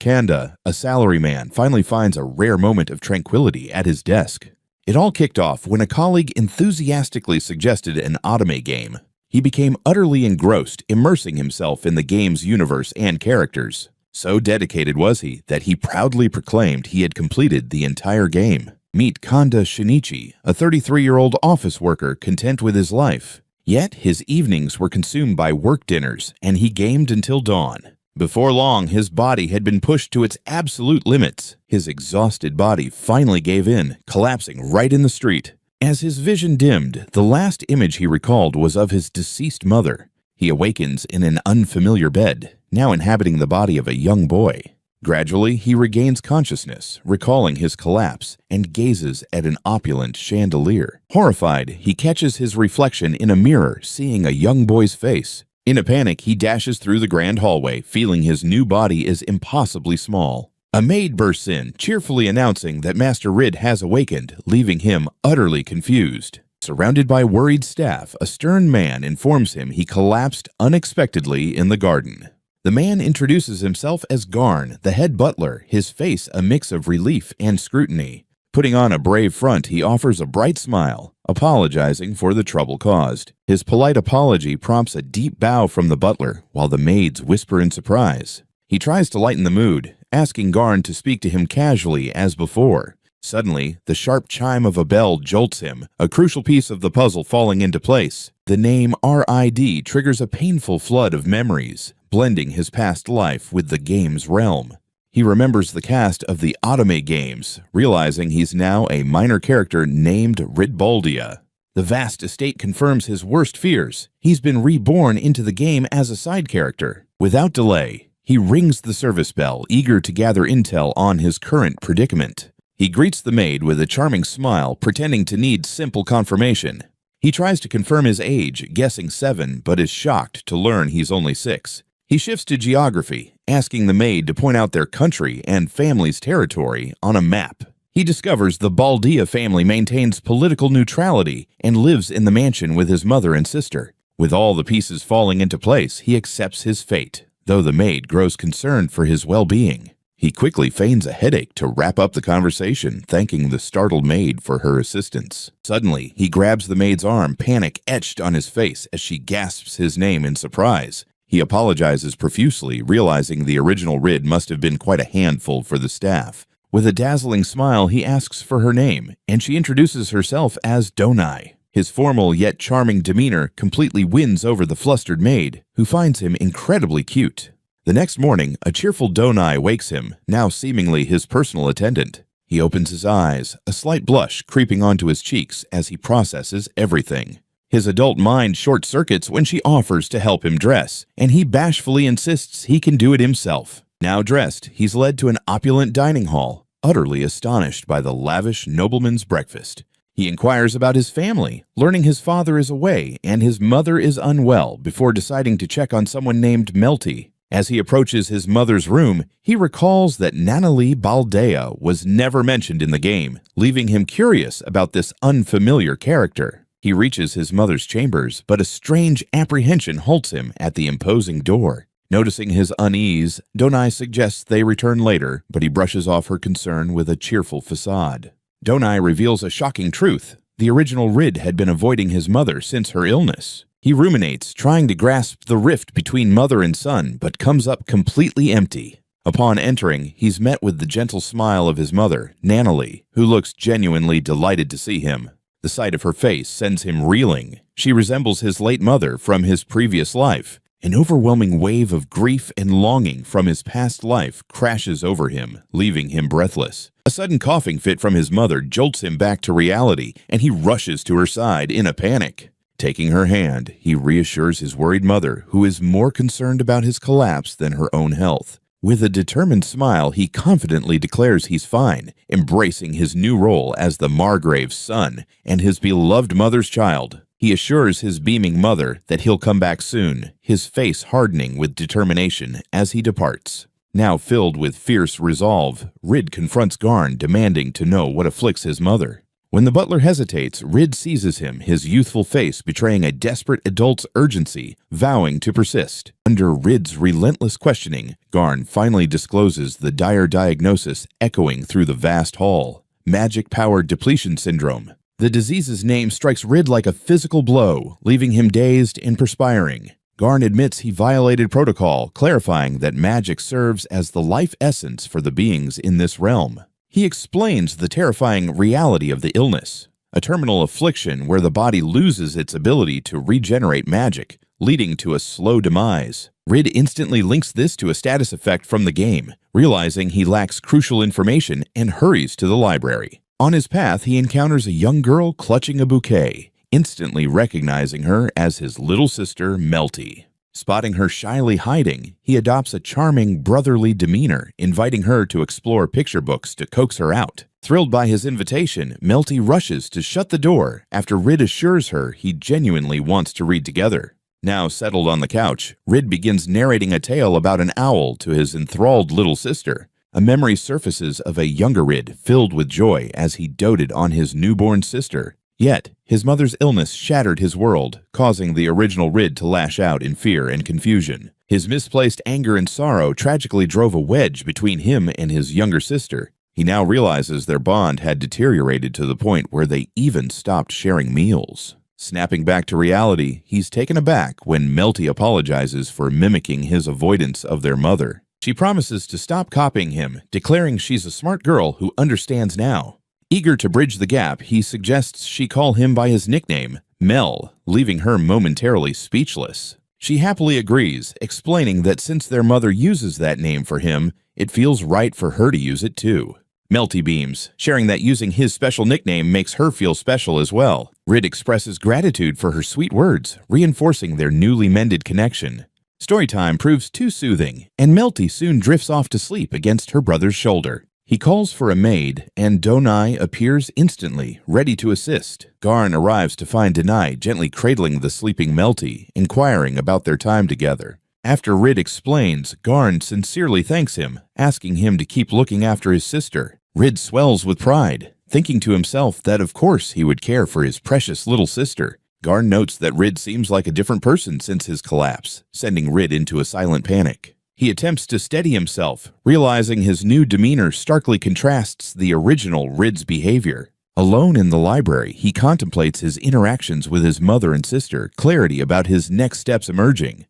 Kanda, a salaryman, finally finds a rare moment of tranquility at his desk. It all kicked off when a colleague enthusiastically suggested an anime game. He became utterly engrossed, immersing himself in the game's universe and characters. So dedicated was he that he proudly proclaimed he had completed the entire game. Meet Kanda Shinichi, a 33-year-old office worker content with his life. Yet his evenings were consumed by work dinners, and he gamed until dawn. Before long, his body had been pushed to its absolute limits. His exhausted body finally gave in, collapsing right in the street. As his vision dimmed, the last image he recalled was of his deceased mother. He awakens in an unfamiliar bed, now inhabiting the body of a young boy. Gradually, he regains consciousness, recalling his collapse, and gazes at an opulent chandelier. Horrified, he catches his reflection in a mirror, seeing a young boy's face. In a panic, he dashes through the grand hallway, feeling his new body is impossibly small. A maid bursts in, cheerfully announcing that Master Rid has awakened, leaving him utterly confused. Surrounded by worried staff, a stern man informs him he collapsed unexpectedly in the garden. The man introduces himself as Garn, the head butler, his face a mix of relief and scrutiny. Putting on a brave front, he offers a bright smile, apologizing for the trouble caused. His polite apology prompts a deep bow from the butler, while the maids whisper in surprise. He tries to lighten the mood, asking Garn to speak to him casually as before. Suddenly, the sharp chime of a bell jolts him, a crucial piece of the puzzle falling into place. The name RID triggers a painful flood of memories, blending his past life with the game's realm. He remembers the cast of the anime games, realizing he's now a minor character named Ridbaldia. The vast estate confirms his worst fears. He's been reborn into the game as a side character. Without delay, he rings the service bell, eager to gather intel on his current predicament. He greets the maid with a charming smile, pretending to need simple confirmation. He tries to confirm his age, guessing 7, but is shocked to learn he's only 6. He shifts to geography, asking the maid to point out their country and family's territory on a map. He discovers the Baldia family maintains political neutrality and lives in the mansion with his mother and sister. With all the pieces falling into place, he accepts his fate, though the maid grows concerned for his well-being. He quickly feigns a headache to wrap up the conversation, thanking the startled maid for her assistance. Suddenly, he grabs the maid's arm, panic etched on his face as she gasps his name in surprise. He apologizes profusely, realizing the original Rid must have been quite a handful for the staff. With a dazzling smile, he asks for her name, and she introduces herself as Donai. His formal yet charming demeanor completely wins over the flustered maid, who finds him incredibly cute. The next morning, a cheerful Donai wakes him, now seemingly his personal attendant. He opens his eyes, a slight blush creeping onto his cheeks as he processes everything. His adult mind short-circuits when she offers to help him dress, and he bashfully insists he can do it himself. Now dressed, he's led to an opulent dining hall, utterly astonished by the lavish nobleman's breakfast. He inquires about his family, learning his father is away and his mother is unwell before deciding to check on someone named Melty. As he approaches his mother's room, he recalls that Nanali Baldea was never mentioned in the game, leaving him curious about this unfamiliar character. He reaches his mother's chambers, but a strange apprehension halts him at the imposing door. Noticing his unease, Donai suggests they return later, but he brushes off her concern with a cheerful facade. Donai reveals a shocking truth. The original Rid had been avoiding his mother since her illness. He ruminates, trying to grasp the rift between mother and son, but comes up completely empty. Upon entering, he's met with the gentle smile of his mother, Nanali, who looks genuinely delighted to see him. The sight of her face sends him reeling. She resembles his late mother from his previous life. An overwhelming wave of grief and longing from his past life crashes over him, leaving him breathless. A sudden coughing fit from his mother jolts him back to reality, and he rushes to her side in a panic. Taking her hand, he reassures his worried mother, who is more concerned about his collapse than her own health. With a determined smile, he confidently declares he's fine, embracing his new role as the Margrave's son and his beloved mother's child. He assures his beaming mother that he'll come back soon, his face hardening with determination as he departs. Now filled with fierce resolve, Rid confronts Garn, demanding to know what afflicts his mother. When the butler hesitates, Rid seizes him, his youthful face betraying a desperate adult's urgency, vowing to persist. Under Rid's relentless questioning, Garn finally discloses the dire diagnosis echoing through the vast hall: magic-powered depletion syndrome. The disease's name strikes Rid like a physical blow, leaving him dazed and perspiring. Garn admits he violated protocol, clarifying that magic serves as the life essence for the beings in this realm. He explains the terrifying reality of the illness, a terminal affliction where the body loses its ability to regenerate magic, leading to a slow demise. Rid instantly links this to a status effect from the game, realizing he lacks crucial information and hurries to the library. On his path, he encounters a young girl clutching a bouquet, instantly recognizing her as his little sister, Melty. Spotting her shyly hiding, he adopts a charming, brotherly demeanor, inviting her to explore picture books to coax her out. Thrilled by his invitation, Melty rushes to shut the door after Rid assures her he genuinely wants to read together. Now settled on the couch, Rid begins narrating a tale about an owl to his enthralled little sister. A memory surfaces of a younger Rid filled with joy as he doted on his newborn sister. Yet, his mother's illness shattered his world, causing the original Rid to lash out in fear and confusion. His misplaced anger and sorrow tragically drove a wedge between him and his younger sister. He now realizes their bond had deteriorated to the point where they even stopped sharing meals. Snapping back to reality, he's taken aback when Melty apologizes for mimicking his avoidance of their mother. She promises to stop copying him, declaring she's a smart girl who understands now. Eager to bridge the gap, he suggests she call him by his nickname, Mel, leaving her momentarily speechless. She happily agrees, explaining that since their mother uses that name for him, it feels right for her to use it too. Melty beams, sharing that using his special nickname makes her feel special as well. Rid expresses gratitude for her sweet words, reinforcing their newly mended connection. Storytime proves too soothing, and Melty soon drifts off to sleep against her brother's shoulder. He calls for a maid, and Donai appears instantly, ready to assist. Garn arrives to find Denai gently cradling the sleeping Melty, inquiring about their time together. After Rid explains, Garn sincerely thanks him, asking him to keep looking after his sister. Rid swells with pride, thinking to himself that of course he would care for his precious little sister. Garn notes that Rid seems like a different person since his collapse, sending Rid into a silent panic. He attempts to steady himself, realizing his new demeanor starkly contrasts the original Rid's behavior. Alone in the library, he contemplates his interactions with his mother and sister, clarity about his next steps emerging.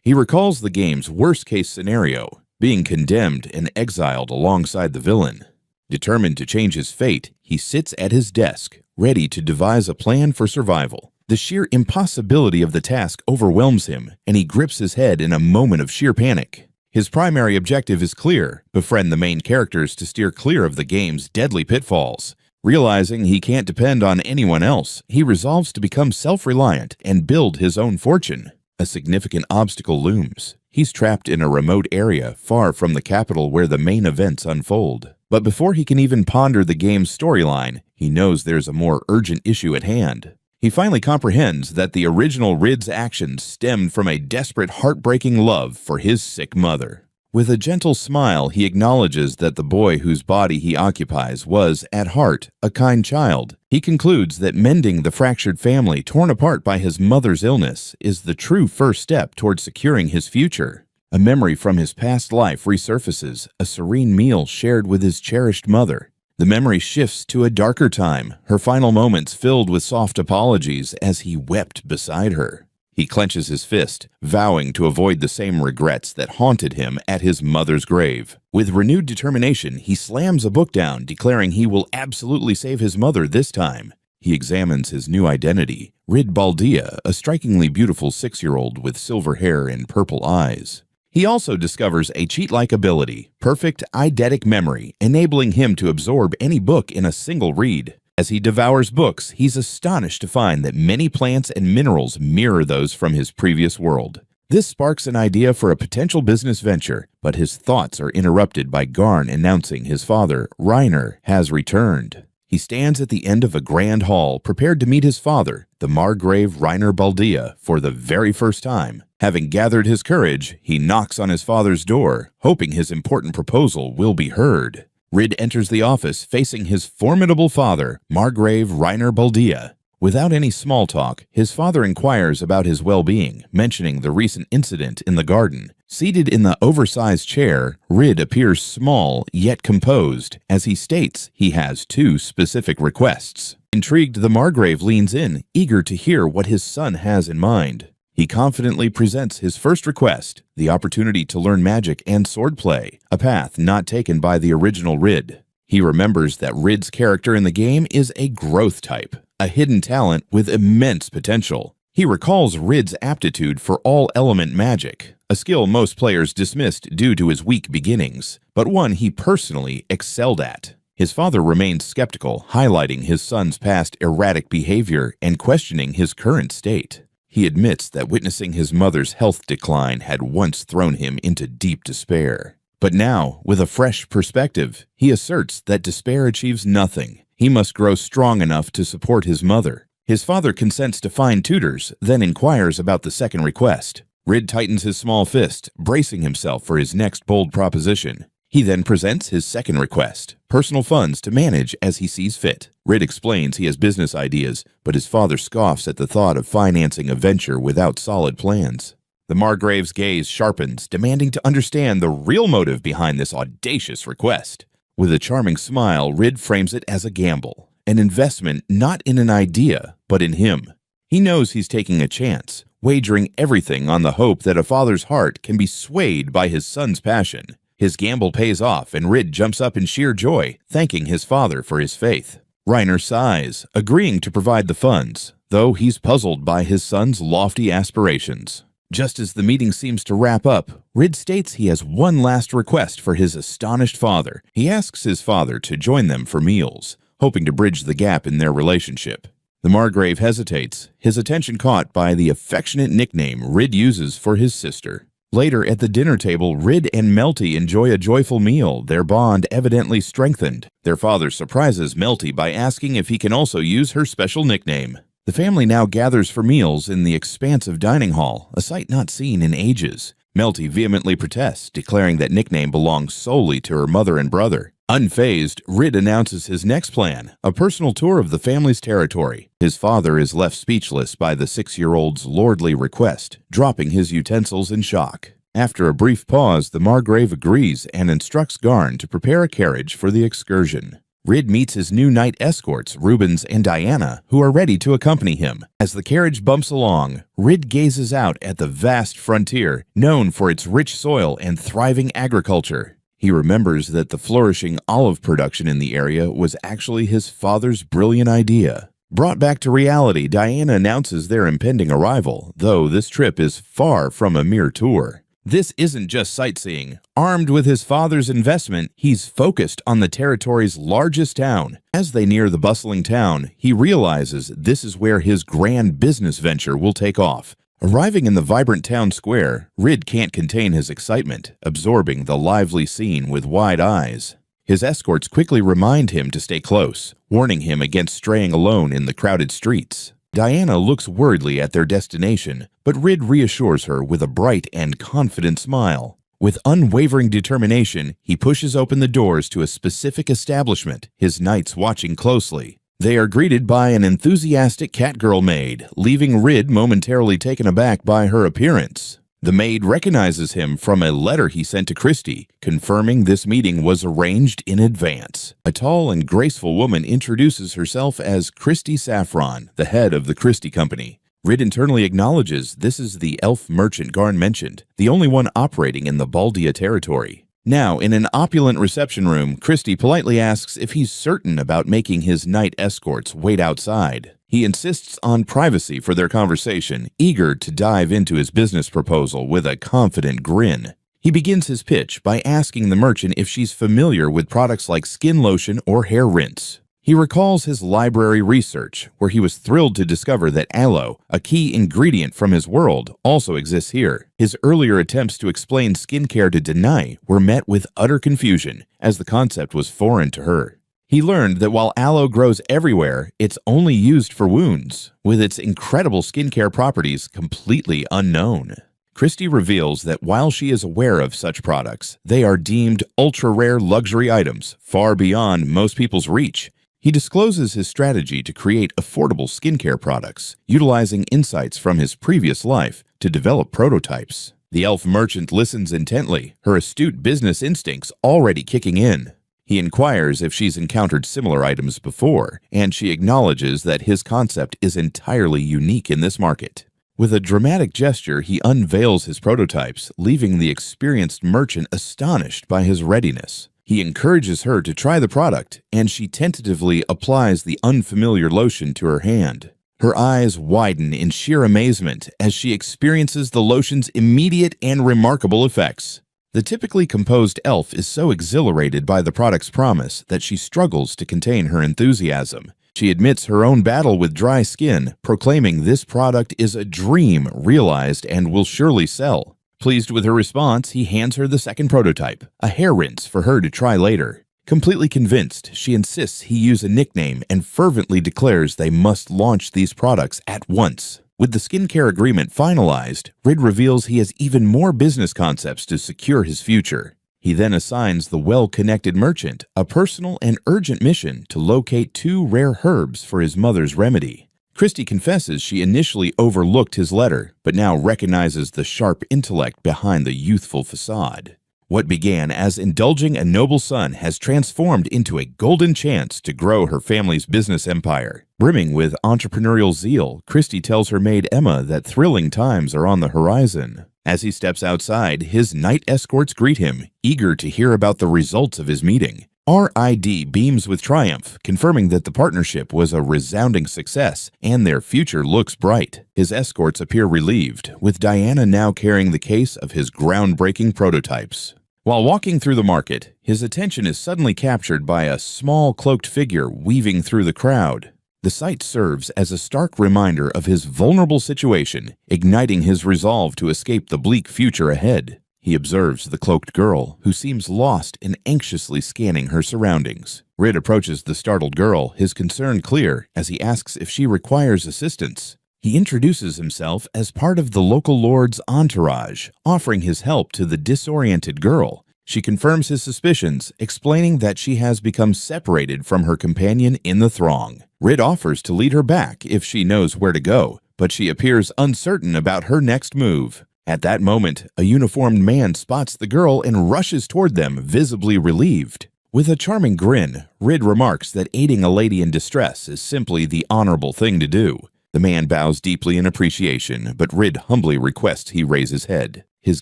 He recalls the game's worst-case scenario, being condemned and exiled alongside the villain. Determined to change his fate, he sits at his desk, ready to devise a plan for survival. The sheer impossibility of the task overwhelms him, and he grips his head in a moment of sheer panic. His primary objective is clear: befriend the main characters to steer clear of the game's deadly pitfalls. Realizing he can't depend on anyone else, he resolves to become self-reliant and build his own fortune. A significant obstacle looms. He's trapped in a remote area far from the capital where the main events unfold. But before he can even ponder the game's storyline, he knows there's a more urgent issue at hand. He finally comprehends that the original Rid's actions stemmed from a desperate, heartbreaking love for his sick mother. With a gentle smile, he acknowledges that the boy whose body he occupies was, at heart, a kind child. He concludes that mending the fractured family torn apart by his mother's illness is the true first step toward securing his future. A memory from his past life resurfaces, a serene meal shared with his cherished mother. The memory shifts to a darker time, her final moments filled with soft apologies as he wept beside her. He clenches his fist, vowing to avoid the same regrets that haunted him at his mother's grave. With renewed determination, he slams a book down, declaring he will absolutely save his mother this time. He examines his new identity, Rid Baldia, a strikingly beautiful 6-year-old with silver hair and purple eyes. He also discovers a cheat-like ability, perfect eidetic memory, enabling him to absorb any book in a single read. As he devours books, he's astonished to find that many plants and minerals mirror those from his previous world. This sparks an idea for a potential business venture, but his thoughts are interrupted by Garn announcing his father, Reiner, has returned. He stands at the end of a grand hall, prepared to meet his father, the Margrave Reiner Baldia, for the very first time. Having gathered his courage, he knocks on his father's door, hoping his important proposal will be heard. Rid enters the office facing his formidable father, Margrave Reiner Baldia. Without any small talk, his father inquires about his well-being, mentioning the recent incident in the garden. Seated in the oversized chair, Rid appears small yet composed as he states he has two specific requests. Intrigued, the Margrave leans in, eager to hear what his son has in mind. He confidently presents his first request, the opportunity to learn magic and swordplay, a path not taken by the original Rid. He remembers that Rid's character in the game is a growth type, a hidden talent with immense potential. He recalls Rid's aptitude for all-element magic, a skill most players dismissed due to his weak beginnings, but one he personally excelled at. His father remains skeptical, highlighting his son's past erratic behavior and questioning his current state. He admits that witnessing his mother's health decline had once thrown him into deep despair. But now, with a fresh perspective, he asserts that despair achieves nothing. He must grow strong enough to support his mother. His father consents to find tutors, then inquires about the second request. Rid tightens his small fist, bracing himself for his next bold proposition. He then presents his second request, personal funds to manage as he sees fit. Rid explains he has business ideas, but his father scoffs at the thought of financing a venture without solid plans. The Margrave's gaze sharpens, demanding to understand the real motive behind this audacious request. With a charming smile, Rid frames it as a gamble, an investment not in an idea, but in him. He knows he's taking a chance, wagering everything on the hope that a father's heart can be swayed by his son's passion. His gamble pays off, and Rid jumps up in sheer joy, thanking his father for his faith. Reiner sighs, agreeing to provide the funds, though he's puzzled by his son's lofty aspirations. Just as the meeting seems to wrap up, Rid states he has one last request for his astonished father. He asks his father to join them for meals, hoping to bridge the gap in their relationship. The Margrave hesitates, his attention caught by the affectionate nickname Rid uses for his sister. Later at the dinner table, Rid and Melty enjoy a joyful meal, their bond evidently strengthened. Their father surprises Melty by asking if he can also use her special nickname. The family now gathers for meals in the expansive dining hall, a sight not seen in ages. Melty vehemently protests, declaring that nickname belongs solely to her mother and brother. Unfazed, Rid announces his next plan, a personal tour of the family's territory. His father is left speechless by the 6-year-old's lordly request, dropping his utensils in shock. After a brief pause, the Margrave agrees and instructs Garn to prepare a carriage for the excursion. Rid meets his new knight escorts, Rubens and Diana, who are ready to accompany him. As the carriage bumps along, Rid gazes out at the vast frontier, known for its rich soil and thriving agriculture. He remembers that the flourishing olive production in the area was actually his father's brilliant idea. Brought back to reality, Diana announces their impending arrival, though this trip is far from a mere tour. This isn't just sightseeing. Armed with his father's investment, he's focused on the territory's largest town. As they near the bustling town, he realizes this is where his grand business venture will take off. Arriving in the vibrant town square, Rid can't contain his excitement, absorbing the lively scene with wide eyes. His escorts quickly remind him to stay close, warning him against straying alone in the crowded streets. Diana looks worriedly at their destination, but Rid reassures her with a bright and confident smile. With unwavering determination, he pushes open the doors to a specific establishment, his knights watching closely. They are greeted by an enthusiastic catgirl maid, leaving Rid momentarily taken aback by her appearance. The maid recognizes him from a letter he sent to Christie, confirming this meeting was arranged in advance. A tall and graceful woman introduces herself as Christie Saffron, the head of the Christie Company. Rid internally acknowledges this is the elf merchant Garn mentioned, the only one operating in the Baldia territory. Now, in an opulent reception room, Christie politely asks if he's certain about making his knight escorts wait outside. He insists on privacy for their conversation, eager to dive into his business proposal with a confident grin. He begins his pitch by asking the merchant if she's familiar with products like skin lotion or hair rinse. He recalls his library research, where he was thrilled to discover that aloe, a key ingredient from his world, also exists here. His earlier attempts to explain skincare to Denai were met with utter confusion, as the concept was foreign to her. He learned that while aloe grows everywhere, it's only used for wounds, with its incredible skincare properties completely unknown. Christie reveals that while she is aware of such products, they are deemed ultra-rare luxury items far beyond most people's reach. He discloses his strategy to create affordable skincare products, utilizing insights from his previous life to develop prototypes. The elf merchant listens intently, her astute business instincts already kicking in. He inquires if she's encountered similar items before, and she acknowledges that his concept is entirely unique in this market. With a dramatic gesture, he unveils his prototypes, leaving the experienced merchant astonished by his readiness. He encourages her to try the product, and she tentatively applies the unfamiliar lotion to her hand. Her eyes widen in sheer amazement as she experiences the lotion's immediate and remarkable effects. The typically composed elf is so exhilarated by the product's promise that she struggles to contain her enthusiasm. She admits her own battle with dry skin, proclaiming this product is a dream realized and will surely sell. Pleased with her response, he hands her the second prototype, a hair rinse for her to try later. Completely convinced, she insists he use a nickname and fervently declares they must launch these products at once. With the skincare agreement finalized, Rid reveals he has even more business concepts to secure his future. He then assigns the well-connected merchant a personal and urgent mission to locate 2 rare herbs for his mother's remedy. Christie confesses she initially overlooked his letter, but now recognizes the sharp intellect behind the youthful facade. What began as indulging a noble son has transformed into a golden chance to grow her family's business empire. Brimming with entrepreneurial zeal, Christie tells her maid Emma that thrilling times are on the horizon. As he steps outside, his night escorts greet him, eager to hear about the results of his meeting. RID beams with triumph, confirming that the partnership was a resounding success and their future looks bright. His escorts appear relieved, with Diana now carrying the case of his groundbreaking prototypes. While walking through the market, his attention is suddenly captured by a small cloaked figure weaving through the crowd. The sight serves as a stark reminder of his vulnerable situation, igniting his resolve to escape the bleak future ahead. He observes the cloaked girl, who seems lost and anxiously scanning her surroundings. Rid approaches the startled girl, his concern clear, as he asks if she requires assistance. He introduces himself as part of the local lord's entourage, offering his help to the disoriented girl. She confirms his suspicions, explaining that she has become separated from her companion in the throng. Rid offers to lead her back if she knows where to go, but she appears uncertain about her next move. At that moment, a uniformed man spots the girl and rushes toward them, visibly relieved. With a charming grin, Rid remarks that aiding a lady in distress is simply the honorable thing to do. The man bows deeply in appreciation, but Rid humbly requests he raise his head. His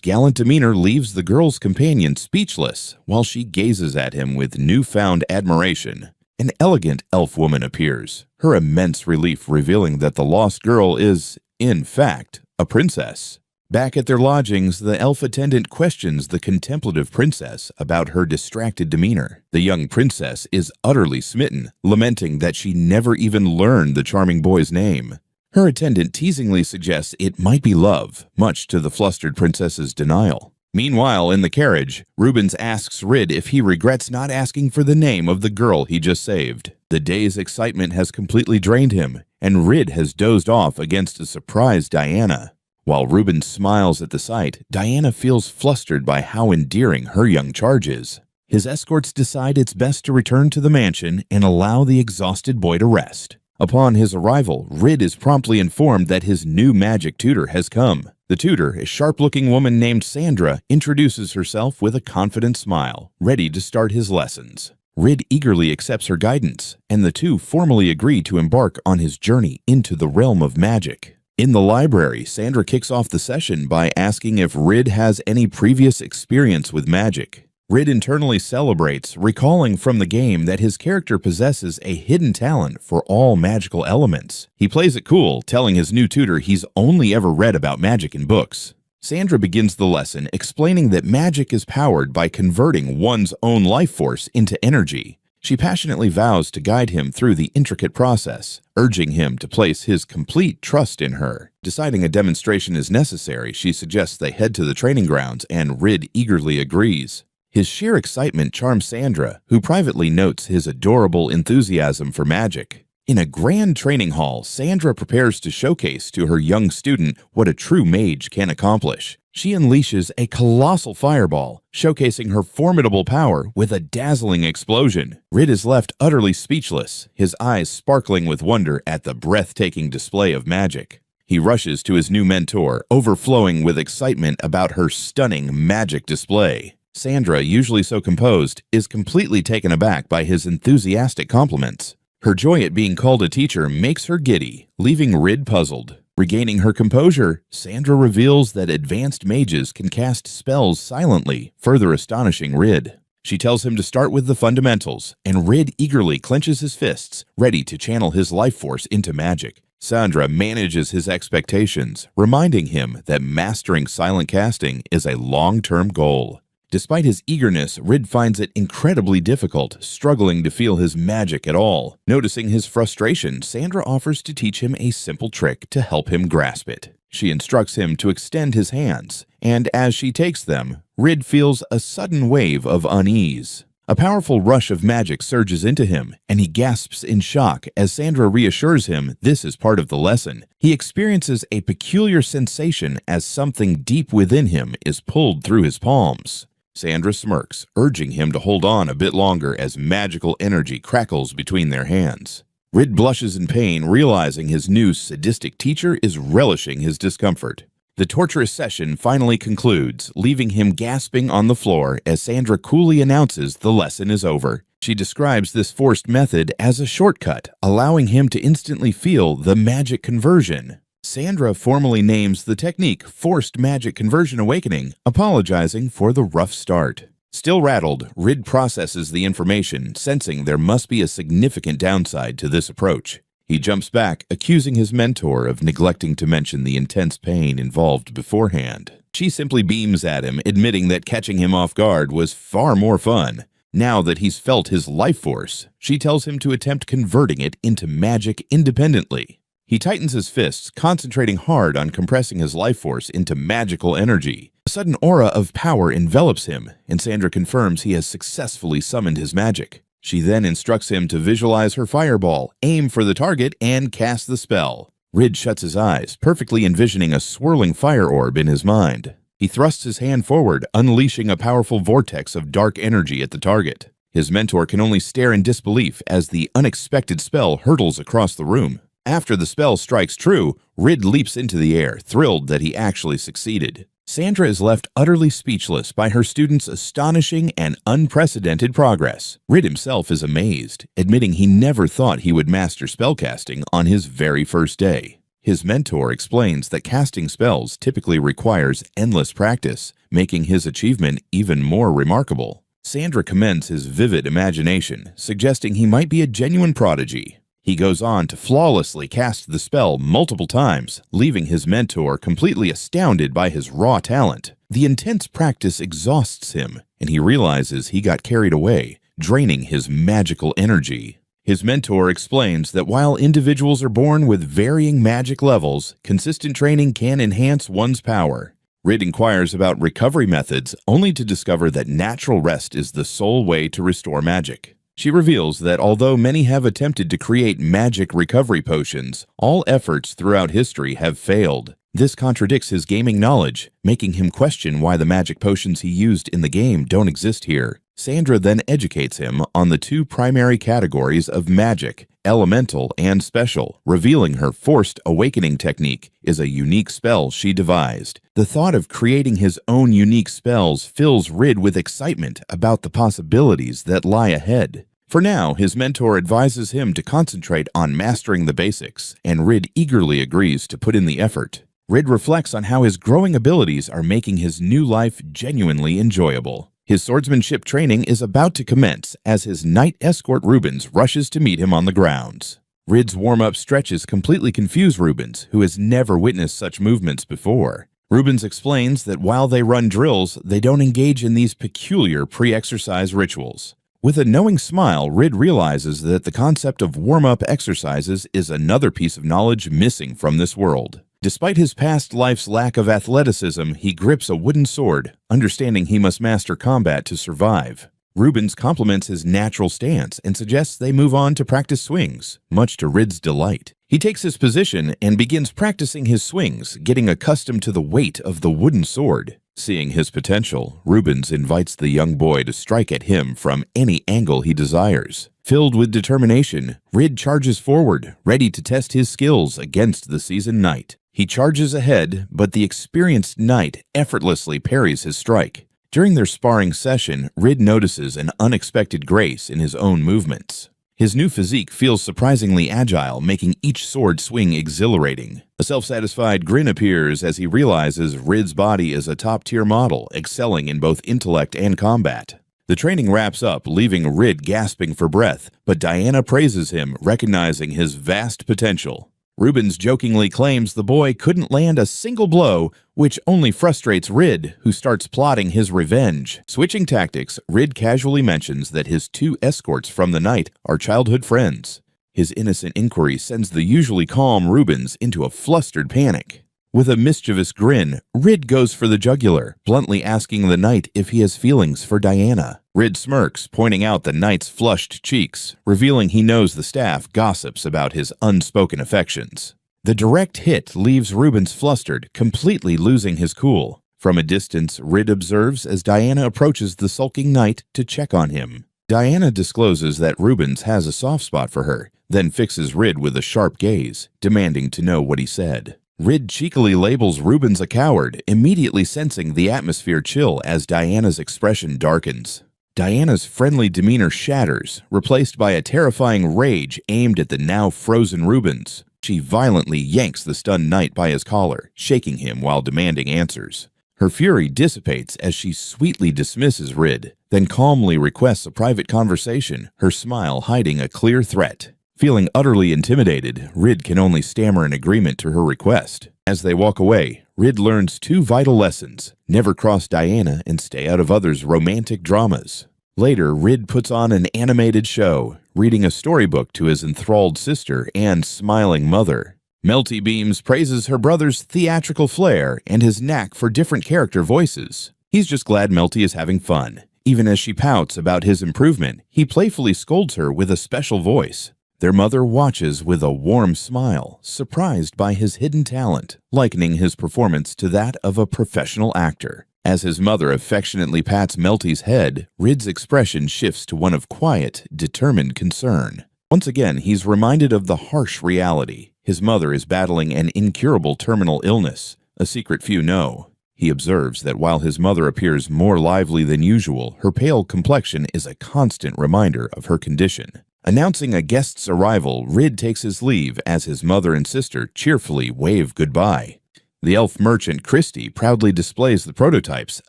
gallant demeanor leaves the girl's companion speechless, while she gazes at him with newfound admiration. An elegant elf woman appears, her immense relief revealing that the lost girl is, in fact, a princess. Back at their lodgings, the elf attendant questions the contemplative princess about her distracted demeanor. The young princess is utterly smitten, lamenting that she never even learned the charming boy's name. Her attendant teasingly suggests it might be love, much to the flustered princess's denial. Meanwhile, in the carriage, Rubens asks Rid if he regrets not asking for the name of the girl he just saved. The day's excitement has completely drained him, and Rid has dozed off against a surprised Diana. While Rubens smiles at the sight, Diana feels flustered by how endearing her young charge is. His escorts decide it's best to return to the mansion and allow the exhausted boy to rest. Upon his arrival, Rid is promptly informed that his new magic tutor has come. The tutor, a sharp-looking woman named Sandra, introduces herself with a confident smile, ready to start his lessons. Rid eagerly accepts her guidance, and the two formally agree to embark on his journey into the realm of magic. In the library, Sandra kicks off the session by asking if Rid has any previous experience with magic. Rid internally celebrates, recalling from the game that his character possesses a hidden talent for all magical elements. He plays it cool, telling his new tutor he's only ever read about magic in books. Sandra begins the lesson explaining that magic is powered by converting one's own life force into energy. She passionately vows to guide him through the intricate process, urging him to place his complete trust in her. Deciding a demonstration is necessary, she suggests they head to the training grounds, and Rid eagerly agrees. His sheer excitement charms Sandra, who privately notes his adorable enthusiasm for magic. In a grand training hall, Sandra prepares to showcase to her young student what a true mage can accomplish. She unleashes a colossal fireball, showcasing her formidable power with a dazzling explosion. Rid is left utterly speechless, his eyes sparkling with wonder at the breathtaking display of magic. He rushes to his new mentor, overflowing with excitement about her stunning magic display. Sandra, usually so composed, is completely taken aback by his enthusiastic compliments. Her joy at being called a teacher makes her giddy, leaving Rid puzzled. Regaining her composure, Sandra reveals that advanced mages can cast spells silently, further astonishing Rid. She tells him to start with the fundamentals, and Rid eagerly clenches his fists, ready to channel his life force into magic. Sandra manages his expectations, reminding him that mastering silent casting is a long-term goal. Despite his eagerness, Rid finds it incredibly difficult, struggling to feel his magic at all. Noticing his frustration, Sandra offers to teach him a simple trick to help him grasp it. She instructs him to extend his hands, and as she takes them, Rid feels a sudden wave of unease. A powerful rush of magic surges into him, and he gasps in shock as Sandra reassures him this is part of the lesson. He experiences a peculiar sensation as something deep within him is pulled through his palms. Sandra smirks, urging him to hold on a bit longer as magical energy crackles between their hands. Rid blushes in pain, realizing his new sadistic teacher is relishing his discomfort. The torturous session finally concludes, leaving him gasping on the floor as Sandra coolly announces the lesson is over. She describes this forced method as a shortcut, allowing him to instantly feel the magic conversion. Sandra formally names the technique Forced Magic Conversion Awakening, apologizing for the rough start. Still rattled, Rid processes the information, sensing there must be a significant downside to this approach. He jumps back, accusing his mentor of neglecting to mention the intense pain involved beforehand. She simply beams at him, admitting that catching him off guard was far more fun. Now that he's felt his life force, she tells him to attempt converting it into magic independently. He tightens his fists, concentrating hard on compressing his life force into magical energy. A sudden aura of power envelops him, and Sandra confirms he has successfully summoned his magic. She then instructs him to visualize her fireball, aim for the target, and cast the spell. Rid shuts his eyes, perfectly envisioning a swirling fire orb in his mind. He thrusts his hand forward, unleashing a powerful vortex of dark energy at the target. His mentor can only stare in disbelief as the unexpected spell hurtles across the room. After the spell strikes true, Rid leaps into the air, thrilled that he actually succeeded. Sandra is left utterly speechless by her student's astonishing and unprecedented progress. Rid himself is amazed, admitting he never thought he would master spellcasting on his very first day. His mentor explains that casting spells typically requires endless practice, making his achievement even more remarkable. Sandra commends his vivid imagination, suggesting he might be a genuine prodigy. He goes on to flawlessly cast the spell multiple times, leaving his mentor completely astounded by his raw talent. The intense practice exhausts him, and he realizes he got carried away, draining his magical energy. His mentor explains that while individuals are born with varying magic levels, consistent training can enhance one's power. Rid inquires about recovery methods, only to discover that natural rest is the sole way to restore magic. She reveals that although many have attempted to create magic recovery potions, all efforts throughout history have failed. This contradicts his gaming knowledge, making him question why the magic potions he used in the game don't exist here. Sandra then educates him on the two primary categories of magic, elemental and special, revealing her Forced Awakening technique is a unique spell she devised. The thought of creating his own unique spells fills Rid with excitement about the possibilities that lie ahead. For now, his mentor advises him to concentrate on mastering the basics, and Rid eagerly agrees to put in the effort. Rid reflects on how his growing abilities are making his new life genuinely enjoyable. His swordsmanship training is about to commence as his knight escort Rubens rushes to meet him on the grounds. Rid's warm-up stretches completely confuse Rubens, who has never witnessed such movements before. Rubens explains that while they run drills, they don't engage in these peculiar pre-exercise rituals. With a knowing smile, Rid realizes that the concept of warm-up exercises is another piece of knowledge missing from this world. Despite his past life's lack of athleticism, he grips a wooden sword, understanding he must master combat to survive. Rubens compliments his natural stance and suggests they move on to practice swings, much to Rid's delight. He takes his position and begins practicing his swings, getting accustomed to the weight of the wooden sword. Seeing his potential, Rubens invites the young boy to strike at him from any angle he desires. Filled with determination, Rid charges forward, ready to test his skills against the seasoned knight. He charges ahead, but the experienced knight effortlessly parries his strike. During their sparring session, Rid notices an unexpected grace in his own movements. His new physique feels surprisingly agile, making each sword swing exhilarating. A self-satisfied grin appears as he realizes Rid's body is a top-tier model, excelling in both intellect and combat. The training wraps up, leaving Rid gasping for breath, but Diana praises him, recognizing his vast potential. Rubens jokingly claims the boy couldn't land a single blow, which only frustrates Rid, who starts plotting his revenge. Switching tactics, Rid casually mentions that his 2 escorts from the night are childhood friends. His innocent inquiry sends the usually calm Rubens into a flustered panic. With a mischievous grin, Rid goes for the jugular, bluntly asking the knight if he has feelings for Diana. Rid smirks, pointing out the knight's flushed cheeks, revealing he knows the staff gossips about his unspoken affections. The direct hit leaves Rubens flustered, completely losing his cool. From a distance, Rid observes as Diana approaches the sulking knight to check on him. Diana discloses that Rubens has a soft spot for her, then fixes Rid with a sharp gaze, demanding to know what he said. Rid cheekily labels Rubens a coward, immediately sensing the atmosphere chill as Diana's expression darkens. Diana's friendly demeanor shatters, replaced by a terrifying rage aimed at the now frozen Rubens. She violently yanks the stunned knight by his collar, shaking him while demanding answers. Her fury dissipates as she sweetly dismisses Rid, then calmly requests a private conversation, her smile hiding a clear threat. Feeling utterly intimidated, Rid can only stammer an agreement to her request. As they walk away, Rid learns 2 vital lessons: never cross Diana and stay out of others' romantic dramas. Later, Rid puts on an animated show, reading a storybook to his enthralled sister and smiling mother. Melty Beams praises her brother's theatrical flair and his knack for different character voices. He's just glad Melty is having fun. Even as she pouts about his improvement, he playfully scolds her with a special voice. Their mother watches with a warm smile, surprised by his hidden talent, likening his performance to that of a professional actor. As his mother affectionately pats Melty's head, Rid's expression shifts to one of quiet, determined concern. Once again, he's reminded of the harsh reality. His mother is battling an incurable terminal illness, a secret few know. He observes that while his mother appears more lively than usual, her pale complexion is a constant reminder of her condition. Announcing a guest's arrival, Rid takes his leave as his mother and sister cheerfully wave goodbye. The elf merchant Christie proudly displays the prototypes,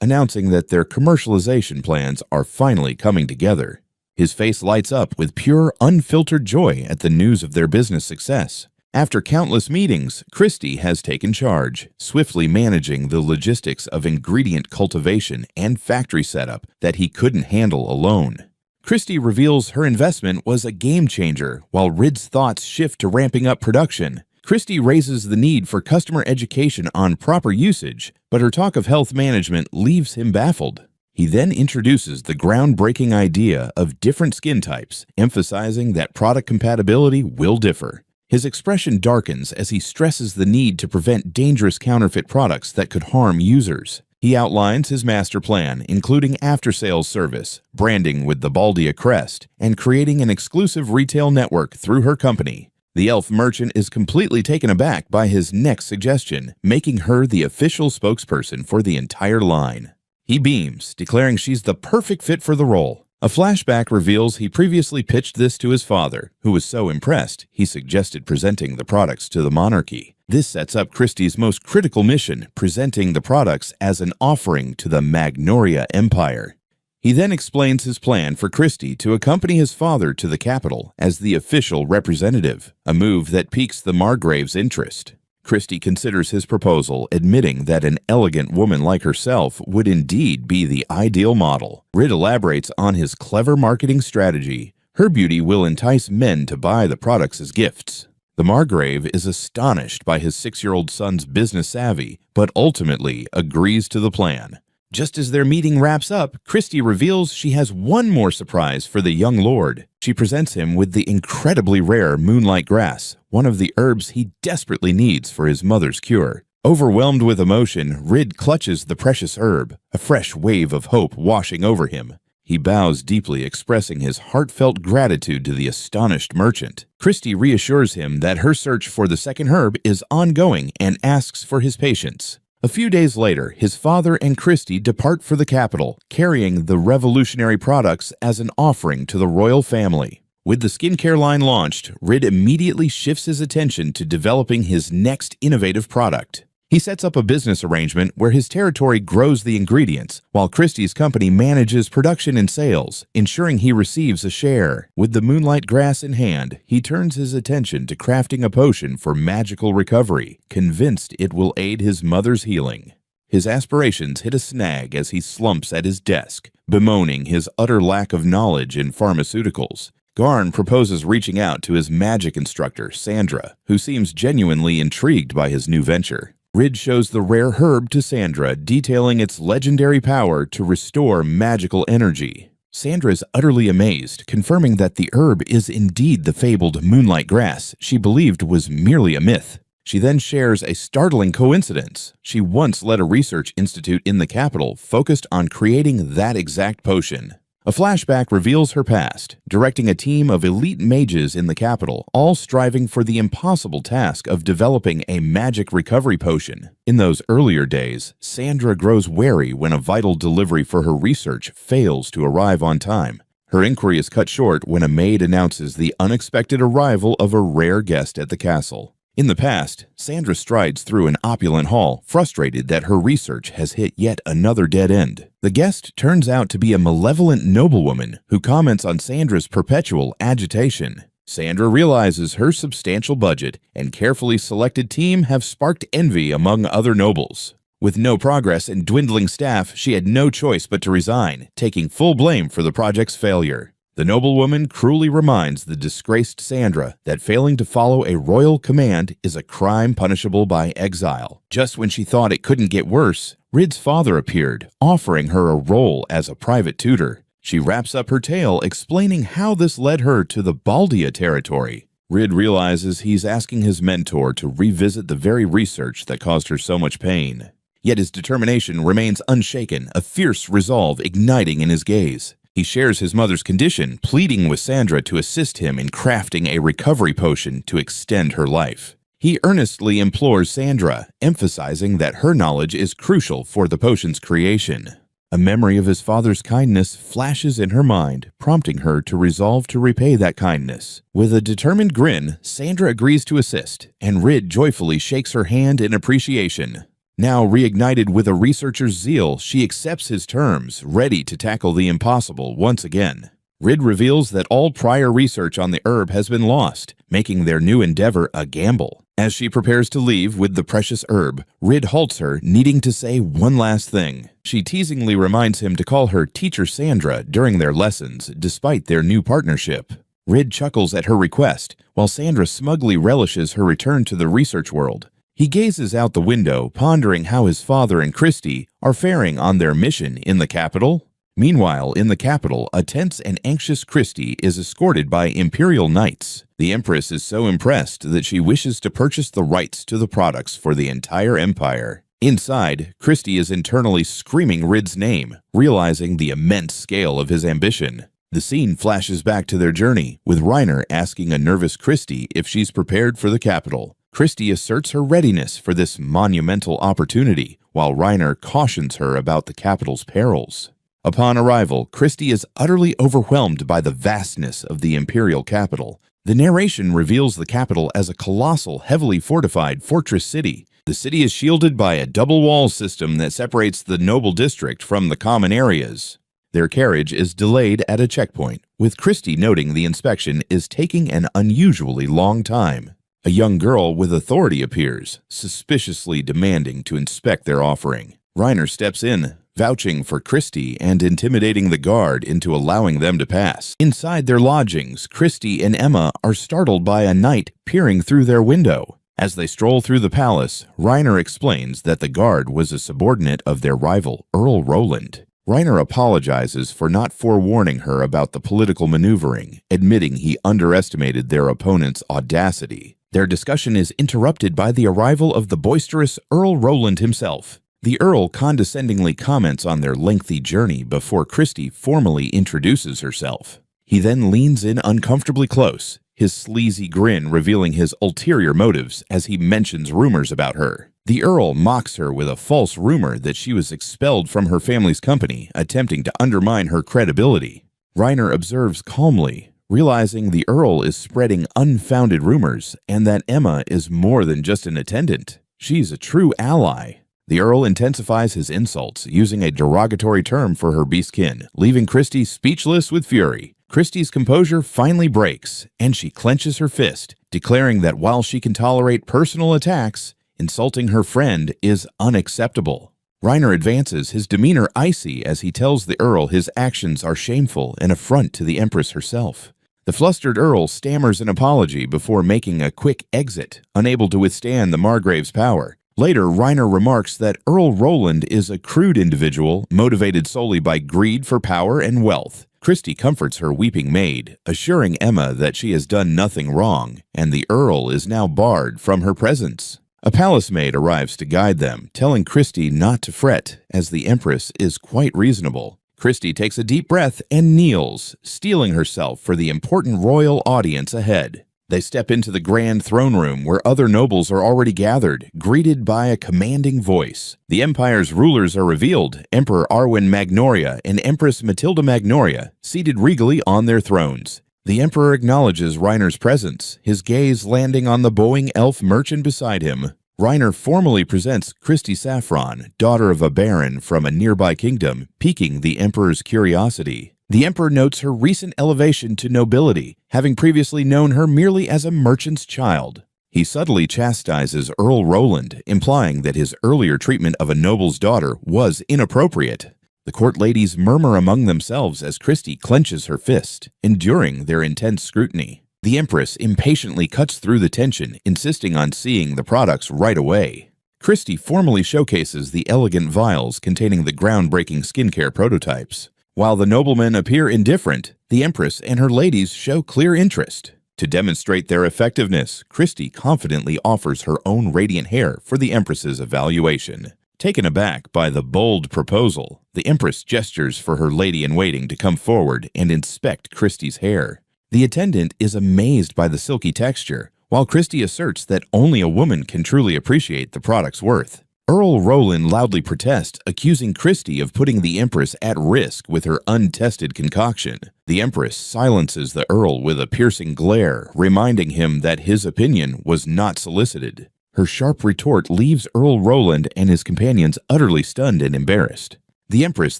announcing that their commercialization plans are finally coming together. His face lights up with pure, unfiltered joy at the news of their business success. After countless meetings, Christie has taken charge, swiftly managing the logistics of ingredient cultivation and factory setup that he couldn't handle alone. Christie reveals her investment was a game-changer, while Rid's thoughts shift to ramping up production. Christie raises the need for customer education on proper usage, but her talk of health management leaves him baffled. He then introduces the groundbreaking idea of different skin types, emphasizing that product compatibility will differ. His expression darkens as he stresses the need to prevent dangerous counterfeit products that could harm users. He outlines his master plan, including after-sales service, branding with the Baldia crest, and creating an exclusive retail network through her company. The elf merchant is completely taken aback by his next suggestion, making her the official spokesperson for the entire line. He beams, declaring she's the perfect fit for the role. A flashback reveals he previously pitched this to his father, who was so impressed he suggested presenting the products to the monarchy. This sets up Christie's most critical mission, presenting the products as an offering to the Magnoria Empire. He then explains his plan for Christie to accompany his father to the capital as the official representative, a move that piques the Margrave's interest. Christie considers his proposal, admitting that an elegant woman like herself would indeed be the ideal model. Rid elaborates on his clever marketing strategy. Her beauty will entice men to buy the products as gifts. The Margrave is astonished by his 6-year-old son's business savvy, but ultimately agrees to the plan. Just as their meeting wraps up, Christy reveals she has one more surprise for the young lord. She presents him with the incredibly rare moonlight grass, one of the herbs he desperately needs for his mother's cure. Overwhelmed with emotion, Rid clutches the precious herb, a fresh wave of hope washing over him. He bows deeply, expressing his heartfelt gratitude to the astonished merchant. Christy reassures him that her search for the second herb is ongoing and asks for his patience. A few days later, his father and Christy depart for the capital, carrying the revolutionary products as an offering to the royal family. With the skincare line launched, Rid immediately shifts his attention to developing his next innovative product. He sets up a business arrangement where his territory grows the ingredients, while Christie's company manages production and sales, ensuring he receives a share. With the moonlight grass in hand, he turns his attention to crafting a potion for magical recovery, convinced it will aid his mother's healing. His aspirations hit a snag as he slumps at his desk, bemoaning his utter lack of knowledge in pharmaceuticals. Garn proposes reaching out to his magic instructor, Sandra, who seems genuinely intrigued by his new venture. Rid shows the rare herb to Sandra, detailing its legendary power to restore magical energy. Sandra is utterly amazed, confirming that the herb is indeed the fabled moonlight grass she believed was merely a myth. She then shares a startling coincidence. She once led a research institute in the capital focused on creating that exact potion. A flashback reveals her past, directing a team of elite mages in the capital, all striving for the impossible task of developing a magic recovery potion. In those earlier days, Sandra grows wary when a vital delivery for her research fails to arrive on time. Her inquiry is cut short when a maid announces the unexpected arrival of a rare guest at the castle. In the past, Sandra strides through an opulent hall, frustrated that her research has hit yet another dead end. The guest turns out to be a malevolent noblewoman who comments on Sandra's perpetual agitation. Sandra realizes her substantial budget and carefully selected team have sparked envy among other nobles. With no progress and dwindling staff, she had no choice but to resign, taking full blame for the project's failure. The noblewoman cruelly reminds the disgraced Sandra that failing to follow a royal command is a crime punishable by exile. Just when she thought it couldn't get worse, Rid's father appeared, offering her a role as a private tutor. She wraps up her tale explaining how this led her to the Baldia territory. Rid realizes he's asking his mentor to revisit the very research that caused her so much pain. Yet his determination remains unshaken, a fierce resolve igniting in his gaze. He shares his mother's condition, pleading with Sandra to assist him in crafting a recovery potion to extend her life. He earnestly implores Sandra, emphasizing that her knowledge is crucial for the potion's creation. A memory of his father's kindness flashes in her mind, prompting her to resolve to repay that kindness. With a determined grin, Sandra agrees to assist, and Rid joyfully shakes her hand in appreciation. Now reignited with a researcher's zeal, she accepts his terms, ready to tackle the impossible once again. Rid reveals that all prior research on the herb has been lost, making their new endeavor a gamble. As she prepares to leave with the precious herb, Rid halts her, needing to say one last thing. She teasingly reminds him to call her Teacher Sandra during their lessons, despite their new partnership. Rid chuckles at her request, while Sandra smugly relishes her return to the research world. He gazes out the window, pondering how his father and Christy are faring on their mission in the capital. Meanwhile, in the capital, a tense and anxious Christy is escorted by imperial knights. The empress is so impressed that she wishes to purchase the rights to the products for the entire empire. Inside, Christy is internally screaming Rid's name, realizing the immense scale of his ambition. The scene flashes back to their journey, with Reiner asking a nervous Christy if she's prepared for the capital. Christy asserts her readiness for this monumental opportunity, while Reiner cautions her about the capital's perils. Upon arrival, Christy is utterly overwhelmed by the vastness of the imperial capital. The narration reveals the capital as a colossal, heavily fortified fortress city. The city is shielded by a double wall system that separates the noble district from the common areas. Their carriage is delayed at a checkpoint, with Christy noting the inspection is taking an unusually long time. A young girl with authority appears, suspiciously demanding to inspect their offering. Reiner steps in, vouching for Christy and intimidating the guard into allowing them to pass. Inside their lodgings, Christy and Emma are startled by a knight peering through their window. As they stroll through the palace, Reiner explains that the guard was a subordinate of their rival, Earl Roland. Reiner apologizes for not forewarning her about the political maneuvering, admitting he underestimated their opponent's audacity. Their discussion is interrupted by the arrival of the boisterous Earl Roland himself. The Earl condescendingly comments on their lengthy journey before Christie formally introduces herself. He then leans in uncomfortably close, his sleazy grin revealing his ulterior motives as he mentions rumors about her. The Earl mocks her with a false rumor that she was expelled from her family's company, attempting to undermine her credibility. Reiner observes calmly, realizing the Earl is spreading unfounded rumors and that Emma is more than just an attendant. She's a true ally. The Earl intensifies his insults, using a derogatory term for her beastkin, leaving Christie speechless with fury. Christie's composure finally breaks, and she clenches her fist, declaring that while she can tolerate personal attacks, insulting her friend is unacceptable. Reiner advances, his demeanor icy as he tells the Earl his actions are shameful and affront to the Empress herself. The flustered Earl stammers an apology before making a quick exit, unable to withstand the Margrave's power. Later, Reiner remarks that Earl Roland is a crude individual motivated solely by greed for power and wealth. Christie comforts her weeping maid, assuring Emma that she has done nothing wrong, and the Earl is now barred from her presence. A palace maid arrives to guide them, telling Christie not to fret, as the Empress is quite reasonable. Christie takes a deep breath and kneels, steeling herself for the important royal audience ahead. They step into the grand throne room where other nobles are already gathered, greeted by a commanding voice. The Empire's rulers are revealed, Emperor Arwen Magnoria and Empress Matilda Magnoria, seated regally on their thrones. The Emperor acknowledges Reiner's presence, his gaze landing on the bowing elf merchant beside him. Reiner formally presents Christie Saffron, daughter of a baron from a nearby kingdom, piquing the Emperor's curiosity. The Emperor notes her recent elevation to nobility, having previously known her merely as a merchant's child. He subtly chastises Earl Roland, implying that his earlier treatment of a noble's daughter was inappropriate. The court ladies murmur among themselves as Christie clenches her fist, enduring their intense scrutiny. The Empress impatiently cuts through the tension, insisting on seeing the products right away. Christie formally showcases the elegant vials containing the groundbreaking skincare prototypes. While the noblemen appear indifferent, the Empress and her ladies show clear interest. To demonstrate their effectiveness, Christie confidently offers her own radiant hair for the Empress's evaluation. Taken aback by the bold proposal, the Empress gestures for her lady-in-waiting to come forward and inspect Christie's hair. The attendant is amazed by the silky texture, while Christie asserts that only a woman can truly appreciate the product's worth. Earl Roland loudly protests, accusing Christie of putting the Empress at risk with her untested concoction. The Empress silences the Earl with a piercing glare, reminding him that his opinion was not solicited. Her sharp retort leaves Earl Roland and his companions utterly stunned and embarrassed. The Empress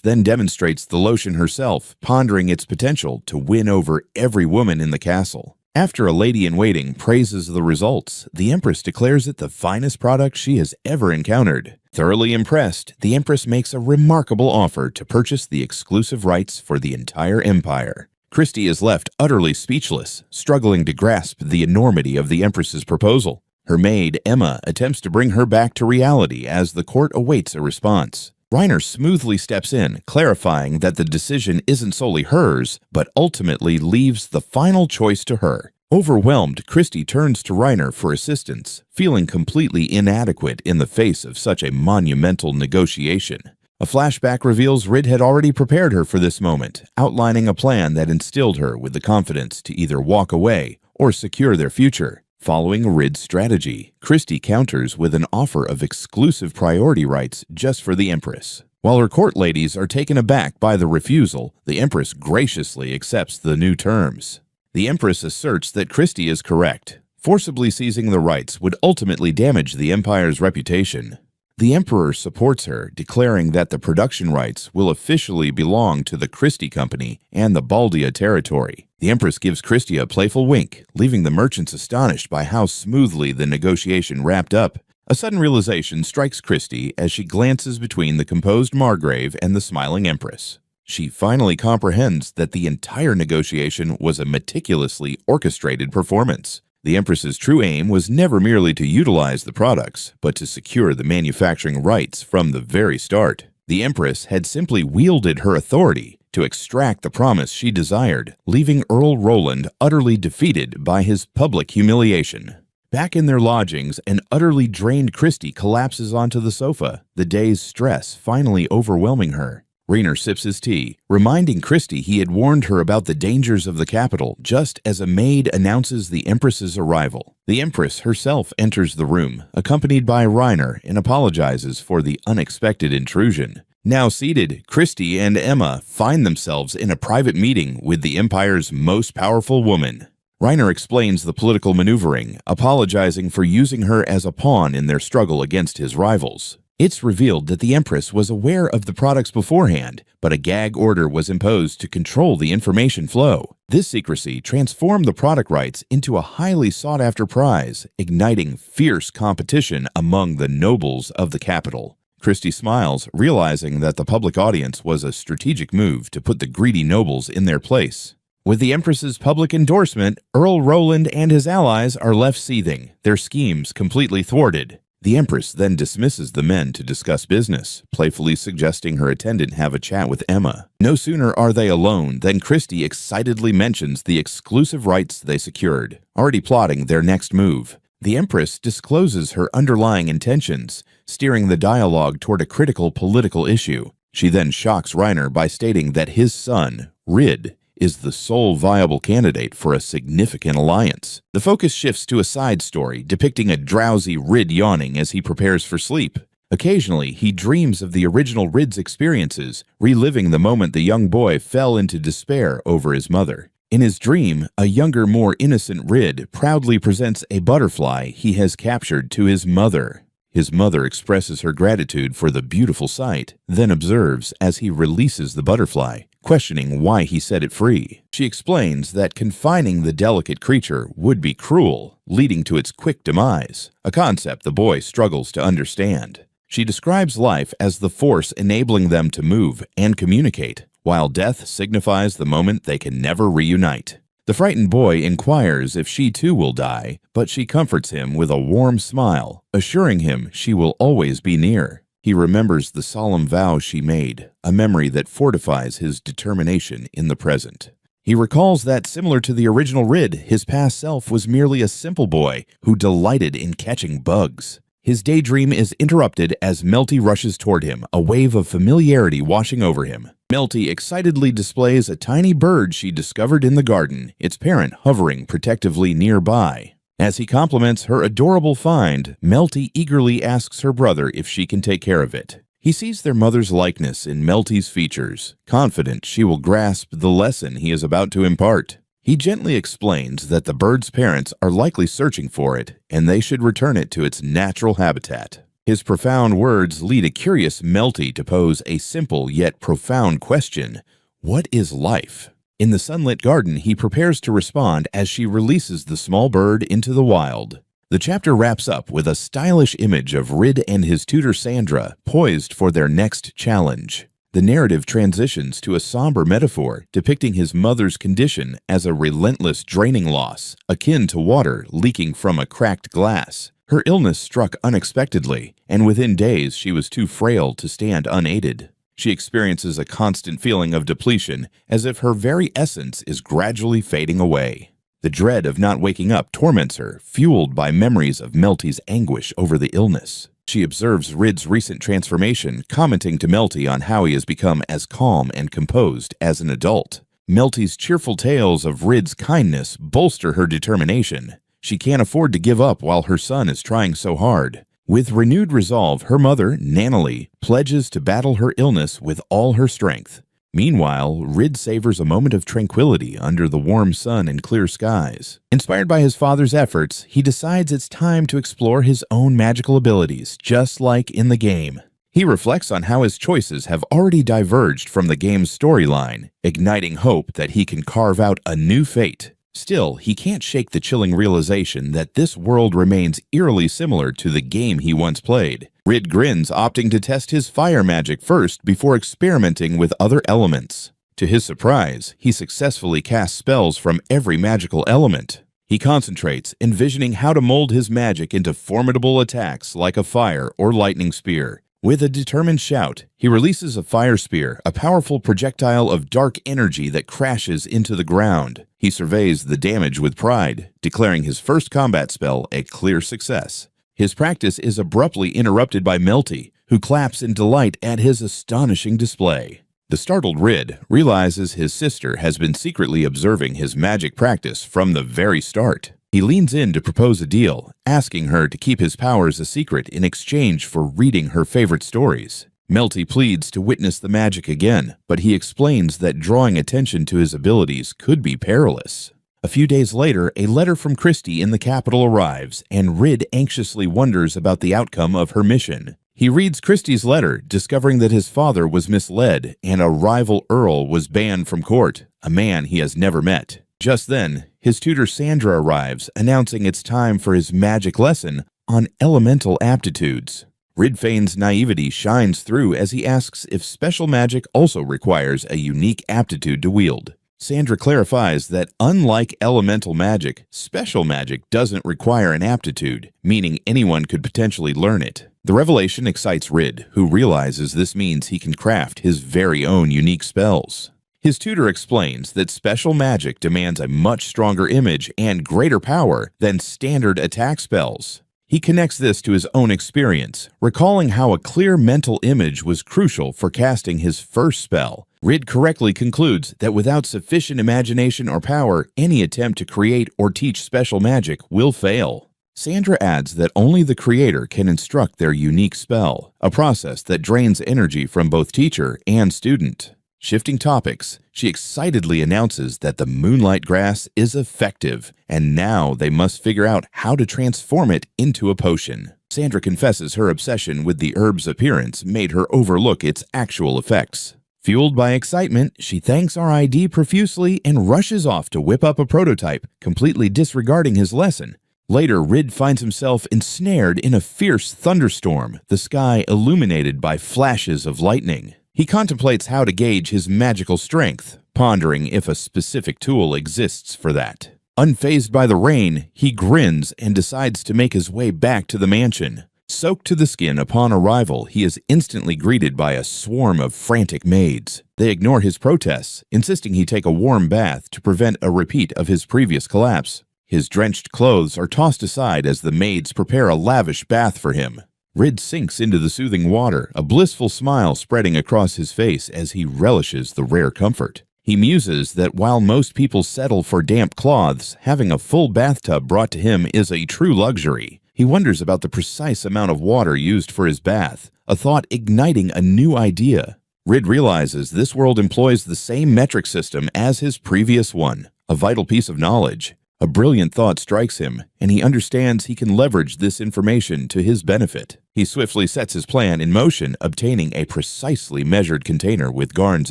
then demonstrates the lotion herself, pondering its potential to win over every woman in the castle. After a lady-in-waiting praises the results, the Empress declares it the finest product she has ever encountered. Thoroughly impressed, the Empress makes a remarkable offer to purchase the exclusive rights for the entire empire. Christie is left utterly speechless, struggling to grasp the enormity of the Empress's proposal. Her maid, Emma, attempts to bring her back to reality as the court awaits a response. Reiner smoothly steps in, clarifying that the decision isn't solely hers, but ultimately leaves the final choice to her. Overwhelmed, Christie turns to Reiner for assistance, feeling completely inadequate in the face of such a monumental negotiation. A flashback reveals Rid had already prepared her for this moment, outlining a plan that instilled her with the confidence to either walk away or secure their future. Following Rid's strategy, Christie counters with an offer of exclusive priority rights just for the Empress. While her court ladies are taken aback by the refusal, the Empress graciously accepts the new terms. The Empress asserts that Christie is correct. Forcibly seizing the rights would ultimately damage the Empire's reputation. The Emperor supports her, declaring that the production rights will officially belong to the Christie Company and the Baldia territory. The Empress gives Christie a playful wink, leaving the merchants astonished by how smoothly the negotiation wrapped up. A sudden realization strikes Christie as she glances between the composed Margrave and the smiling Empress. She finally comprehends that the entire negotiation was a meticulously orchestrated performance. The Empress's true aim was never merely to utilize the products, but to secure the manufacturing rights from the very start. The Empress had simply wielded her authority to extract the promise she desired, leaving Earl Roland utterly defeated by his public humiliation. Back in their lodgings, an utterly drained Christie collapses onto the sofa, the day's stress finally overwhelming her. Raynor sips his tea, reminding Christie he had warned her about the dangers of the capital just as a maid announces the Empress's arrival. The Empress herself enters the room, accompanied by Raynor, and apologizes for the unexpected intrusion. Now seated, Christie and Emma find themselves in a private meeting with the Empire's most powerful woman. Raynor explains the political maneuvering, apologizing for using her as a pawn in their struggle against his rivals. It's revealed that the Empress was aware of the products beforehand, but a gag order was imposed to control the information flow. This secrecy transformed the product rights into a highly sought-after prize, igniting fierce competition among the nobles of the capital. Christie smiles, realizing that the public audience was a strategic move to put the greedy nobles in their place. With the Empress's public endorsement, Earl Roland and his allies are left seething, their schemes completely thwarted. The Empress then dismisses the men to discuss business, playfully suggesting her attendant have a chat with Emma. No sooner are they alone than Christie excitedly mentions the exclusive rights they secured, already plotting their next move. The Empress discloses her underlying intentions, steering the dialogue toward a critical political issue. She then shocks Raynor by stating that his son, Rid, is the sole viable candidate for a significant alliance. The focus shifts to a side story depicting a drowsy Rid yawning as he prepares for sleep. Occasionally, he dreams of the original Rid's experiences, reliving the moment the young boy fell into despair over his mother. In his dream, a younger, more innocent Rid proudly presents a butterfly he has captured to his mother. His mother expresses her gratitude for the beautiful sight, then observes as he releases the butterfly, questioning why he set it free. She explains that confining the delicate creature would be cruel, leading to its quick demise, a concept the boy struggles to understand. She describes life as the force enabling them to move and communicate, while death signifies the moment they can never reunite. The frightened boy inquires if she too will die, but she comforts him with a warm smile, assuring him she will always be near. He remembers the solemn vow she made, a memory that fortifies his determination in the present. He recalls that, similar to the original Rid, his past self was merely a simple boy who delighted in catching bugs. His daydream is interrupted as Melty rushes toward him, a wave of familiarity washing over him. Melty excitedly displays a tiny bird she discovered in the garden, its parent hovering protectively nearby. As he compliments her adorable find, Melty eagerly asks her brother if she can take care of it. He sees their mother's likeness in Melty's features, confident she will grasp the lesson he is about to impart. He gently explains that the bird's parents are likely searching for it, and they should return it to its natural habitat. His profound words lead a curious Melty to pose a simple yet profound question: what is life? In the sunlit garden, he prepares to respond as she releases the small bird into the wild. The chapter wraps up with a stylish image of Rid and his tutor Sandra, poised for their next challenge. The narrative transitions to a somber metaphor depicting his mother's condition as a relentless draining loss, akin to water leaking from a cracked glass. Her illness struck unexpectedly, and within days she was too frail to stand unaided. She experiences a constant feeling of depletion, as if her very essence is gradually fading away. The dread of not waking up torments her, fueled by memories of Melty's anguish over the illness. She observes Rid's recent transformation, commenting to Melty on how he has become as calm and composed as an adult. Melty's cheerful tales of Rid's kindness bolster her determination. She can't afford to give up while her son is trying so hard. With renewed resolve, her mother, Nanalie, pledges to battle her illness with all her strength. Meanwhile, Rid savors a moment of tranquility under the warm sun and clear skies. Inspired by his father's efforts, he decides it's time to explore his own magical abilities, just like in the game. He reflects on how his choices have already diverged from the game's storyline, igniting hope that he can carve out a new fate. Still, he can't shake the chilling realization that this world remains eerily similar to the game he once played. Rid grins, opting to test his fire magic first before experimenting with other elements. To his surprise, he successfully casts spells from every magical element. He concentrates, envisioning how to mold his magic into formidable attacks like a fire or lightning spear. With a determined shout, he releases a fire spear, a powerful projectile of dark energy that crashes into the ground. He surveys the damage with pride, declaring his first combat spell a clear success. His practice is abruptly interrupted by Melty, who claps in delight at his astonishing display. The startled Rid realizes his sister has been secretly observing his magic practice from the very start. He leans in to propose a deal, asking her to keep his powers a secret in exchange for reading her favorite stories. Melty pleads to witness the magic again, but he explains that drawing attention to his abilities could be perilous. A few days later, a letter from Christie in the capital arrives, and Rid anxiously wonders about the outcome of her mission. He reads Christie's letter, discovering that his father was misled and a rival earl was banned from court, a man he has never met. Just then, his tutor Sandra arrives, announcing it's time for his magic lesson on elemental aptitudes. Rid Fane's naivety shines through as he asks if special magic also requires a unique aptitude to wield. Sandra clarifies that unlike elemental magic, special magic doesn't require an aptitude, meaning anyone could potentially learn it. The revelation excites Rid, who realizes this means he can craft his very own unique spells. His tutor explains that special magic demands a much stronger image and greater power than standard attack spells. He connects this to his own experience, recalling how a clear mental image was crucial for casting his first spell. Rid correctly concludes that without sufficient imagination or power, any attempt to create or teach special magic will fail. Sandra adds that only the creator can instruct their unique spell, a process that drains energy from both teacher and student. Shifting topics, she excitedly announces that the moonlight grass is effective, and now they must figure out how to transform it into a potion. Sandra confesses her obsession with the herb's appearance made her overlook its actual effects. Fueled by excitement, she thanks RID profusely and rushes off to whip up a prototype, completely disregarding his lesson. Later, Rid finds himself ensnared in a fierce thunderstorm, the sky illuminated by flashes of lightning. He contemplates how to gauge his magical strength, pondering if a specific tool exists for that. Unfazed by the rain, he grins and decides to make his way back to the mansion. Soaked to the skin upon arrival, he is instantly greeted by a swarm of frantic maids. They ignore his protests, insisting he take a warm bath to prevent a repeat of his previous collapse. His drenched clothes are tossed aside as the maids prepare a lavish bath for him. Rid sinks into the soothing water, a blissful smile spreading across his face as he relishes the rare comfort. He muses that while most people settle for damp cloths, having a full bathtub brought to him is a true luxury. He wonders about the precise amount of water used for his bath, a thought igniting a new idea. Rid realizes this world employs the same metric system as his previous one, a vital piece of knowledge. A brilliant thought strikes him, and he understands he can leverage this information to his benefit. He swiftly sets his plan in motion, obtaining a precisely measured container with Garn's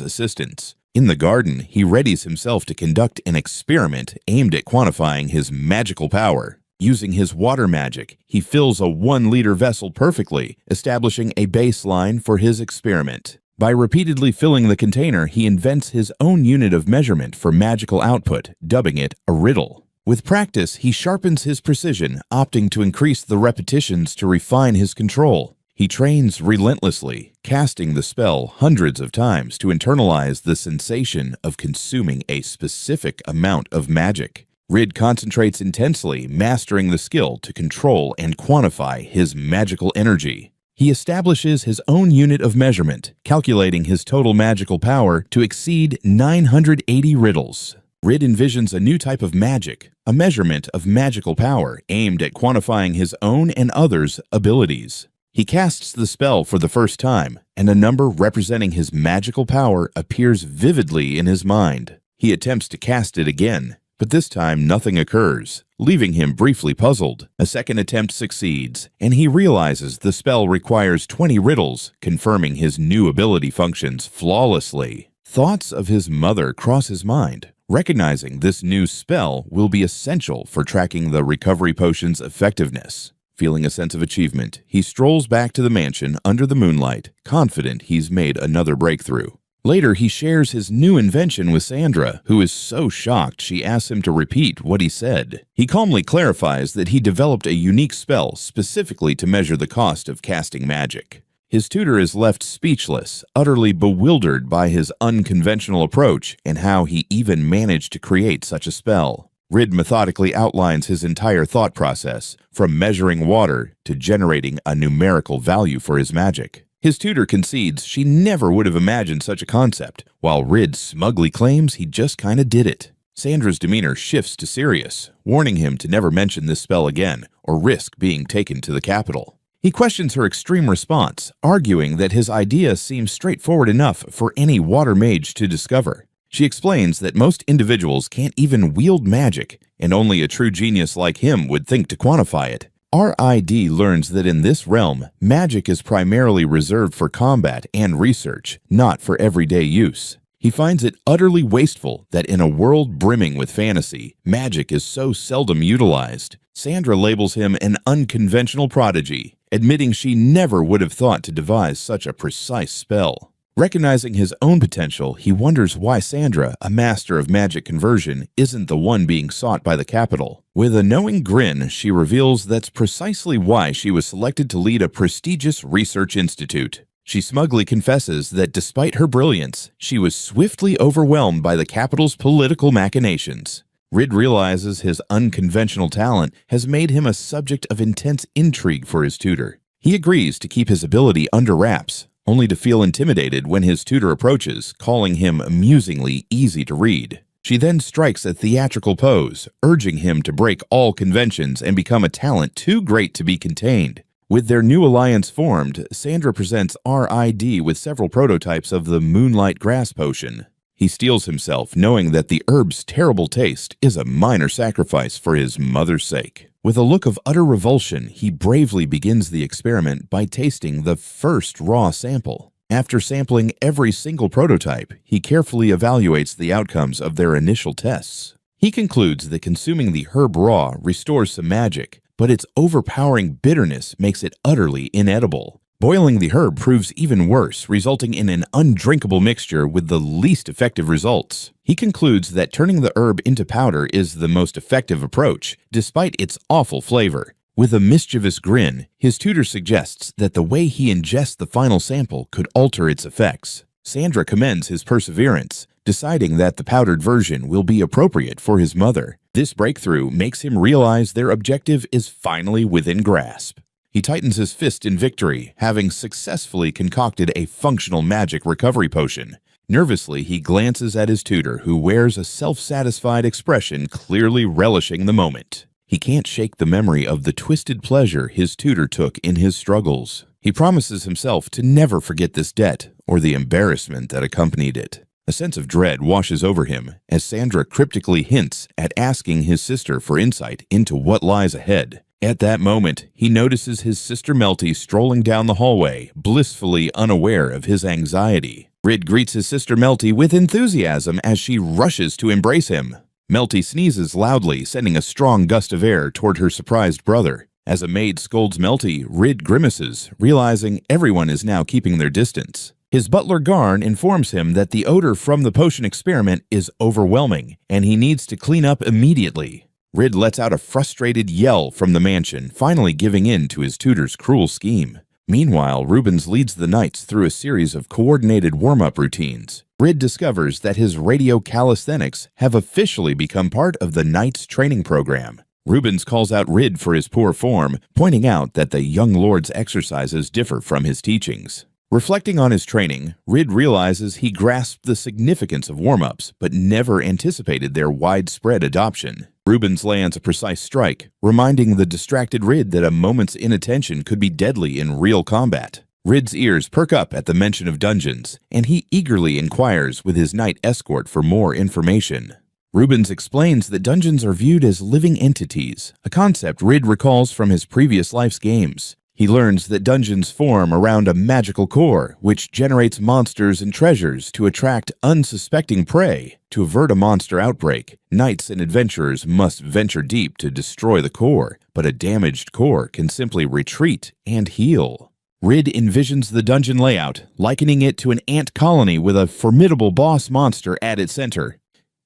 assistance. In the garden, he readies himself to conduct an experiment aimed at quantifying his magical power. Using his water magic, he fills a 1-liter vessel perfectly, establishing a baseline for his experiment. By repeatedly filling the container, he invents his own unit of measurement for magical output, dubbing it a riddle. With practice, he sharpens his precision, opting to increase the repetitions to refine his control. He trains relentlessly, casting the spell hundreds of times to internalize the sensation of consuming a specific amount of magic. Rid concentrates intensely, mastering the skill to control and quantify his magical energy. He establishes his own unit of measurement, calculating his total magical power to exceed 980 riddles. Rid envisions a new type of magic, a measurement of magical power aimed at quantifying his own and others' abilities. He casts the spell for the first time, and a number representing his magical power appears vividly in his mind. He attempts to cast it again, but this time nothing occurs, leaving him briefly puzzled. A second attempt succeeds, and he realizes the spell requires 20 riddles, confirming his new ability functions flawlessly. Thoughts of his mother cross his mind, recognizing this new spell will be essential for tracking the recovery potion's effectiveness. Feeling a sense of achievement, he strolls back to the mansion under the moonlight, confident he's made another breakthrough. Later, he shares his new invention with Sandra, who is so shocked she asks him to repeat what he said. He calmly clarifies that he developed a unique spell specifically to measure the cost of casting magic. His tutor is left speechless, utterly bewildered by his unconventional approach and how he even managed to create such a spell. Rid methodically outlines his entire thought process, from measuring water to generating a numerical value for his magic. His tutor concedes she never would have imagined such a concept, while Rid smugly claims he just kinda did it. Sandra's demeanor shifts to serious, warning him to never mention this spell again or risk being taken to the capital. He questions her extreme response, arguing that his idea seems straightforward enough for any water mage to discover. She explains that most individuals can't even wield magic, and only a true genius like him would think to quantify it. RID learns that in this realm, magic is primarily reserved for combat and research, not for everyday use. He finds it utterly wasteful that in a world brimming with fantasy, magic is so seldom utilized. Sandra labels him an unconventional prodigy, admitting she never would have thought to devise such a precise spell. Recognizing his own potential, he wonders why Sandra, a master of magic conversion, isn't the one being sought by the capital. With a knowing grin, she reveals that's precisely why she was selected to lead a prestigious research institute. She smugly confesses that despite her brilliance, she was swiftly overwhelmed by the capital's political machinations. Rid realizes his unconventional talent has made him a subject of intense intrigue for his tutor. He agrees to keep his ability under wraps, only to feel intimidated when his tutor approaches, calling him amusingly easy to read. She then strikes a theatrical pose, urging him to break all conventions and become a talent too great to be contained. With their new alliance formed, Sandra presents RID with several prototypes of the Moonlight Grass Potion. He steels himself, knowing that the herb's terrible taste is a minor sacrifice for his mother's sake. With a look of utter revulsion, he bravely begins the experiment by tasting the first raw sample. After sampling every single prototype, he carefully evaluates the outcomes of their initial tests. He concludes that consuming the herb raw restores some magic, but its overpowering bitterness makes it utterly inedible. Boiling the herb proves even worse, resulting in an undrinkable mixture with the least effective results. He concludes that turning the herb into powder is the most effective approach, despite its awful flavor. With a mischievous grin, his tutor suggests that the way he ingests the final sample could alter its effects. Sandra commends his perseverance, deciding that the powdered version will be appropriate for his mother. This breakthrough makes him realize their objective is finally within grasp. He tightens his fist in victory, having successfully concocted a functional magic recovery potion. Nervously, he glances at his tutor, who wears a self-satisfied expression, clearly relishing the moment. He can't shake the memory of the twisted pleasure his tutor took in his struggles. He promises himself to never forget this debt, or the embarrassment that accompanied it. A sense of dread washes over him, as Sandra cryptically hints at asking his sister for insight into what lies ahead. At that moment, he notices his sister Melty strolling down the hallway, blissfully unaware of his anxiety. Rid greets his sister Melty with enthusiasm as she rushes to embrace him. Melty sneezes loudly, sending a strong gust of air toward her surprised brother. As a maid scolds Melty, Rid grimaces, realizing everyone is now keeping their distance. His butler Garn informs him that the odor from the potion experiment is overwhelming, and he needs to clean up immediately. Rid lets out a frustrated yell from the mansion, finally giving in to his tutor's cruel scheme. Meanwhile, Rubens leads the knights through a series of coordinated warm-up routines. Rid discovers that his radio calisthenics have officially become part of the knights' training program. Rubens calls out Rid for his poor form, pointing out that the young lord's exercises differ from his teachings. Reflecting on his training, Rid realizes he grasped the significance of warm-ups, but never anticipated their widespread adoption. Rubens lands a precise strike, reminding the distracted Rid that a moment's inattention could be deadly in real combat. Rid's ears perk up at the mention of dungeons, and he eagerly inquires with his knight escort for more information. Rubens explains that dungeons are viewed as living entities, a concept Rid recalls from his previous life's games. He learns that dungeons form around a magical core, which generates monsters and treasures to attract unsuspecting prey. To avert a monster outbreak, knights and adventurers must venture deep to destroy the core, but a damaged core can simply retreat and heal. Rid envisions the dungeon layout, likening it to an ant colony with a formidable boss monster at its center.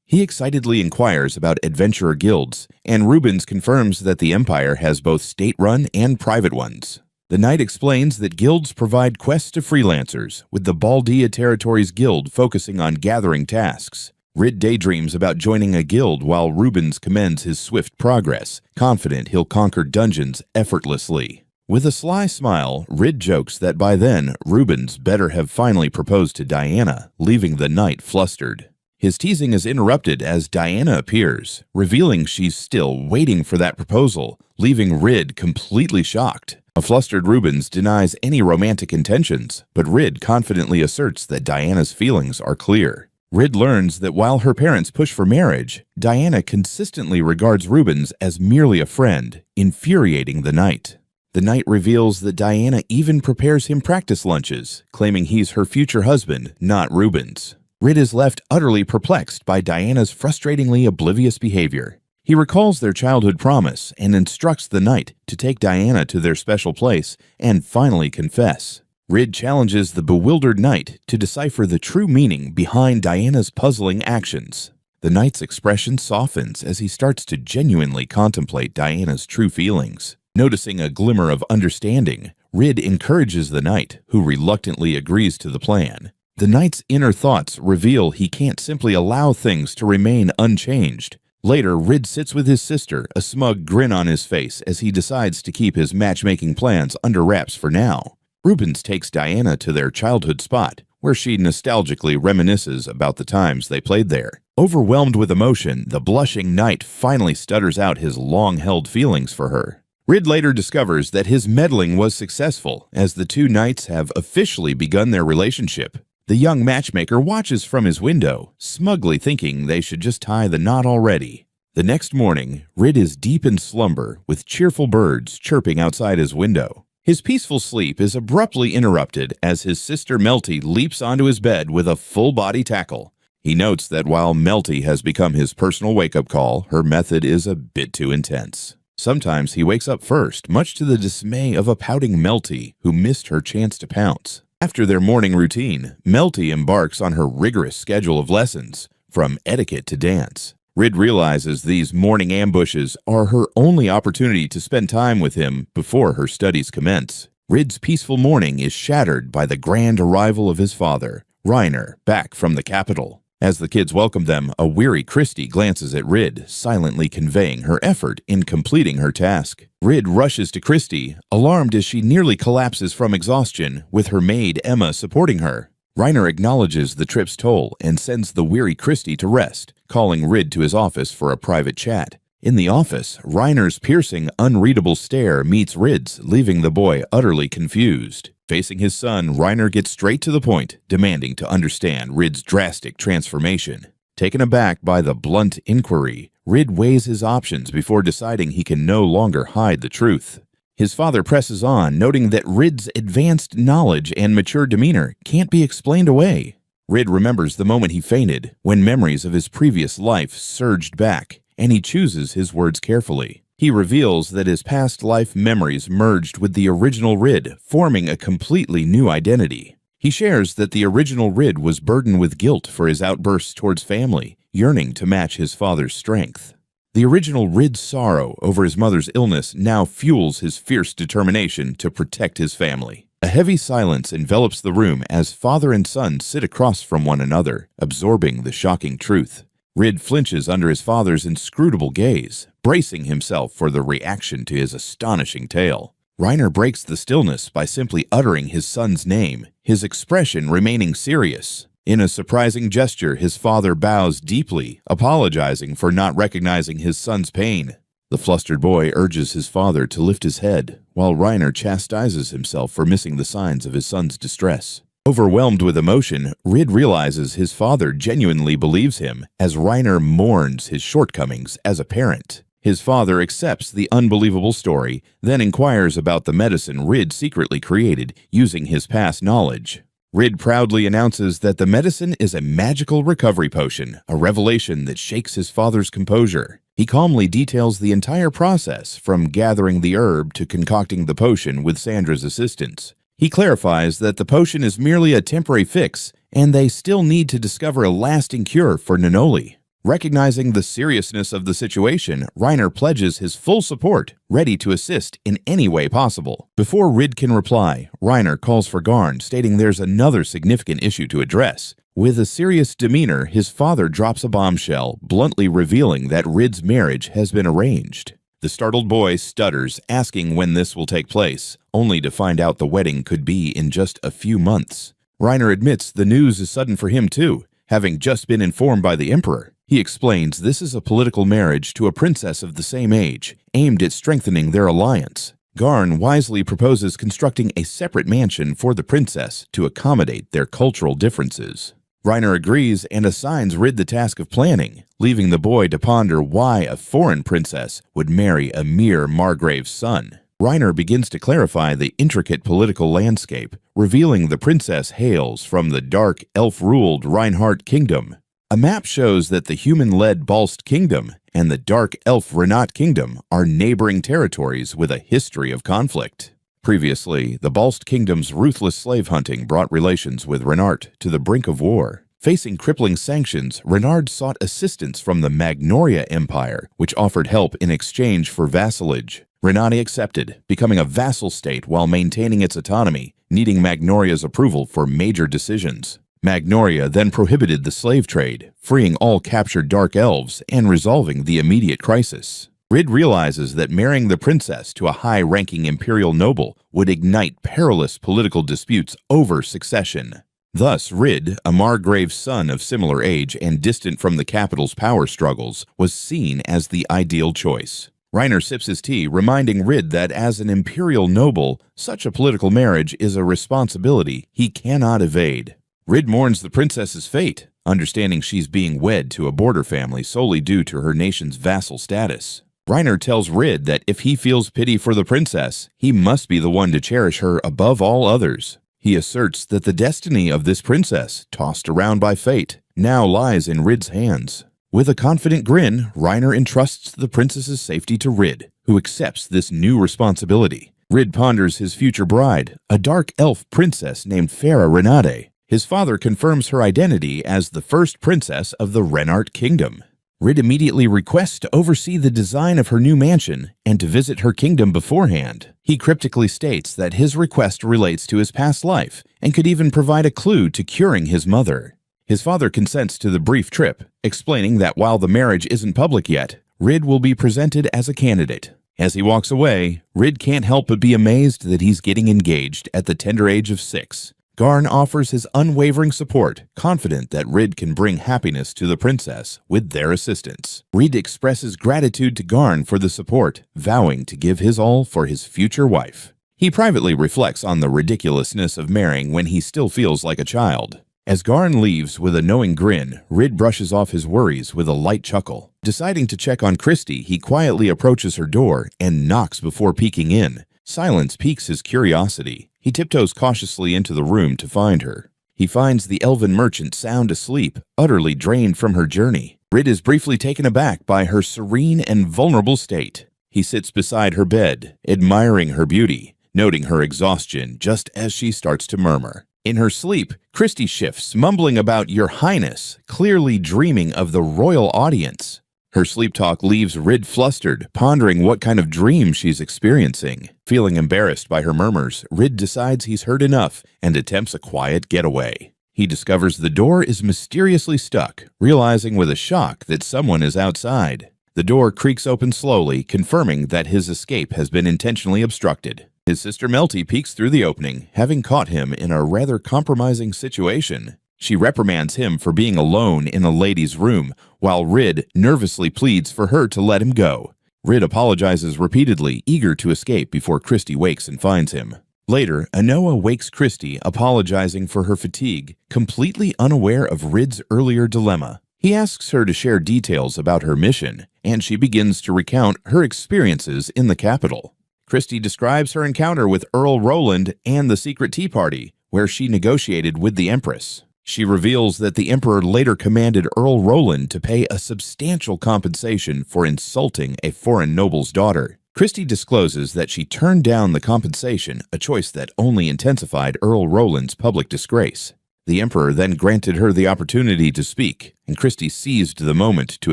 He excitedly inquires about adventurer guilds, and Rubens confirms that the Empire has both state-run and private ones. The knight explains that guilds provide quests to freelancers, with the Baldia Territories Guild focusing on gathering tasks. Rid daydreams about joining a guild while Rubens commends his swift progress, confident he'll conquer dungeons effortlessly. With a sly smile, Rid jokes that by then, Rubens better have finally proposed to Diana, leaving the knight flustered. His teasing is interrupted as Diana appears, revealing she's still waiting for that proposal, leaving Rid completely shocked. A flustered Rubens denies any romantic intentions, but Rid confidently asserts that Diana's feelings are clear. Rid learns that while her parents push for marriage, Diana consistently regards Rubens as merely a friend, infuriating the knight. The knight reveals that Diana even prepares him practice lunches, claiming he's her future husband, not Rubens. Rid is left utterly perplexed by Diana's frustratingly oblivious behavior. He recalls their childhood promise and instructs the knight to take Diana to their special place and finally confess. Rid challenges the bewildered knight to decipher the true meaning behind Diana's puzzling actions. The knight's expression softens as he starts to genuinely contemplate Diana's true feelings. Noticing a glimmer of understanding, Rid encourages the knight, who reluctantly agrees to the plan. The knight's inner thoughts reveal he can't simply allow things to remain unchanged. Later, Rid sits with his sister, a smug grin on his face as he decides to keep his matchmaking plans under wraps for now. Rubens takes Diana to their childhood spot, where she nostalgically reminisces about the times they played there. Overwhelmed with emotion, the blushing knight finally stutters out his long-held feelings for her. Rid later discovers that his meddling was successful, as the two knights have officially begun their relationship. The young matchmaker watches from his window, smugly thinking they should just tie the knot already. The next morning, Rid is deep in slumber, with cheerful birds chirping outside his window. His peaceful sleep is abruptly interrupted as his sister Melty leaps onto his bed with a full-body tackle. He notes that while Melty has become his personal wake-up call, her method is a bit too intense. Sometimes he wakes up first, much to the dismay of a pouting Melty, who missed her chance to pounce. After their morning routine, Melty embarks on her rigorous schedule of lessons, from etiquette to dance. Rid realizes these morning ambushes are her only opportunity to spend time with him before her studies commence. Rid's peaceful morning is shattered by the grand arrival of his father, Reiner, back from the capital. As the kids welcome them, a weary Christie glances at Rid, silently conveying her effort in completing her task. Rid rushes to Christie, alarmed as she nearly collapses from exhaustion, with her maid Emma supporting her. Reiner acknowledges the trip's toll and sends the weary Christie to rest, calling Rid to his office for a private chat. In the office, Reiner's piercing, unreadable stare meets Rid's, leaving the boy utterly confused. Facing his son, Reiner gets straight to the point, demanding to understand Rid's drastic transformation. Taken aback by the blunt inquiry, Rid weighs his options before deciding he can no longer hide the truth. His father presses on, noting that Rid's advanced knowledge and mature demeanor can't be explained away. Rid remembers the moment he fainted, when memories of his previous life surged back, and he chooses his words carefully. He reveals that his past life memories merged with the original Rid, forming a completely new identity. He shares that the original Rid was burdened with guilt for his outbursts towards family, yearning to match his father's strength. The original Rid's sorrow over his mother's illness now fuels his fierce determination to protect his family. A heavy silence envelops the room as father and son sit across from one another, absorbing the shocking truth. Rid flinches under his father's inscrutable gaze, bracing himself for the reaction to his astonishing tale. Reiner breaks the stillness by simply uttering his son's name, his expression remaining serious. In a surprising gesture, his father bows deeply, apologizing for not recognizing his son's pain. The flustered boy urges his father to lift his head, while Reiner chastises himself for missing the signs of his son's distress. Overwhelmed with emotion, Rid realizes his father genuinely believes him, as Reiner mourns his shortcomings as a parent. His father accepts the unbelievable story, then inquires about the medicine Rid secretly created using his past knowledge. Rid proudly announces that the medicine is a magical recovery potion, a revelation that shakes his father's composure. He calmly details the entire process, from gathering the herb to concocting the potion with Sandra's assistance. He clarifies that the potion is merely a temporary fix, and they still need to discover a lasting cure for Nanoli. Recognizing the seriousness of the situation, Reiner pledges his full support, ready to assist in any way possible. Before Rid can reply, Reiner calls for Garn, stating there's another significant issue to address. With a serious demeanor, his father drops a bombshell, bluntly revealing that Rid's marriage has been arranged. The startled boy stutters, asking when this will take place, only to find out the wedding could be in just a few months. Reiner admits the news is sudden for him too, having just been informed by the Emperor. He explains this is a political marriage to a princess of the same age, aimed at strengthening their alliance. Garn wisely proposes constructing a separate mansion for the princess to accommodate their cultural differences. Reiner agrees and assigns Rid the task of planning, leaving the boy to ponder why a foreign princess would marry a mere Margrave's son. Reiner begins to clarify the intricate political landscape, revealing the princess hails from the dark, elf-ruled Reinhardt Kingdom. A map shows that the human-led Balst Kingdom and the dark elf Renat Kingdom are neighboring territories with a history of conflict. Previously, the Balst Kingdom's ruthless slave hunting brought relations with Renart to the brink of war. Facing crippling sanctions, Renard sought assistance from the Magnoria Empire, which offered help in exchange for vassalage. Renati accepted, becoming a vassal state while maintaining its autonomy, needing Magnoria's approval for major decisions. Magnoria then prohibited the slave trade, freeing all captured dark elves and resolving the immediate crisis. Rid realizes that marrying the princess to a high-ranking imperial noble would ignite perilous political disputes over succession. Thus, Rid, a Margrave's son of similar age and distant from the capital's power struggles, was seen as the ideal choice. Reiner sips his tea, reminding Rid that as an imperial noble, such a political marriage is a responsibility he cannot evade. Rid mourns the princess's fate, understanding she's being wed to a border family solely due to her nation's vassal status. Reiner tells Rid that if he feels pity for the princess, he must be the one to cherish her above all others. He asserts that the destiny of this princess, tossed around by fate, now lies in Rid's hands. With a confident grin, Reiner entrusts the princess's safety to Rid, who accepts this new responsibility. Rid ponders his future bride, a dark elf princess named Farah Renate. His father confirms her identity as the first princess of the Renart Kingdom. Rid immediately requests to oversee the design of her new mansion and to visit her kingdom beforehand. He cryptically states that his request relates to his past life and could even provide a clue to curing his mother. His father consents to the brief trip, explaining that while the marriage isn't public yet, Rid will be presented as a candidate. As he walks away, Rid can't help but be amazed that he's getting engaged at the tender age of 6. Garn offers his unwavering support, confident that Rid can bring happiness to the princess with their assistance. Rid expresses gratitude to Garn for the support, vowing to give his all for his future wife. He privately reflects on the ridiculousness of marrying when he still feels like a child. As Garn leaves with a knowing grin, Rid brushes off his worries with a light chuckle. Deciding to check on Christie, he quietly approaches her door and knocks before peeking in. Silence piques his curiosity. He tiptoes cautiously into the room to find her. He finds the elven merchant sound asleep, utterly drained from her journey. Rid is briefly taken aback by her serene and vulnerable state. He sits beside her bed, admiring her beauty, noting her exhaustion just as she starts to murmur. In her sleep, Christie shifts, mumbling about "Your Highness," clearly dreaming of the royal audience. Her sleep talk leaves Rid flustered, pondering what kind of dream she's experiencing. Feeling embarrassed by her murmurs, Rid decides he's heard enough and attempts a quiet getaway. He discovers the door is mysteriously stuck, realizing with a shock that someone is outside. The door creaks open slowly, confirming that his escape has been intentionally obstructed. His sister Melty peeks through the opening, having caught him in a rather compromising situation. She reprimands him for being alone in a lady's room, while Rid nervously pleads for her to let him go. Rid apologizes repeatedly, eager to escape before Christie wakes and finds him. Later, Anoa wakes Christie, apologizing for her fatigue, completely unaware of Rid's earlier dilemma. He asks her to share details about her mission, and she begins to recount her experiences in the capital. Christie describes her encounter with Earl Roland and the secret tea party, where she negotiated with the Empress. She reveals that the Emperor later commanded Earl Roland to pay a substantial compensation for insulting a foreign noble's daughter. Christie discloses that she turned down the compensation, a choice that only intensified Earl Roland's public disgrace. The Emperor then granted her the opportunity to speak, and Christie seized the moment to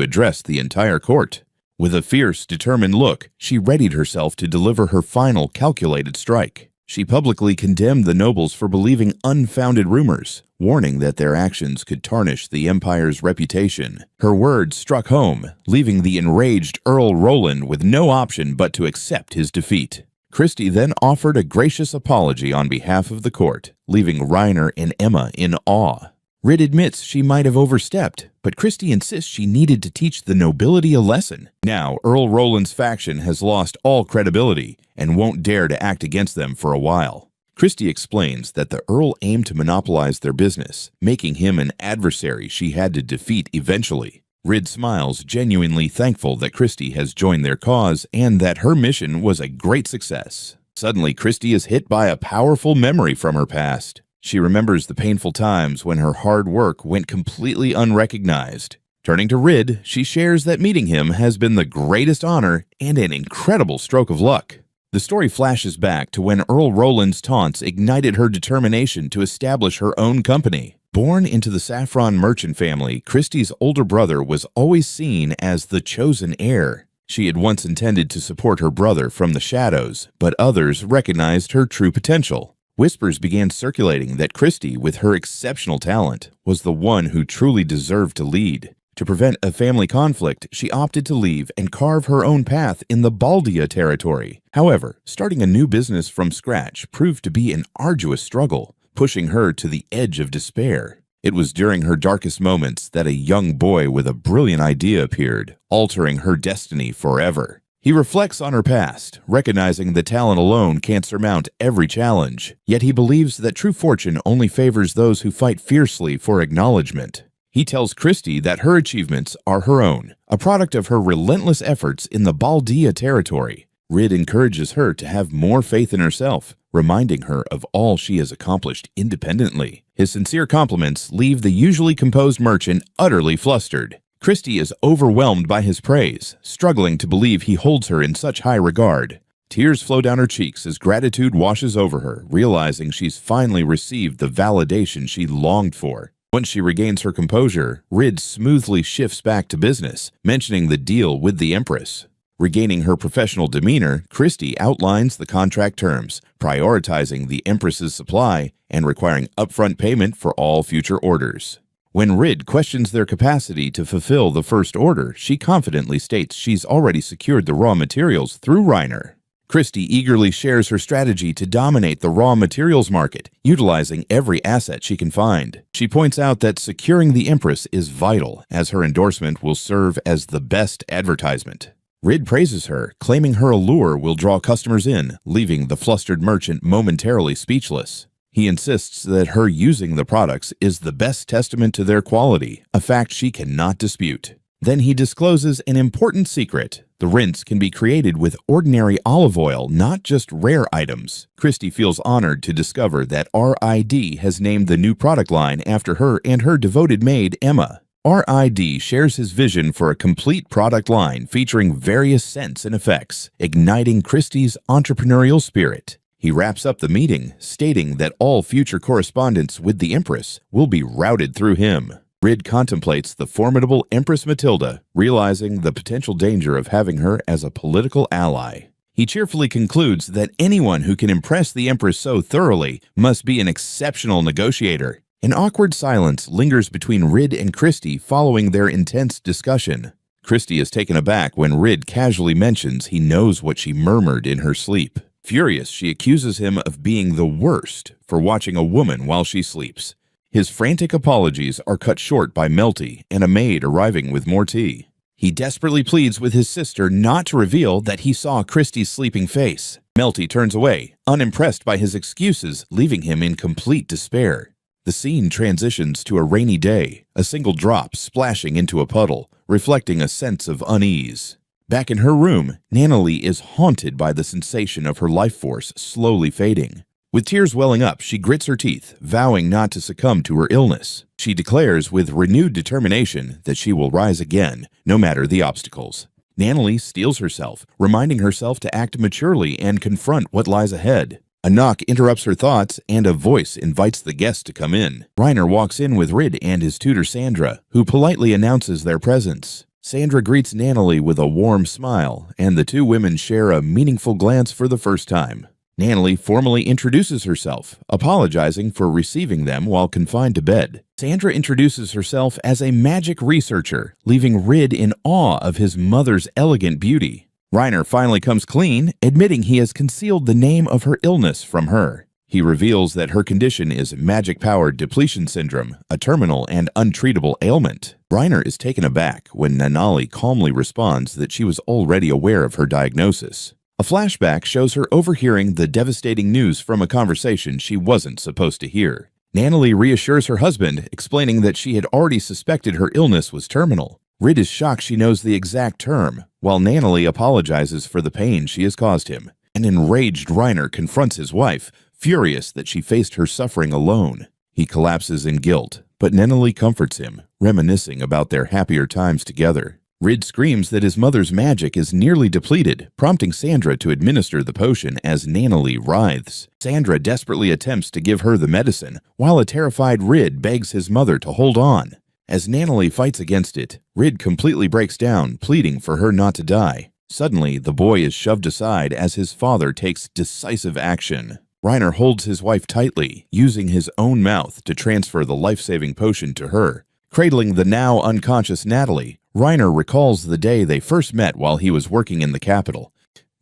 address the entire court. With a fierce, determined look, she readied herself to deliver her final calculated strike. She publicly condemned the nobles for believing unfounded rumors, warning that their actions could tarnish the empire's reputation. Her words struck home, leaving the enraged Earl Roland with no option but to accept his defeat. Christie then offered a gracious apology on behalf of the court, leaving Reiner and Emma in awe. Ridd admits she might have overstepped, but Christie insists she needed to teach the nobility a lesson. Now, Earl Roland's faction has lost all credibility and won't dare to act against them for a while. Christie explains that the Earl aimed to monopolize their business, making him an adversary she had to defeat eventually. Ridd smiles, genuinely thankful that Christie has joined their cause and that her mission was a great success. Suddenly, Christie is hit by a powerful memory from her past. She remembers the painful times when her hard work went completely unrecognized. Turning to Ridd, she shares that meeting him has been the greatest honor and an incredible stroke of luck. The story flashes back to when Earl Roland's taunts ignited her determination to establish her own company. Born into the saffron merchant family, Christie's older brother was always seen as the chosen heir. She had once intended to support her brother from the shadows, but others recognized her true potential. Whispers began circulating that Christie, with her exceptional talent, was the one who truly deserved to lead. To prevent a family conflict, she opted to leave and carve her own path in the Baldia territory. However, starting a new business from scratch proved to be an arduous struggle, pushing her to the edge of despair. It was during her darkest moments that a young boy with a brilliant idea appeared, altering her destiny forever. He reflects on her past, recognizing that talent alone can't surmount every challenge, yet he believes that true fortune only favors those who fight fiercely for acknowledgement. He tells Christie that her achievements are her own, a product of her relentless efforts in the Baldia territory. Ridd encourages her to have more faith in herself, reminding her of all she has accomplished independently. His sincere compliments leave the usually composed merchant utterly flustered. Christie is overwhelmed by his praise, struggling to believe he holds her in such high regard. Tears flow down her cheeks as gratitude washes over her, realizing she's finally received the validation she longed for. Once she regains her composure, Ridd smoothly shifts back to business, mentioning the deal with the Empress. Regaining her professional demeanor, Christie outlines the contract terms, prioritizing the Empress's supply and requiring upfront payment for all future orders. When Ridd questions their capacity to fulfill the first order, she confidently states she's already secured the raw materials through Reiner. Christie eagerly shares her strategy to dominate the raw materials market, utilizing every asset she can find. She points out that securing the Empress is vital, as her endorsement will serve as the best advertisement. Ridd praises her, claiming her allure will draw customers in, leaving the flustered merchant momentarily speechless. He insists that her using the products is the best testament to their quality, a fact she cannot dispute. Then he discloses an important secret. The rinse can be created with ordinary olive oil, not just rare items. Christie feels honored to discover that RID has named the new product line after her and her devoted maid, Emma. RID shares his vision for a complete product line featuring various scents and effects, igniting Christie's entrepreneurial spirit. He wraps up the meeting, stating that all future correspondence with the Empress will be routed through him. Ridd contemplates the formidable Empress Matilda, realizing the potential danger of having her as a political ally. He cheerfully concludes that anyone who can impress the Empress so thoroughly must be an exceptional negotiator. An awkward silence lingers between Ridd and Christie following their intense discussion. Christie is taken aback when Ridd casually mentions he knows what she murmured in her sleep. Furious, she accuses him of being the worst for watching a woman while she sleeps. His frantic apologies are cut short by Melty and a maid arriving with more tea. He desperately pleads with his sister not to reveal that he saw Christie's sleeping face. Melty turns away, unimpressed by his excuses, leaving him in complete despair. The scene transitions to a rainy day, a single drop splashing into a puddle, reflecting a sense of unease. Back in her room, Nanalie is haunted by the sensation of her life force slowly fading. With tears welling up, she grits her teeth, vowing not to succumb to her illness. She declares with renewed determination that she will rise again, no matter the obstacles. Nanalie steels herself, reminding herself to act maturely and confront what lies ahead. A knock interrupts her thoughts, and a voice invites the guest to come in. Reiner walks in with Rid and his tutor Sandra, who politely announces their presence. Sandra greets Nanalie with a warm smile, and the two women share a meaningful glance for the first time. Nanalie formally introduces herself, apologizing for receiving them while confined to bed. Sandra introduces herself as a magic researcher, leaving Rid in awe of his mother's elegant beauty. Reiner finally comes clean, admitting he has concealed the name of her illness from her. He reveals that her condition is magic-powered depletion syndrome, a terminal and untreatable ailment. Reiner is taken aback when Nanalie calmly responds that she was already aware of her diagnosis. A flashback shows her overhearing the devastating news from a conversation she wasn't supposed to hear. Nanalie reassures her husband, explaining that she had already suspected her illness was terminal. Rid is shocked she knows the exact term, while Nanalie apologizes for the pain she has caused him. An enraged Reiner confronts his wife, furious that she faced her suffering alone. He collapses in guilt, but Nanalie comforts him, reminiscing about their happier times together. Rid screams that his mother's magic is nearly depleted, prompting Sandra to administer the potion as Nanalie writhes. Sandra desperately attempts to give her the medicine, while a terrified Rid begs his mother to hold on. As Nanalie fights against it, Rid completely breaks down, pleading for her not to die. Suddenly, the boy is shoved aside as his father takes decisive action. Reiner holds his wife tightly, using his own mouth to transfer the life-saving potion to her. Cradling the now unconscious Natalie, Reiner recalls the day they first met while he was working in the capital.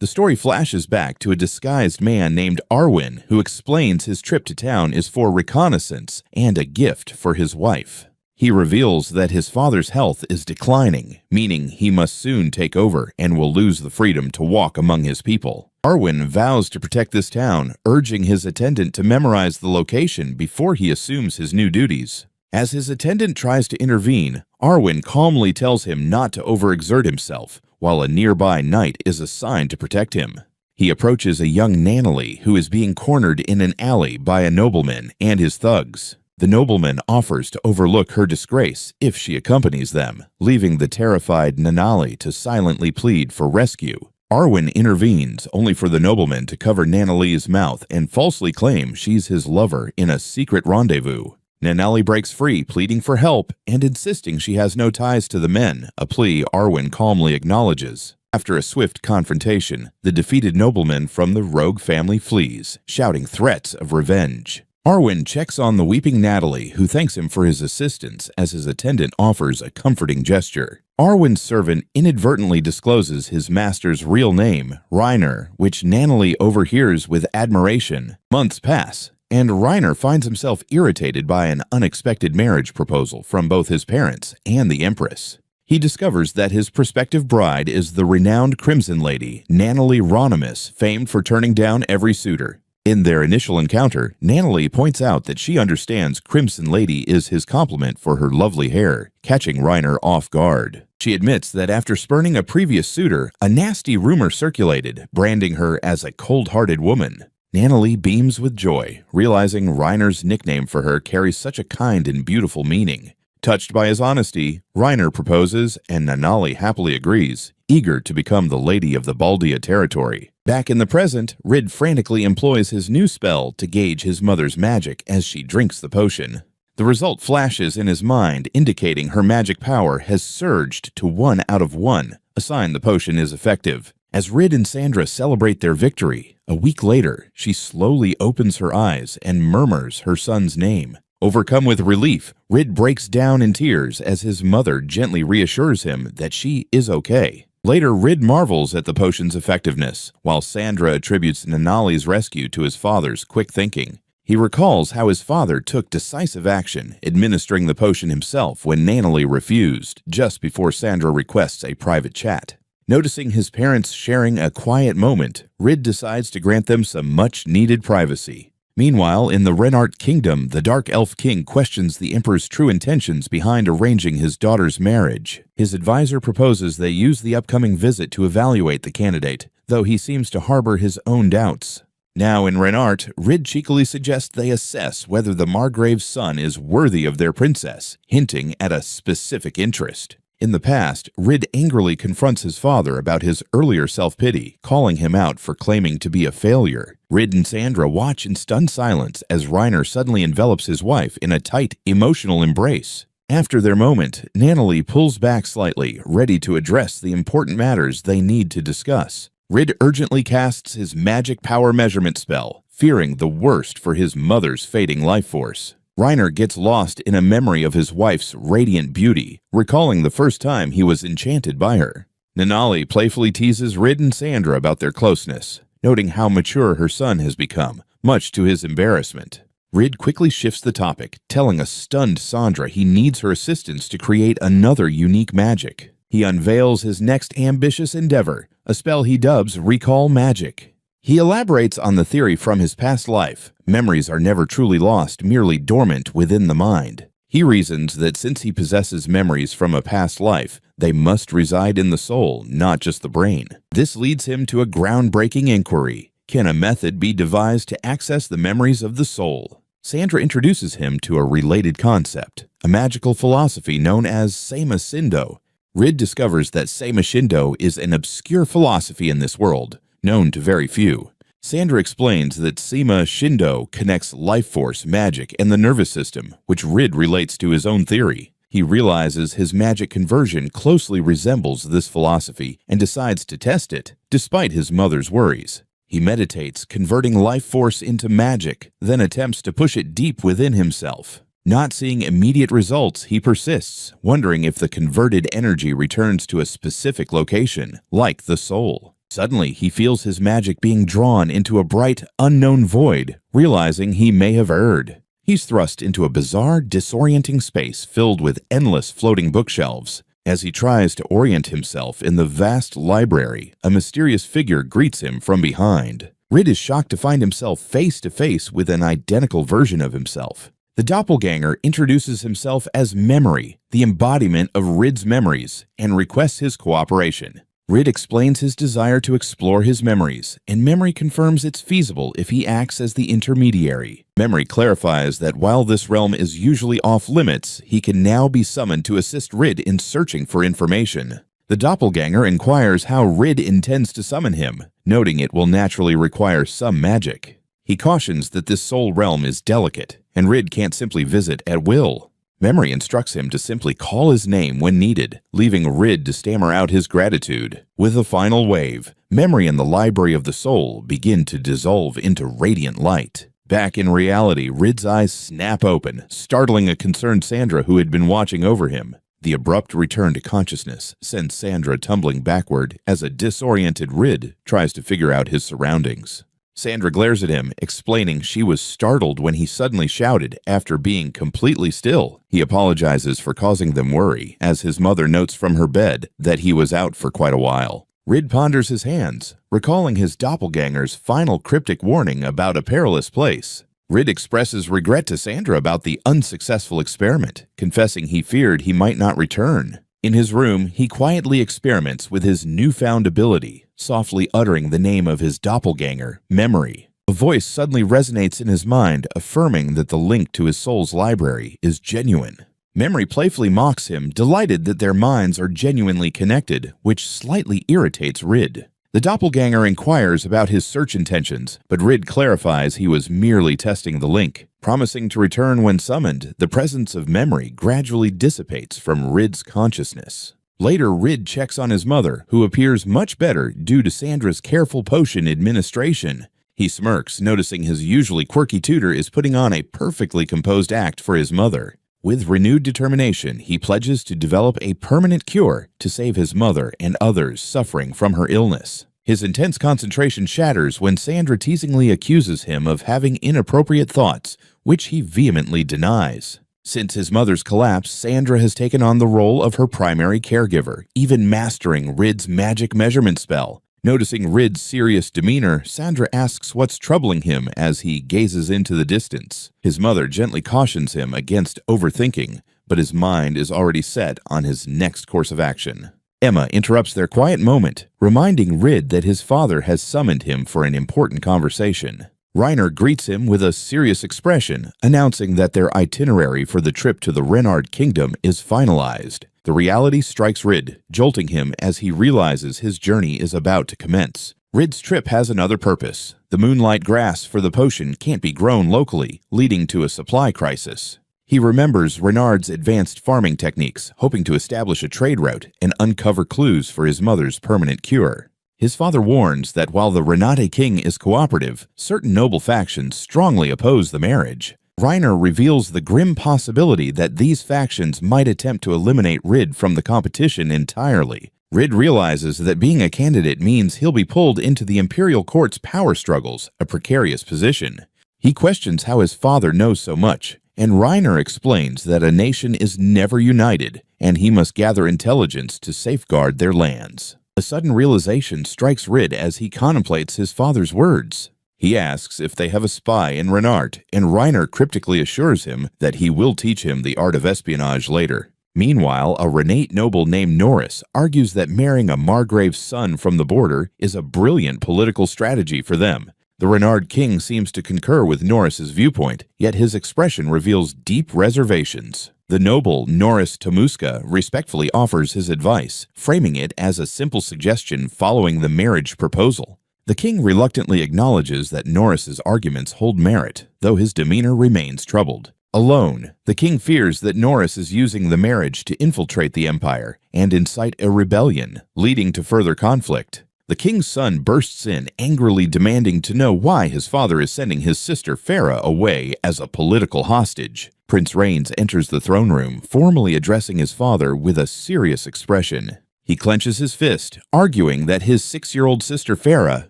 The story flashes back to a disguised man named Arwen who explains his trip to town is for reconnaissance and a gift for his wife. He reveals that his father's health is declining, meaning he must soon take over and will lose the freedom to walk among his people. Arwen vows to protect this town, urging his attendant to memorize the location before he assumes his new duties. As his attendant tries to intervene, Arwen calmly tells him not to overexert himself, while a nearby knight is assigned to protect him. He approaches a young Nanalie who is being cornered in an alley by a nobleman and his thugs. The nobleman offers to overlook her disgrace if she accompanies them, leaving the terrified Nanalie to silently plead for rescue. Arwen intervenes, only for the nobleman to cover Nanalie's mouth and falsely claim she's his lover in a secret rendezvous. Nanalie breaks free, pleading for help and insisting she has no ties to the men, a plea Arwen calmly acknowledges. After a swift confrontation, the defeated nobleman from the rogue family flees, shouting threats of revenge. Arwen checks on the weeping Natalie, who thanks him for his assistance as his attendant offers a comforting gesture. Arwen's servant inadvertently discloses his master's real name, Reiner, which Nanalie overhears with admiration. Months pass, and Reiner finds himself irritated by an unexpected marriage proposal from both his parents and the Empress. He discovers that his prospective bride is the renowned Crimson Lady, Nanalie Ronimus, famed for turning down every suitor. In their initial encounter, Nanalie points out that she understands Crimson Lady is his compliment for her lovely hair, catching Reiner off guard. She admits that after spurning a previous suitor, a nasty rumor circulated, branding her as a cold-hearted woman. Nanalie beams with joy, realizing Reiner's nickname for her carries such a kind and beautiful meaning. Touched by his honesty, Reiner proposes, and Nanalie happily agrees, eager to become the lady of the Baldia territory. Back in the present, Rid frantically employs his new spell to gauge his mother's magic as she drinks the potion. The result flashes in his mind, indicating her magic power has surged to 1 out of 1, a sign the potion is effective. As Rid and Sandra celebrate their victory, a week later, she slowly opens her eyes and murmurs her son's name. Overcome with relief, Rid breaks down in tears as his mother gently reassures him that she is okay. Later, Rid marvels at the potion's effectiveness, while Sandra attributes Nanalie's rescue to his father's quick thinking. He recalls how his father took decisive action, administering the potion himself when Nanalie refused, just before Sandra requests a private chat. Noticing his parents sharing a quiet moment, Rid decides to grant them some much-needed privacy. Meanwhile, in the Renart Kingdom, the Dark Elf King questions the Emperor's true intentions behind arranging his daughter's marriage. His advisor proposes they use the upcoming visit to evaluate the candidate, though he seems to harbor his own doubts. Now in Renart, Rid cheekily suggests they assess whether the Margrave's son is worthy of their princess, hinting at a specific interest. In the past, Rid angrily confronts his father about his earlier self-pity, calling him out for claiming to be a failure. Rid and Sandra watch in stunned silence as Reiner suddenly envelops his wife in a tight, emotional embrace. After their moment, Nanalie pulls back slightly, ready to address the important matters they need to discuss. Rid urgently casts his magic power measurement spell, fearing the worst for his mother's fading life force. Reiner gets lost in a memory of his wife's radiant beauty, recalling the first time he was enchanted by her. Nanalie playfully teases Rid and Sandra about their closeness, noting how mature her son has become, much to his embarrassment. Rid quickly shifts the topic, telling a stunned Sandra he needs her assistance to create another unique magic. He unveils his next ambitious endeavor, a spell he dubs Recall Magic. He elaborates on the theory from his past life. Memories are never truly lost, merely dormant within the mind. He reasons that since he possesses memories from a past life, they must reside in the soul, not just the brain. This leads him to a groundbreaking inquiry. Can a method be devised to access the memories of the soul? Sandra introduces him to a related concept, a magical philosophy known as Seima Shindo. Rid discovers that Seima Shindo is an obscure philosophy in this world, known to very few. Sandra explains that Seima Shindo connects life force, magic, and the nervous system, which Rid relates to his own theory. He realizes his magic conversion closely resembles this philosophy and decides to test it, despite his mother's worries. He meditates, converting life force into magic, then attempts to push it deep within himself. Not seeing immediate results, he persists, wondering if the converted energy returns to a specific location, like the soul. Suddenly, he feels his magic being drawn into a bright, unknown void, realizing he may have erred. He's thrust into a bizarre, disorienting space filled with endless floating bookshelves. As he tries to orient himself in the vast library, a mysterious figure greets him from behind. Rid is shocked to find himself face to face with an identical version of himself. The doppelganger introduces himself as Memory, the embodiment of Rid's memories, and requests his cooperation. Rid explains his desire to explore his memories, and Memory confirms it's feasible if he acts as the intermediary. Memory clarifies that while this realm is usually off-limits, he can now be summoned to assist Rid in searching for information. The doppelganger inquires how Rid intends to summon him, noting it will naturally require some magic. He cautions that this soul realm is delicate, and Rid can't simply visit at will. Memory instructs him to simply call his name when needed, leaving Rid to stammer out his gratitude. With a final wave, Memory and the Library of the Soul begin to dissolve into radiant light. Back in reality, Rid's eyes snap open, startling a concerned Sandra who had been watching over him. The abrupt return to consciousness sends Sandra tumbling backward as a disoriented Rid tries to figure out his surroundings. Sandra glares at him, explaining she was startled when he suddenly shouted after being completely still. He apologizes for causing them worry, as his mother notes from her bed that he was out for quite a while. Rid ponders his hands, recalling his doppelganger's final cryptic warning about a perilous place. Rid expresses regret to Sandra about the unsuccessful experiment, confessing he feared he might not return. In his room, he quietly experiments with his newfound ability, softly uttering the name of his doppelganger, Memory. A voice suddenly resonates in his mind, affirming that the link to his soul's library is genuine. Memory playfully mocks him, delighted that their minds are genuinely connected, which slightly irritates Rid. The doppelganger inquires about his search intentions, but Rid clarifies he was merely testing the link. Promising to return when summoned, the presence of Memory gradually dissipates from Rid's consciousness. Later, Rid checks on his mother, who appears much better due to Sandra's careful potion administration. He smirks, noticing his usually quirky tutor is putting on a perfectly composed act for his mother. With renewed determination, he pledges to develop a permanent cure to save his mother and others suffering from her illness. His intense concentration shatters when Sandra teasingly accuses him of having inappropriate thoughts, which he vehemently denies. Since his mother's collapse, Sandra has taken on the role of her primary caregiver, even mastering Rid's magic measurement spell. Noticing Rid's serious demeanor, Sandra asks what's troubling him as he gazes into the distance. His mother gently cautions him against overthinking, but his mind is already set on his next course of action. Emma interrupts their quiet moment, reminding Rid that his father has summoned him for an important conversation. Reiner greets him with a serious expression, announcing that their itinerary for the trip to the Renard Kingdom is finalized. The reality strikes Rid, jolting him as he realizes his journey is about to commence. Rid's trip has another purpose. The moonlight grass for the potion can't be grown locally, leading to a supply crisis. He remembers Renard's advanced farming techniques, hoping to establish a trade route and uncover clues for his mother's permanent cure. His father warns that while the Renate king is cooperative, certain noble factions strongly oppose the marriage. Reiner reveals the grim possibility that these factions might attempt to eliminate Rid from the competition entirely. Rid realizes that being a candidate means he'll be pulled into the Imperial Court's power struggles, a precarious position. He questions how his father knows so much, and Reiner explains that a nation is never united, and he must gather intelligence to safeguard their lands. A sudden realization strikes Rid as he contemplates his father's words. He asks if they have a spy in Renard, and Reiner cryptically assures him that he will teach him the art of espionage later. Meanwhile, a Renate noble named Norris argues that marrying a Margrave's son from the border is a brilliant political strategy for them. The Renard king seems to concur with Norris's viewpoint, yet his expression reveals deep reservations. The noble Norris Tamuska respectfully offers his advice, framing it as a simple suggestion following the marriage proposal. The king reluctantly acknowledges that Norris's arguments hold merit, though his demeanor remains troubled. Alone, the king fears that Norris is using the marriage to infiltrate the empire and incite a rebellion, leading to further conflict. The king's son bursts in, angrily demanding to know why his father is sending his sister Farah away as a political hostage. Prince Rains enters the throne room, formally addressing his father with a serious expression. He clenches his fist, arguing that his 6-year-old sister Farah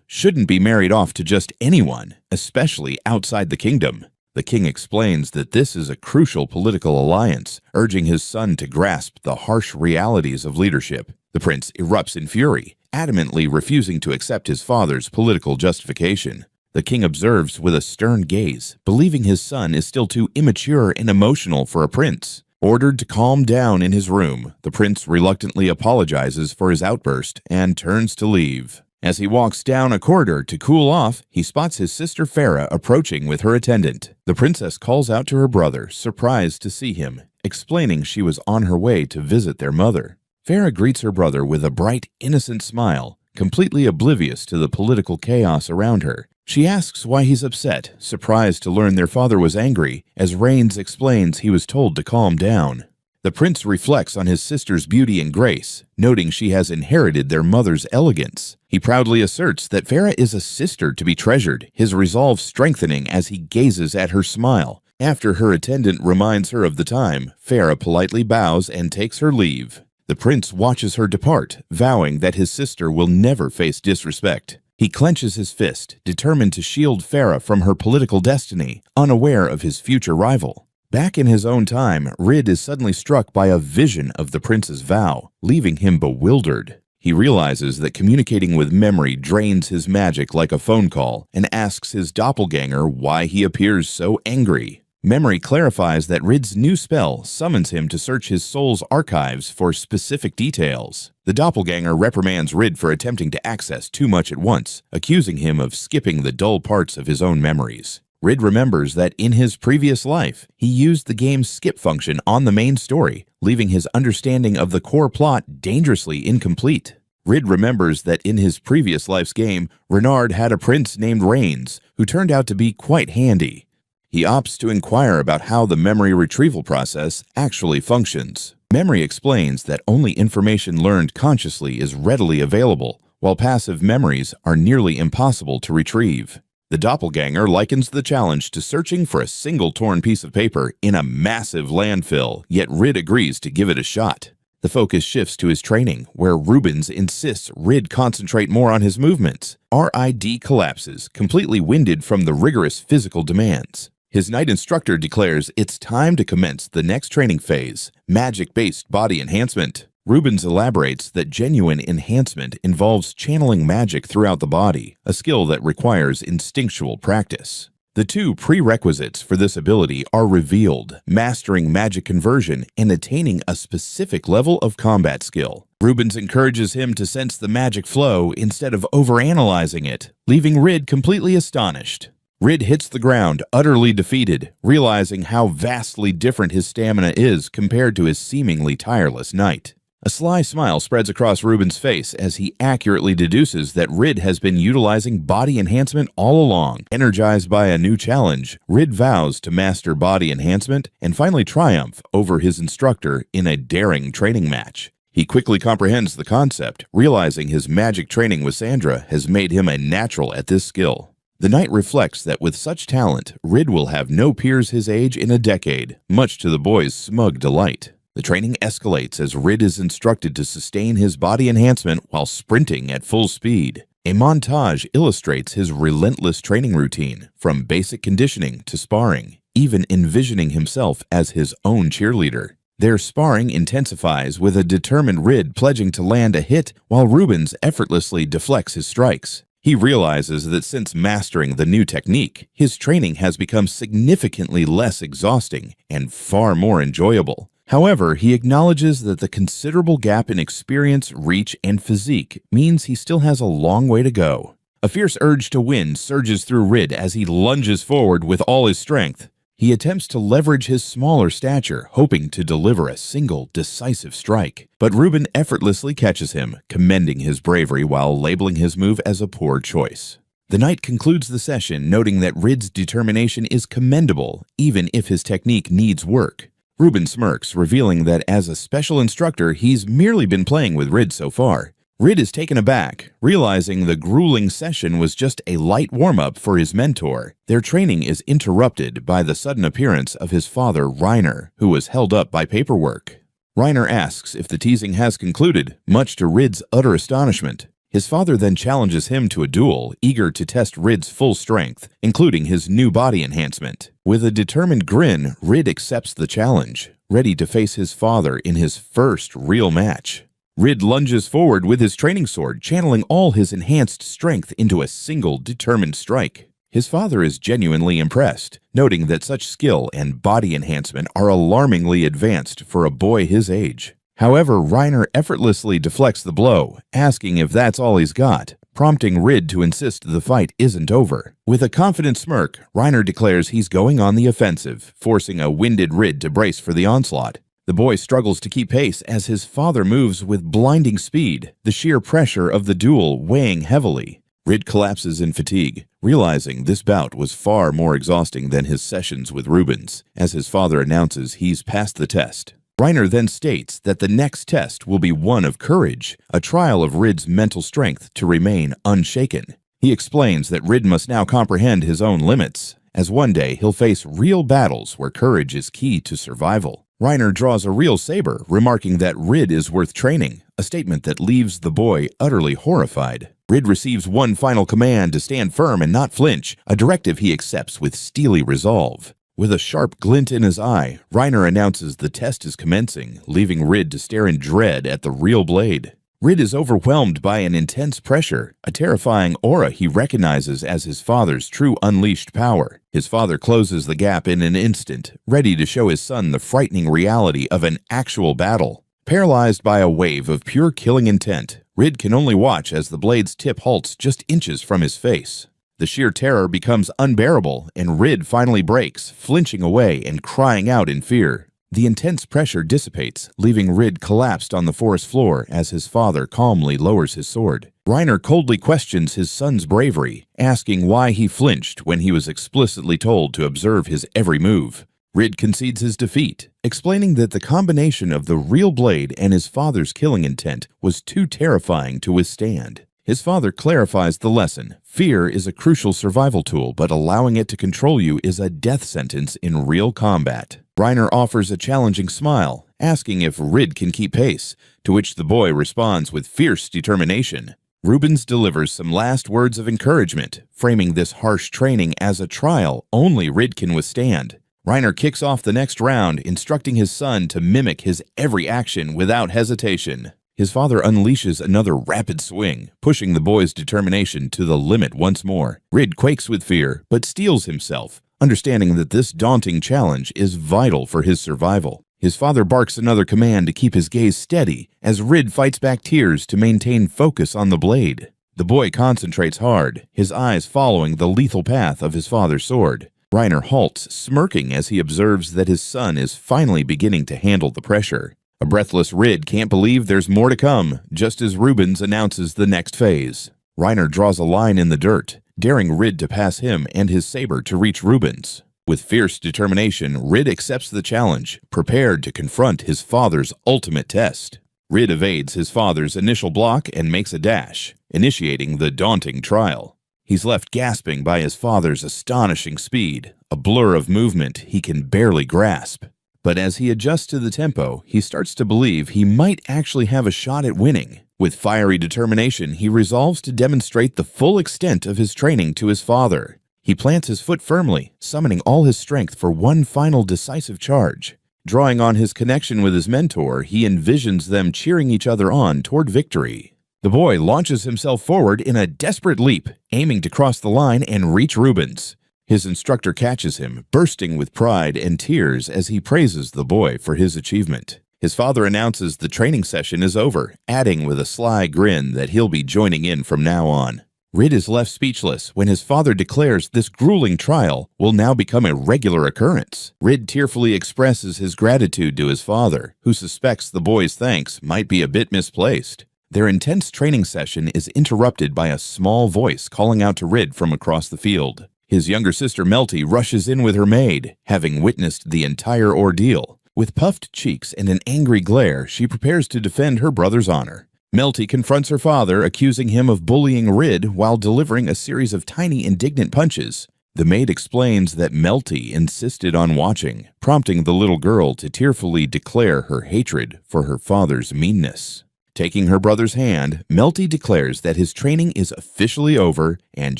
shouldn't be married off to just anyone, especially outside the kingdom. The king explains that this is a crucial political alliance, urging his son to grasp the harsh realities of leadership. The prince erupts in fury, adamantly refusing to accept his father's political justification. The king observes with a stern gaze, believing his son is still too immature and emotional for a prince. Ordered to calm down in his room, the prince reluctantly apologizes for his outburst and turns to leave. As he walks down a corridor to cool off, he spots his sister Farah approaching with her attendant. The princess calls out to her brother, surprised to see him, explaining she was on her way to visit their mother. Farah greets her brother with a bright, innocent smile, completely oblivious to the political chaos around her. She asks why he's upset, surprised to learn their father was angry, as Rains explains he was told to calm down. The prince reflects on his sister's beauty and grace, noting she has inherited their mother's elegance. He proudly asserts that Farah is a sister to be treasured, his resolve strengthening as he gazes at her smile. After her attendant reminds her of the time, Farah politely bows and takes her leave. The prince watches her depart, vowing that his sister will never face disrespect. He clenches his fist, determined to shield Farah from her political destiny, unaware of his future rival. Back in his own time, Rid is suddenly struck by a vision of the prince's vow, leaving him bewildered. He realizes that communicating with memory drains his magic like a phone call, and asks his doppelganger why he appears so angry. Memory clarifies that Rid's new spell summons him to search his soul's archives for specific details. The doppelganger reprimands Rid for attempting to access too much at once, accusing him of skipping the dull parts of his own memories. Rid remembers that in his previous life, he used the game's skip function on the main story, leaving his understanding of the core plot dangerously incomplete. Rid remembers that in his previous life's game, Renard had a prince named Rains, who turned out to be quite handy. He opts to inquire about how the memory retrieval process actually functions. Memory explains that only information learned consciously is readily available, while passive memories are nearly impossible to retrieve. The doppelganger likens the challenge to searching for a single torn piece of paper in a massive landfill, yet Rid agrees to give it a shot. The focus shifts to his training, where Rubens insists Rid concentrate more on his movements. RID collapses, completely winded from the rigorous physical demands. His knight instructor declares it's time to commence the next training phase, magic-based body enhancement. Rubens elaborates that genuine enhancement involves channeling magic throughout the body, a skill that requires instinctual practice. The two prerequisites for this ability are revealed: mastering magic conversion and attaining a specific level of combat skill. Rubens encourages him to sense the magic flow instead of overanalyzing it, leaving Rid completely astonished. Rid hits the ground, utterly defeated, realizing how vastly different his stamina is compared to his seemingly tireless knight. A sly smile spreads across Ruben's face as he accurately deduces that Rid has been utilizing body enhancement all along. Energized by a new challenge, Rid vows to master body enhancement and finally triumph over his instructor in a daring training match. He quickly comprehends the concept, realizing his magic training with Sandra has made him a natural at this skill. The knight reflects that with such talent, Rid will have no peers his age in a decade, much to the boy's smug delight. The training escalates as Rid is instructed to sustain his body enhancement while sprinting at full speed. A montage illustrates his relentless training routine, from basic conditioning to sparring, even envisioning himself as his own cheerleader. Their sparring intensifies with a determined Rid pledging to land a hit while Rubens effortlessly deflects his strikes. He realizes that since mastering the new technique, his training has become significantly less exhausting and far more enjoyable. However, he acknowledges that the considerable gap in experience, reach, and physique means he still has a long way to go. A fierce urge to win surges through Rid as he lunges forward with all his strength. He attempts to leverage his smaller stature, hoping to deliver a single, decisive strike. But Ruben effortlessly catches him, commending his bravery while labeling his move as a poor choice. The knight concludes the session, noting that Rid's determination is commendable, even if his technique needs work. Ruben smirks, revealing that as a special instructor, he's merely been playing with Rid so far. Rid is taken aback, realizing the grueling session was just a light warm-up for his mentor. Their training is interrupted by the sudden appearance of his father, Reiner, who was held up by paperwork. Reiner asks if the teasing has concluded, much to Rid's utter astonishment. His father then challenges him to a duel, eager to test Rid's full strength, including his new body enhancement. With a determined grin, Rid accepts the challenge, ready to face his father in his first real match. Rid lunges forward with his training sword, channeling all his enhanced strength into a single determined strike. His father is genuinely impressed, noting that such skill and body enhancement are alarmingly advanced for a boy his age. However, Reiner effortlessly deflects the blow, asking if that's all he's got, prompting Rid to insist the fight isn't over. With a confident smirk, Reiner declares he's going on the offensive, forcing a winded Rid to brace for the onslaught. The boy struggles to keep pace as his father moves with blinding speed, the sheer pressure of the duel weighing heavily. Rid collapses in fatigue, realizing this bout was far more exhausting than his sessions with Rubens, as his father announces he's passed the test. Reiner then states that the next test will be one of courage, a trial of Rid's mental strength to remain unshaken. He explains that Rid must now comprehend his own limits, as one day he'll face real battles where courage is key to survival. Reiner draws a real saber, remarking that Rid is worth training, a statement that leaves the boy utterly horrified. Rid receives one final command to stand firm and not flinch, a directive he accepts with steely resolve. With a sharp glint in his eye, Reiner announces the test is commencing, leaving Rid to stare in dread at the real blade. Rid is overwhelmed by an intense pressure, a terrifying aura he recognizes as his father's true unleashed power. His father closes the gap in an instant, ready to show his son the frightening reality of an actual battle. Paralyzed by a wave of pure killing intent, Rid can only watch as the blade's tip halts just inches from his face. The sheer terror becomes unbearable, and Rid finally breaks, flinching away and crying out in fear. The intense pressure dissipates, leaving Rid collapsed on the forest floor as his father calmly lowers his sword. Reiner coldly questions his son's bravery, asking why he flinched when he was explicitly told to observe his every move. Rid concedes his defeat, explaining that the combination of the real blade and his father's killing intent was too terrifying to withstand. His father clarifies the lesson. Fear is a crucial survival tool, but allowing it to control you is a death sentence in real combat. Reiner offers a challenging smile, asking if Rid can keep pace, to which the boy responds with fierce determination. Rubens delivers some last words of encouragement, framing this harsh training as a trial only Rid can withstand. Reiner kicks off the next round, instructing his son to mimic his every action without hesitation. His father unleashes another rapid swing, pushing the boy's determination to the limit once more. Rid quakes with fear, but steels himself, understanding that this daunting challenge is vital for his survival. His father barks another command to keep his gaze steady, as Rid fights back tears to maintain focus on the blade. The boy concentrates hard, his eyes following the lethal path of his father's sword. Reiner halts, smirking as he observes that his son is finally beginning to handle the pressure. A breathless Rid can't believe there's more to come, just as Rubens announces the next phase. Reiner draws a line in the dirt, daring Rid to pass him and his saber to reach Rubens. With fierce determination, Rid accepts the challenge, prepared to confront his father's ultimate test. Rid evades his father's initial block and makes a dash, initiating the daunting trial. He's left gasping by his father's astonishing speed, a blur of movement he can barely grasp. But as he adjusts to the tempo, he starts to believe he might actually have a shot at winning. With fiery determination, he resolves to demonstrate the full extent of his training to his father. He plants his foot firmly, summoning all his strength for one final decisive charge. Drawing on his connection with his mentor, he envisions them cheering each other on toward victory. The boy launches himself forward in a desperate leap, aiming to cross the line and reach Rubens. His instructor catches him, bursting with pride and tears as he praises the boy for his achievement. His father announces the training session is over, adding with a sly grin that he'll be joining in from now on. Rid is left speechless when his father declares this grueling trial will now become a regular occurrence. Rid tearfully expresses his gratitude to his father, who suspects the boy's thanks might be a bit misplaced. Their intense training session is interrupted by a small voice calling out to Rid from across the field. His younger sister Melty rushes in with her maid, having witnessed the entire ordeal. With puffed cheeks and an angry glare, she prepares to defend her brother's honor. Melty confronts her father, accusing him of bullying Rid while delivering a series of tiny indignant punches. The maid explains that Melty insisted on watching, prompting the little girl to tearfully declare her hatred for her father's meanness. Taking her brother's hand, Melty declares that his training is officially over and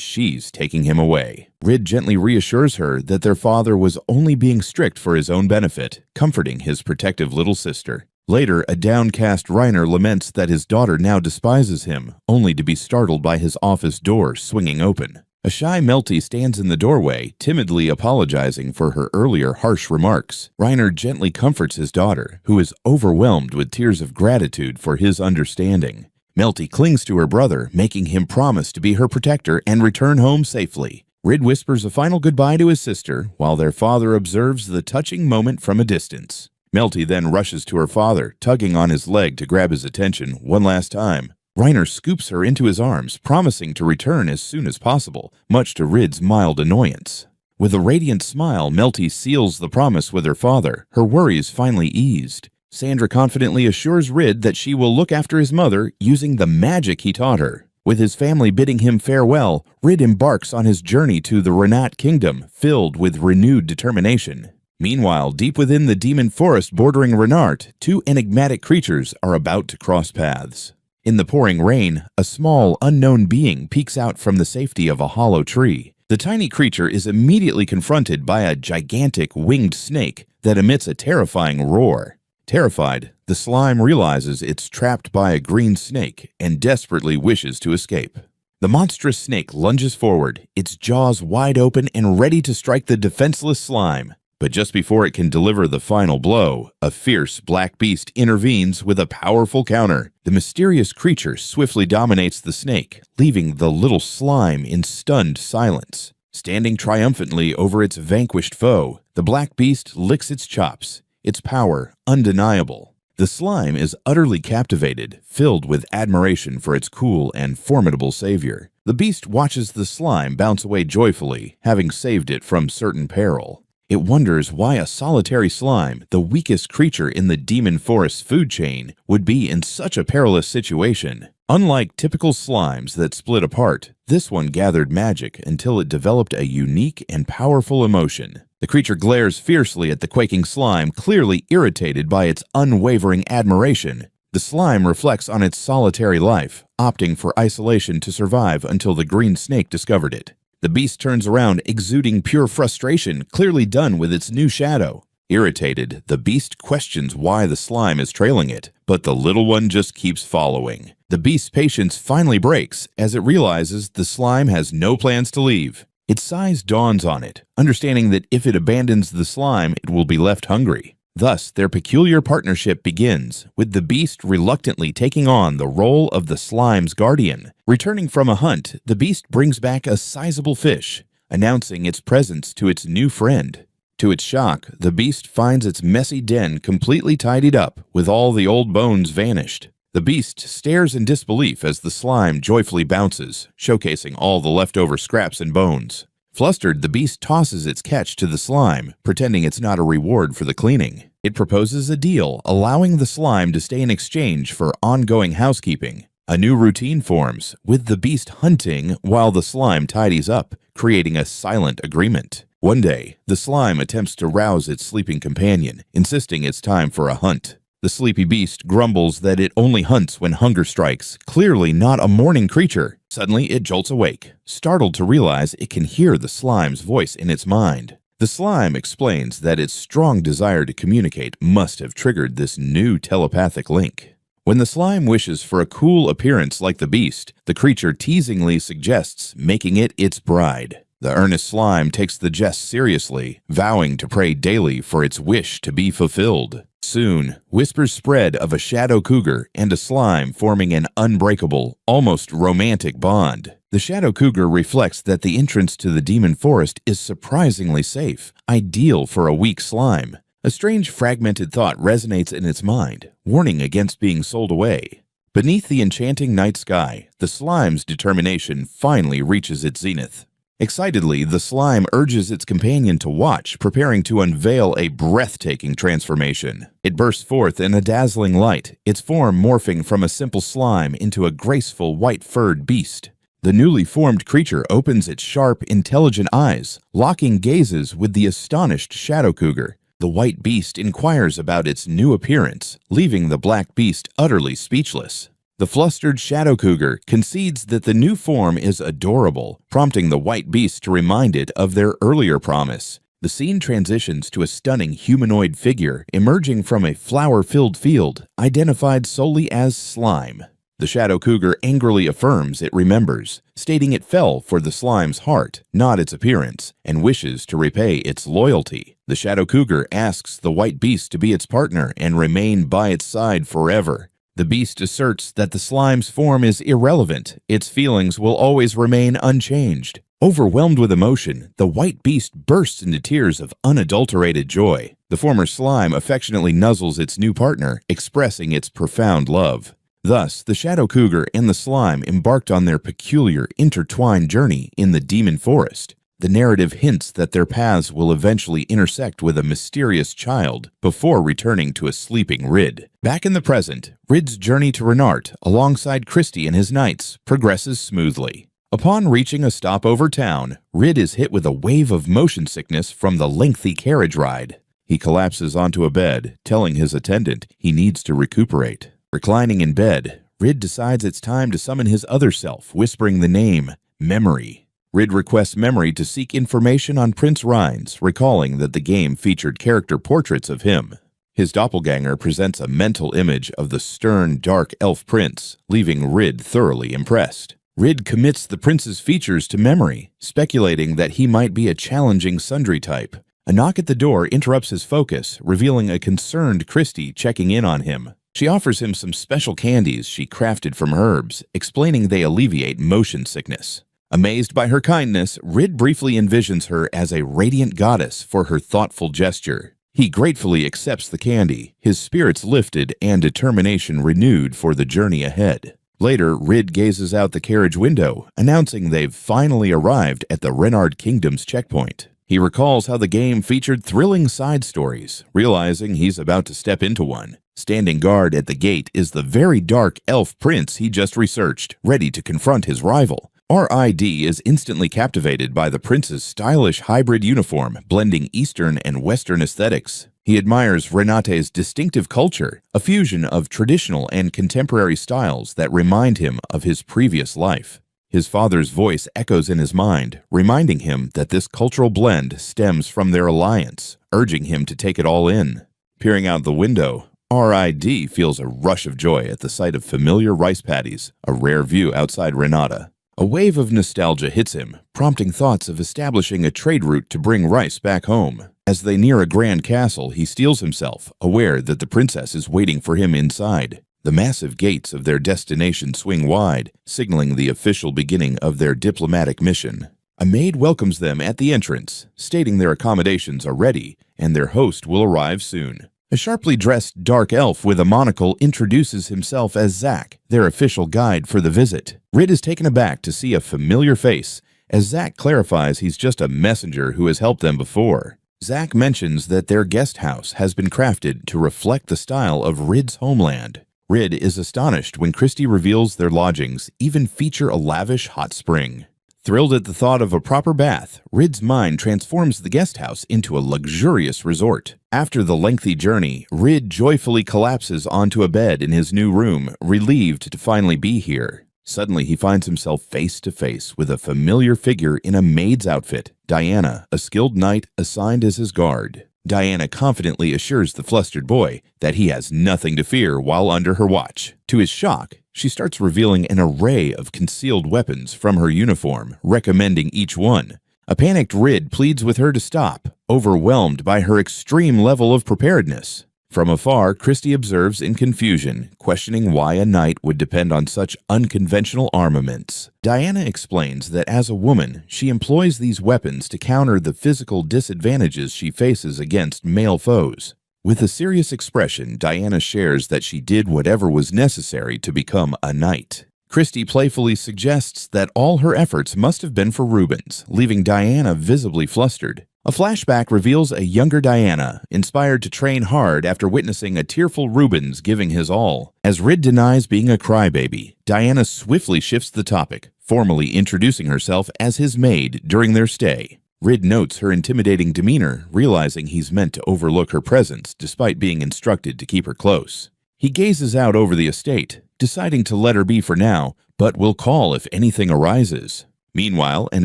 she's taking him away. Rid gently reassures her that their father was only being strict for his own benefit, comforting his protective little sister. Later, a downcast Reiner laments that his daughter now despises him, only to be startled by his office door swinging open. A shy Melty stands in the doorway, timidly apologizing for her earlier harsh remarks. Reiner gently comforts his daughter, who is overwhelmed with tears of gratitude for his understanding. Melty clings to her brother, making him promise to be her protector and return home safely. Rid whispers a final goodbye to his sister, while their father observes the touching moment from a distance. Melty then rushes to her father, tugging on his leg to grab his attention one last time. Reiner scoops her into his arms, promising to return as soon as possible, much to Rid's mild annoyance. With a radiant smile, Melty seals the promise with her father, her worries finally eased. Sandra confidently assures Rid that she will look after his mother using the magic he taught her. With his family bidding him farewell, Rid embarks on his journey to the Renat Kingdom, filled with renewed determination. Meanwhile, deep within the demon forest bordering Renart, two enigmatic creatures are about to cross paths. In the pouring rain, a small, unknown being peeks out from the safety of a hollow tree. The tiny creature is immediately confronted by a gigantic winged snake that emits a terrifying roar. Terrified, the slime realizes it's trapped by a green snake and desperately wishes to escape. The monstrous snake lunges forward, its jaws wide open and ready to strike the defenseless slime. But just before it can deliver the final blow, a fierce black beast intervenes with a powerful counter. The mysterious creature swiftly dominates the snake, leaving the little slime in stunned silence. Standing triumphantly over its vanquished foe, the black beast licks its chops, its power undeniable. The slime is utterly captivated, filled with admiration for its cool and formidable savior. The beast watches the slime bounce away joyfully, having saved it from certain peril. It wonders why a solitary slime, the weakest creature in the demon forest's food chain, would be in such a perilous situation. Unlike typical slimes that split apart, this one gathered magic until it developed a unique and powerful emotion. The creature glares fiercely at the quaking slime, clearly irritated by its unwavering admiration. The slime reflects on its solitary life, opting for isolation to survive until the green snake discovered it. The beast turns around, exuding pure frustration, clearly done with its new shadow. Irritated, the beast questions why the slime is trailing it, but the little one just keeps following. The beast's patience finally breaks as it realizes the slime has no plans to leave. Its size dawns on it, understanding that if it abandons the slime, it will be left hungry. Thus, their peculiar partnership begins, with the beast reluctantly taking on the role of the slime's guardian. Returning from a hunt, the beast brings back a sizable fish, announcing its presence to its new friend. To its shock, the beast finds its messy den completely tidied up, with all the old bones vanished. The beast stares in disbelief as the slime joyfully bounces, showcasing all the leftover scraps and bones. Flustered, the beast tosses its catch to the slime, pretending it's not a reward for the cleaning. It proposes a deal, allowing the slime to stay in exchange for ongoing housekeeping. A new routine forms, with the beast hunting while the slime tidies up, creating a silent agreement. One day, the slime attempts to rouse its sleeping companion, insisting it's time for a hunt. The sleepy beast grumbles that it only hunts when hunger strikes, clearly not a morning creature. Suddenly, it jolts awake, startled to realize it can hear the slime's voice in its mind. The slime explains that its strong desire to communicate must have triggered this new telepathic link. When the slime wishes for a cool appearance like the beast, the creature teasingly suggests making it its bride. The earnest slime takes the jest seriously, vowing to pray daily for its wish to be fulfilled. Soon, whispers spread of a shadow cougar and a slime forming an unbreakable, almost romantic bond. The shadow cougar reflects that the entrance to the demon forest is surprisingly safe, ideal for a weak slime. A strange fragmented thought resonates in its mind, warning against being sold away. Beneath the enchanting night sky, the slime's determination finally reaches its zenith. Excitedly, the slime urges its companion to watch, preparing to unveil a breathtaking transformation. It bursts forth in a dazzling light, its form morphing from a simple slime into a graceful white-furred beast. The newly formed creature opens its sharp, intelligent eyes, locking gazes with the astonished shadow cougar. The white beast inquires about its new appearance, leaving the black beast utterly speechless. The flustered shadow cougar concedes that the new form is adorable, prompting the white beast to remind it of their earlier promise. The scene transitions to a stunning humanoid figure emerging from a flower-filled field, identified solely as slime. The shadow cougar angrily affirms it remembers, stating it fell for the slime's heart, not its appearance, and wishes to repay its loyalty. The shadow cougar asks the white beast to be its partner and remain by its side forever. The beast asserts that the slime's form is irrelevant, its feelings will always remain unchanged. Overwhelmed with emotion, the white beast bursts into tears of unadulterated joy. The former slime affectionately nuzzles its new partner, expressing its profound love. Thus, the shadow cougar and the slime embarked on their peculiar, intertwined journey in the demon forest. The narrative hints that their paths will eventually intersect with a mysterious child before returning to a sleeping Rid. Back in the present, Rid's journey to Renart, alongside Christie and his knights, progresses smoothly. Upon reaching a stopover town, Rid is hit with a wave of motion sickness from the lengthy carriage ride. He collapses onto a bed, telling his attendant he needs to recuperate. Reclining in bed, Rid decides it's time to summon his other self, whispering the name, Memory. Rid requests Memory to seek information on Prince Rhines, recalling that the game featured character portraits of him. His doppelganger presents a mental image of the stern, dark elf prince, leaving Rid thoroughly impressed. Rid commits the prince's features to Memory, speculating that he might be a challenging sundry type. A knock at the door interrupts his focus, revealing a concerned Christie checking in on him. She offers him some special candies she crafted from herbs, explaining they alleviate motion sickness. Amazed by her kindness, Rid briefly envisions her as a radiant goddess for her thoughtful gesture. He gratefully accepts the candy, his spirits lifted and determination renewed for the journey ahead. Later, Rid gazes out the carriage window, announcing they've finally arrived at the Renard Kingdom's checkpoint. He recalls how the game featured thrilling side stories, realizing he's about to step into one. Standing guard at the gate is the very dark elf prince he just researched, ready to confront his rival. RID is instantly captivated by the prince's stylish hybrid uniform, blending Eastern and Western aesthetics. He admires Renate's distinctive culture, a fusion of traditional and contemporary styles that remind him of his previous life. His father's voice echoes in his mind, reminding him that this cultural blend stems from their alliance, urging him to take it all in. Peering out the window, RID feels a rush of joy at the sight of familiar rice paddies, a rare view outside Renata. A wave of nostalgia hits him, prompting thoughts of establishing a trade route to bring rice back home. As they near a grand castle, he steels himself, aware that the princess is waiting for him inside. The massive gates of their destination swing wide, signaling the official beginning of their diplomatic mission. A maid welcomes them at the entrance, stating their accommodations are ready and their host will arrive soon. A sharply dressed dark elf with a monocle introduces himself as Zack, their official guide for the visit. Rid is taken aback to see a familiar face, as Zack clarifies he's just a messenger who has helped them before. Zack mentions that their guest house has been crafted to reflect the style of Rid's homeland. Rid is astonished when Christie reveals their lodgings even feature a lavish hot spring. Thrilled at the thought of a proper bath, Rid's mind transforms the guest house into a luxurious resort. After the lengthy journey, Rid joyfully collapses onto a bed in his new room, relieved to finally be here. Suddenly, he finds himself face to face with a familiar figure in a maid's outfit, Diana, a skilled knight assigned as his guard. Diana confidently assures the flustered boy that he has nothing to fear while under her watch. To his shock, she starts revealing an array of concealed weapons from her uniform, recommending each one. A panicked Rid pleads with her to stop, overwhelmed by her extreme level of preparedness. From afar, Christie observes in confusion, questioning why a knight would depend on such unconventional armaments. Diana explains that as a woman, she employs these weapons to counter the physical disadvantages she faces against male foes. With a serious expression, Diana shares that she did whatever was necessary to become a knight. Christie playfully suggests that all her efforts must have been for Rubens, leaving Diana visibly flustered. A flashback reveals a younger Diana, inspired to train hard after witnessing a tearful Rubens giving his all. As Rid denies being a crybaby, Diana swiftly shifts the topic, formally introducing herself as his maid during their stay. Rid notes her intimidating demeanor, realizing he's meant to overlook her presence despite being instructed to keep her close. He gazes out over the estate, deciding to let her be for now, but will call if anything arises. Meanwhile, an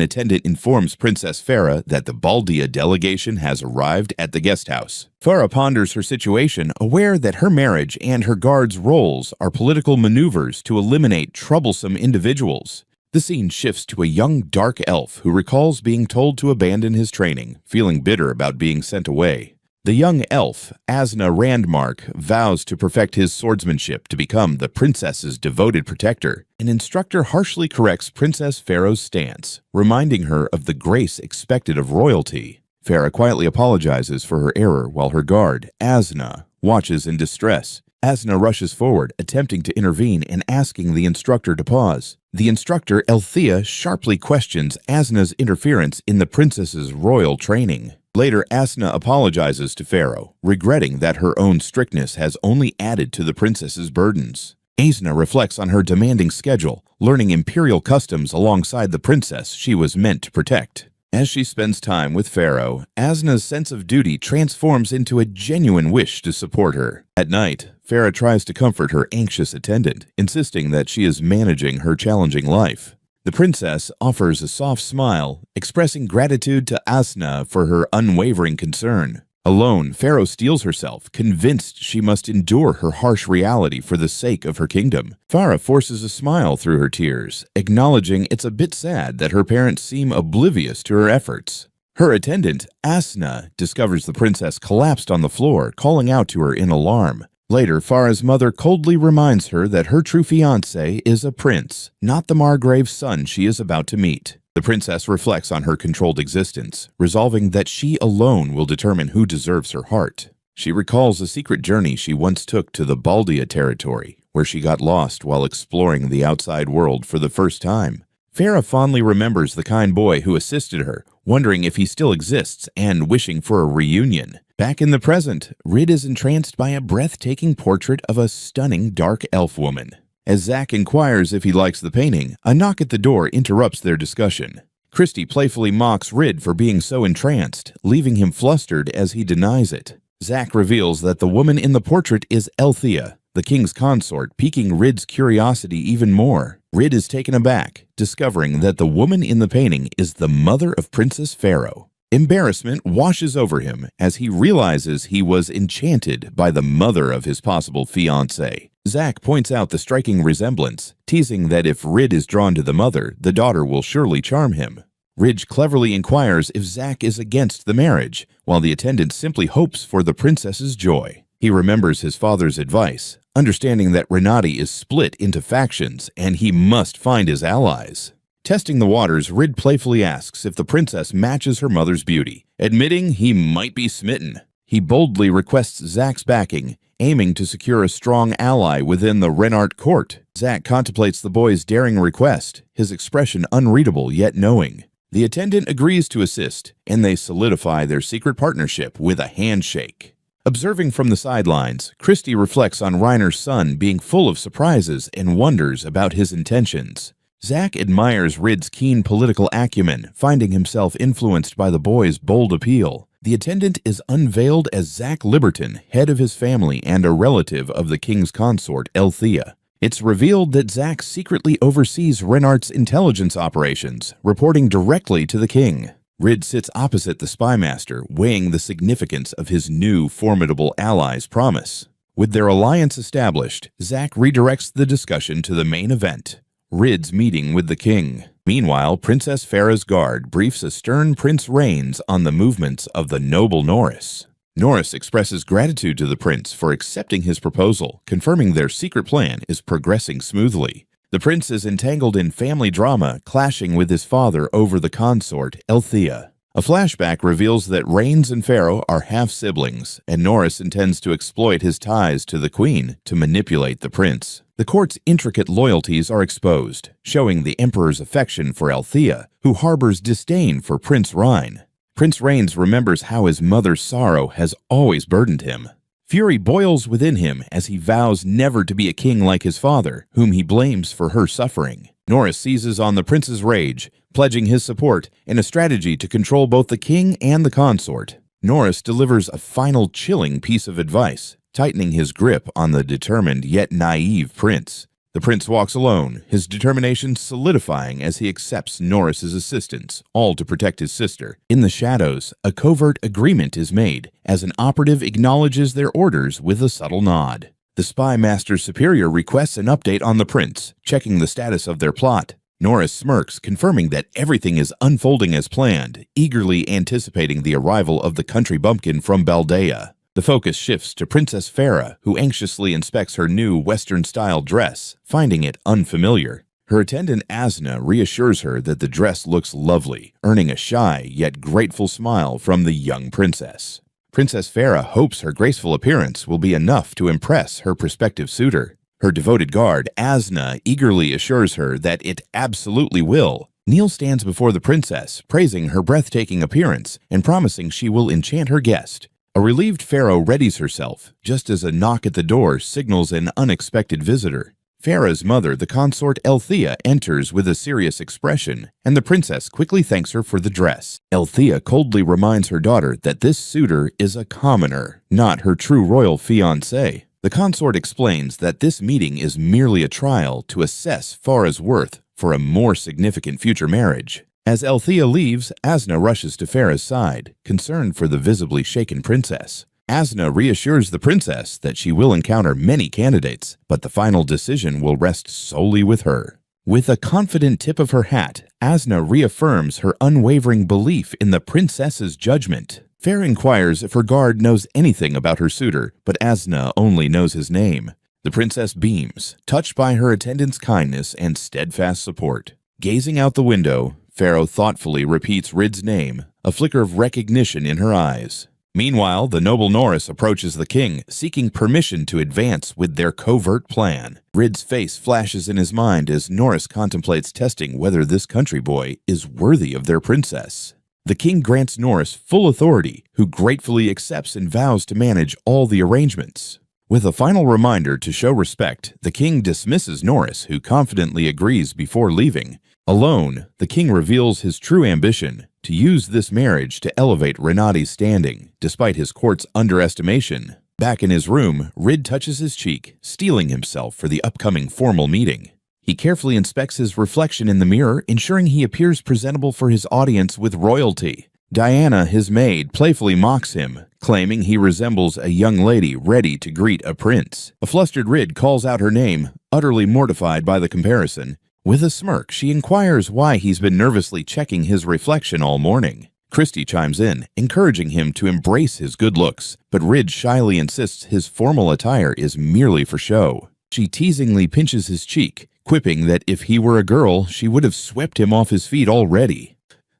attendant informs Princess Farah that the Baldia delegation has arrived at the guest house. Farah ponders her situation, aware that her marriage and her guard's roles are political maneuvers to eliminate troublesome individuals. The scene shifts to a young dark elf who recalls being told to abandon his training, feeling bitter about being sent away. The young elf, Asna Randmark, vows to perfect his swordsmanship to become the princess's devoted protector. An instructor harshly corrects Princess Farah's stance, reminding her of the grace expected of royalty. Farah quietly apologizes for her error while her guard, Asna, watches in distress. Asna rushes forward, attempting to intervene and asking the instructor to pause. The instructor, Elthea, sharply questions Asna's interference in the princess's royal training. Later, Asna apologizes to Pharaoh, regretting that her own strictness has only added to the princess's burdens. Asna reflects on her demanding schedule, learning imperial customs alongside the princess she was meant to protect. As she spends time with Pharaoh, Asna's sense of duty transforms into a genuine wish to support her. At night, Farah tries to comfort her anxious attendant, insisting that she is managing her challenging life. The princess offers a soft smile, expressing gratitude to Asna for her unwavering concern. Alone, Pharaoh steels herself, convinced she must endure her harsh reality for the sake of her kingdom. Farah forces a smile through her tears, acknowledging it's a bit sad that her parents seem oblivious to her efforts. Her attendant, Asna, discovers the princess collapsed on the floor, calling out to her in alarm. Later, Farah's mother coldly reminds her that her true fiancé is a prince, not the Margrave's son she is about to meet. The princess reflects on her controlled existence, resolving that she alone will determine who deserves her heart. She recalls a secret journey she once took to the Baldia territory, where she got lost while exploring the outside world for the first time. Farah fondly remembers the kind boy who assisted her, wondering if he still exists and wishing for a reunion. Back in the present, Rid is entranced by a breathtaking portrait of a stunning dark elf woman. As Zack inquires if he likes the painting, a knock at the door interrupts their discussion. Christie playfully mocks Rid for being so entranced, leaving him flustered as he denies it. Zack reveals that the woman in the portrait is Elthea, the king's consort, piquing Rid's curiosity even more. Rid is taken aback, discovering that the woman in the painting is the mother of Princess Pharaoh. Embarrassment washes over him as he realizes he was enchanted by the mother of his possible fiancé. Zack points out the striking resemblance, teasing that if Rid is drawn to the mother, the daughter will surely charm him. Ridge cleverly inquires if Zack is against the marriage, while the attendant simply hopes for the princess's joy. He remembers his father's advice, understanding that Renati is split into factions and he must find his allies. Testing the waters, Rid playfully asks if the princess matches her mother's beauty, admitting he might be smitten. He boldly requests Zack's backing, aiming to secure a strong ally within the Renart court. Zack contemplates the boy's daring request, his expression unreadable yet knowing. The attendant agrees to assist, and they solidify their secret partnership with a handshake. Observing from the sidelines, Christie reflects on Reiner's son being full of surprises and wonders about his intentions. Zack admires Rid's keen political acumen, finding himself influenced by the boy's bold appeal. The attendant is unveiled as Zack Liberton, head of his family and a relative of the king's consort, Althea. It's revealed that Zack secretly oversees Renart's intelligence operations, reporting directly to the king. Rid sits opposite the spymaster, weighing the significance of his new formidable ally's promise. With their alliance established, Zack redirects the discussion to the main event, Rid's meeting with the king. Meanwhile, Princess Farah's guard briefs a stern Prince Rains on the movements of the noble Norris. Norris expresses gratitude to the prince for accepting his proposal, confirming their secret plan is progressing smoothly. The prince is entangled in family drama, clashing with his father over the consort, Althea. A flashback reveals that Rains and Farah are half-siblings, and Norris intends to exploit his ties to the queen to manipulate the prince. The court's intricate loyalties are exposed, showing the emperor's affection for Althea, who harbors disdain for Prince Rhine. Prince Rains remembers how his mother's sorrow has always burdened him. Fury boils within him as he vows never to be a king like his father, whom he blames for her suffering. Norris seizes on the prince's rage, pledging his support in a strategy to control both the king and the consort. Norris delivers a final chilling piece of advice, tightening his grip on the determined yet naive prince. The prince walks alone, his determination solidifying as he accepts Norris's assistance, all to protect his sister. In the shadows, a covert agreement is made, as an operative acknowledges their orders with a subtle nod. The spy master's superior requests an update on the prince, checking the status of their plot. Norris smirks, confirming that everything is unfolding as planned, eagerly anticipating the arrival of the country bumpkin from Baldea. The focus shifts to Princess Farah, who anxiously inspects her new Western-style dress, finding it unfamiliar. Her attendant Asna reassures her that the dress looks lovely, earning a shy yet grateful smile from the young princess. Princess Farah hopes her graceful appearance will be enough to impress her prospective suitor. Her devoted guard, Asna, eagerly assures her that it absolutely will. Neil stands before the princess, praising her breathtaking appearance and promising she will enchant her guest. A relieved Pharaoh readies herself, just as a knock at the door signals an unexpected visitor. Farah's mother, the consort Althea, enters with a serious expression, and the princess quickly thanks her for the dress. Althea coldly reminds her daughter that this suitor is a commoner, not her true royal fiancé. The consort explains that this meeting is merely a trial to assess Farah's worth for a more significant future marriage. As Althea leaves, Asna rushes to Farah's side, concerned for the visibly shaken princess. Asna reassures the princess that she will encounter many candidates, but the final decision will rest solely with her. With a confident tip of her hat, Asna reaffirms her unwavering belief in the princess's judgment. Farah inquires if her guard knows anything about her suitor, but Asna only knows his name. The princess beams, touched by her attendant's kindness and steadfast support. Gazing out the window, Farah thoughtfully repeats Rid's name, a flicker of recognition in her eyes. Meanwhile, the noble Norris approaches the king, seeking permission to advance with their covert plan. Rid's face flashes in his mind as Norris contemplates testing whether this country boy is worthy of their princess. The king grants Norris full authority, who gratefully accepts and vows to manage all the arrangements. With a final reminder to show respect, the king dismisses Norris, who confidently agrees before leaving. Alone, the king reveals his true ambition, to use this marriage to elevate Renati's standing, despite his court's underestimation. Back in his room, Rid touches his cheek, steeling himself for the upcoming formal meeting. He carefully inspects his reflection in the mirror, ensuring he appears presentable for his audience with royalty. Diana, his maid, playfully mocks him, claiming he resembles a young lady ready to greet a prince. A flustered Rid calls out her name, utterly mortified by the comparison. With a smirk, she inquires why he's been nervously checking his reflection all morning. Christy chimes in, encouraging him to embrace his good looks, but Rid shyly insists his formal attire is merely for show. She teasingly pinches his cheek, quipping that if he were a girl, she would have swept him off his feet already.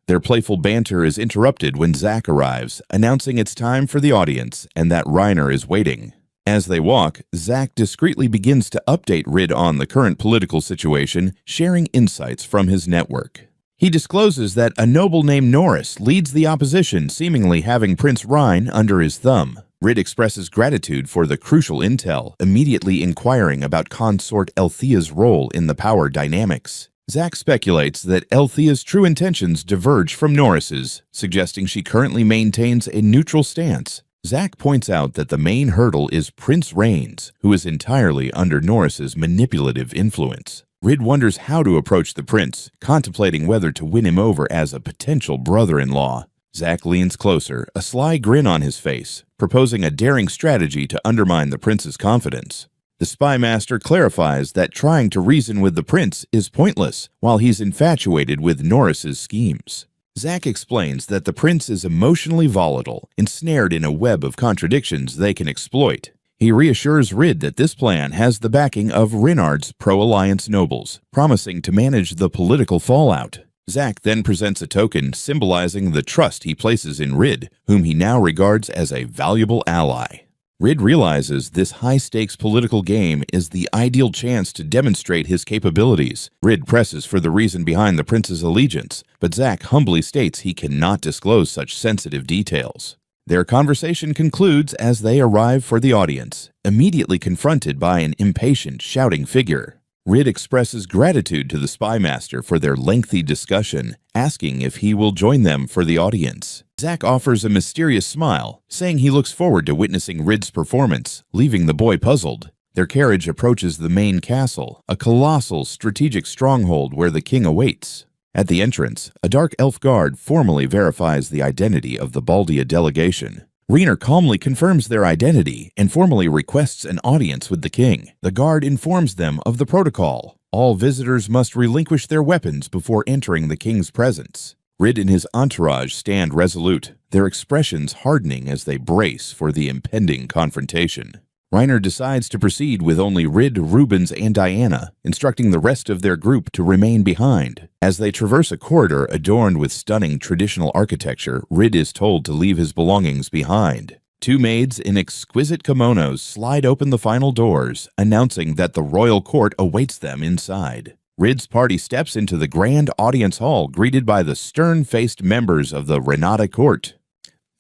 Their playful banter is interrupted when Zack arrives, announcing it's time for the audience and that Reiner is waiting. As they walk, Zack discreetly begins to update Rid on the current political situation, sharing insights from his network. He discloses that a noble named Norris leads the opposition, seemingly having Prince Rein under his thumb. Rid expresses gratitude for the crucial intel, immediately inquiring about consort Elthea's role in the power dynamics. Zack speculates that Elthea's true intentions diverge from Norris's, suggesting she currently maintains a neutral stance. Zack points out that the main hurdle is Prince Rains, who is entirely under Norris's manipulative influence. Rid wonders how to approach the prince, contemplating whether to win him over as a potential brother-in-law. Zack leans closer, a sly grin on his face, proposing a daring strategy to undermine the prince's confidence. The spy master clarifies that trying to reason with the prince is pointless, while he's infatuated with Norris's schemes. Zack explains that the prince is emotionally volatile, ensnared in a web of contradictions they can exploit. He reassures Rid that this plan has the backing of Renard's pro-alliance nobles, promising to manage the political fallout. Zack then presents a token symbolizing the trust he places in Rid, whom he now regards as a valuable ally. Rid realizes this high-stakes political game is the ideal chance to demonstrate his capabilities. Rid presses for the reason behind the prince's allegiance, but Zack humbly states he cannot disclose such sensitive details. Their conversation concludes as they arrive for the audience, immediately confronted by an impatient, shouting figure. Rid expresses gratitude to the spy master for their lengthy discussion, asking if he will join them for the audience. Zack offers a mysterious smile, saying he looks forward to witnessing Rid's performance, leaving the boy puzzled. Their carriage approaches the main castle, a colossal strategic stronghold where the king awaits. At the entrance, a dark elf guard formally verifies the identity of the Baldia delegation. Reiner calmly confirms their identity and formally requests an audience with the king. The guard informs them of the protocol. All visitors must relinquish their weapons before entering the king's presence. Rid and his entourage stand resolute, their expressions hardening as they brace for the impending confrontation. Reiner decides to proceed with only Rid, Rubens, and Diana, instructing the rest of their group to remain behind. As they traverse a corridor adorned with stunning traditional architecture, Rid is told to leave his belongings behind. Two maids in exquisite kimonos slide open the final doors, announcing that the royal court awaits them inside. Rid's party steps into the grand audience hall, greeted by the stern-faced members of the Renata court.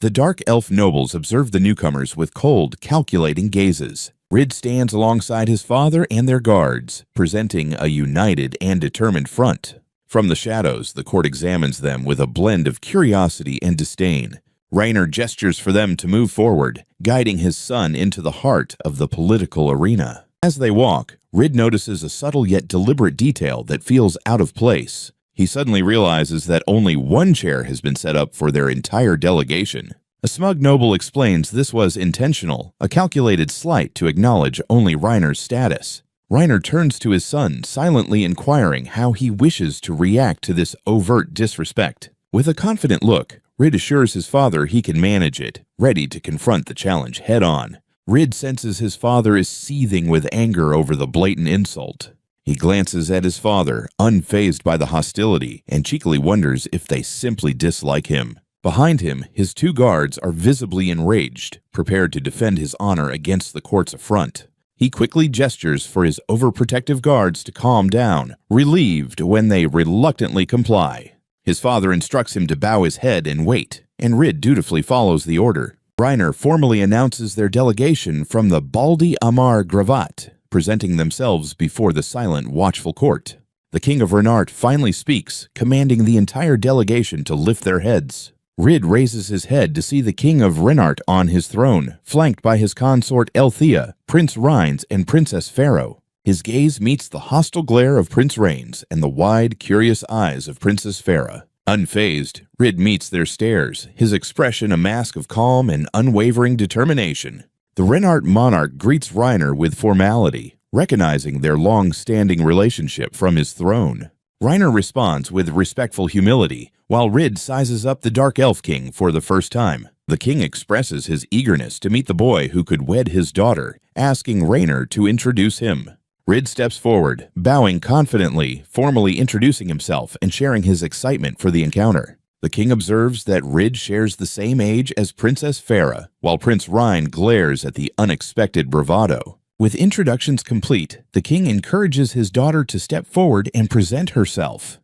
The dark elf nobles observe the newcomers with cold, calculating gazes. Rid stands alongside his father and their guards, presenting a united and determined front. From the shadows, the court examines them with a blend of curiosity and disdain. Reiner gestures for them to move forward, guiding his son into the heart of the political arena. As they walk, Rid notices a subtle yet deliberate detail that feels out of place. He suddenly realizes that only one chair has been set up for their entire delegation. A smug noble explains this was intentional, a calculated slight to acknowledge only Reiner's status. Reiner turns to his son, silently inquiring how he wishes to react to this overt disrespect. With a confident look, Rid assures his father he can manage it, ready to confront the challenge head-on. Rid senses his father is seething with anger over the blatant insult. He glances at his father, unfazed by the hostility, and cheekily wonders if they simply dislike him. Behind him, his two guards are visibly enraged, prepared to defend his honor against the court's affront. He quickly gestures for his overprotective guards to calm down, relieved when they reluctantly comply. His father instructs him to bow his head and wait, and Rid dutifully follows the order. Reiner formally announces their delegation from the Baldi Amar Gravat, presenting themselves before the silent, watchful court. The King of Renard finally speaks, commanding the entire delegation to lift their heads. Rid raises his head to see the King of Renard on his throne, flanked by his consort Elthea, Prince Rhines, and Princess Pharaoh. His gaze meets the hostile glare of Prince Rains and the wide, curious eyes of Princess Pharaoh. Unfazed, Rid meets their stares, his expression a mask of calm and unwavering determination. The Renard monarch greets Reiner with formality. recognizing their long-standing relationship from his throne. Reiner responds with respectful humility, while Rid sizes up the Dark Elf King for the first time. The king expresses his eagerness to meet the boy who could wed his daughter, asking Reiner to introduce him. Rid steps forward, bowing confidently, formally introducing himself and sharing his excitement for the encounter. The king observes that Rid shares the same age as Princess Farah, while Prince Ryan glares at the unexpected bravado. With introductions complete, the king encourages his daughter to step forward and present herself.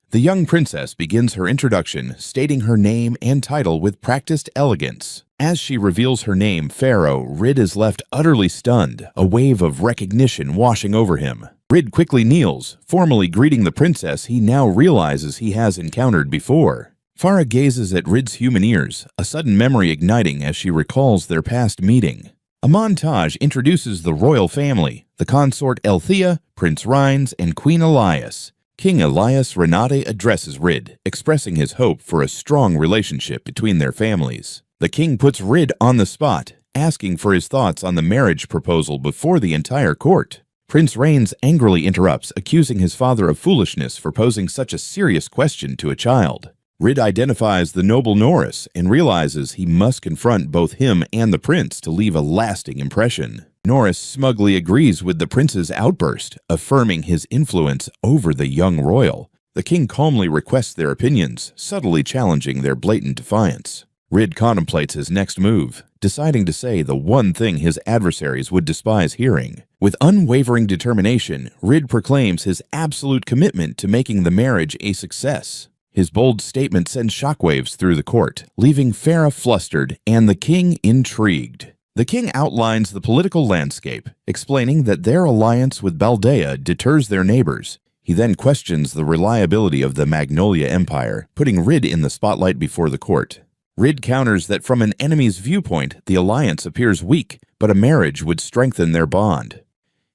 The young princess begins her introduction, stating her name and title with practiced elegance. As she reveals her name, Pharaoh, Rid is left utterly stunned, a wave of recognition washing over him. Rid quickly kneels, formally greeting the princess he now realizes he has encountered before. Farah gazes at Rid's human ears, a sudden memory igniting as she recalls their past meeting. A montage introduces the royal family, the consort Elthea, Prince Rhines, and Queen Elias. King Elias Renate addresses Rid, expressing his hope for a strong relationship between their families. The king puts Rid on the spot, asking for his thoughts on the marriage proposal before the entire court. Prince Rhaines angrily interrupts, accusing his father of foolishness for posing such a serious question to a child. Rid identifies the noble Norris and realizes he must confront both him and the prince to leave a lasting impression. Norris smugly agrees with the prince's outburst, affirming his influence over the young royal. The king calmly requests their opinions, subtly challenging their blatant defiance. Rid contemplates his next move, deciding to say the one thing his adversaries would despise hearing. With unwavering determination, Rid proclaims his absolute commitment to making the marriage a success. His bold statement sends shockwaves through the court, leaving Farah flustered and the king intrigued. The king outlines the political landscape, explaining that their alliance with Baldea deters their neighbors. He then questions the reliability of the Magnolia Empire, putting Rid in the spotlight before the court. Rid counters that from an enemy's viewpoint, the alliance appears weak, but a marriage would strengthen their bond.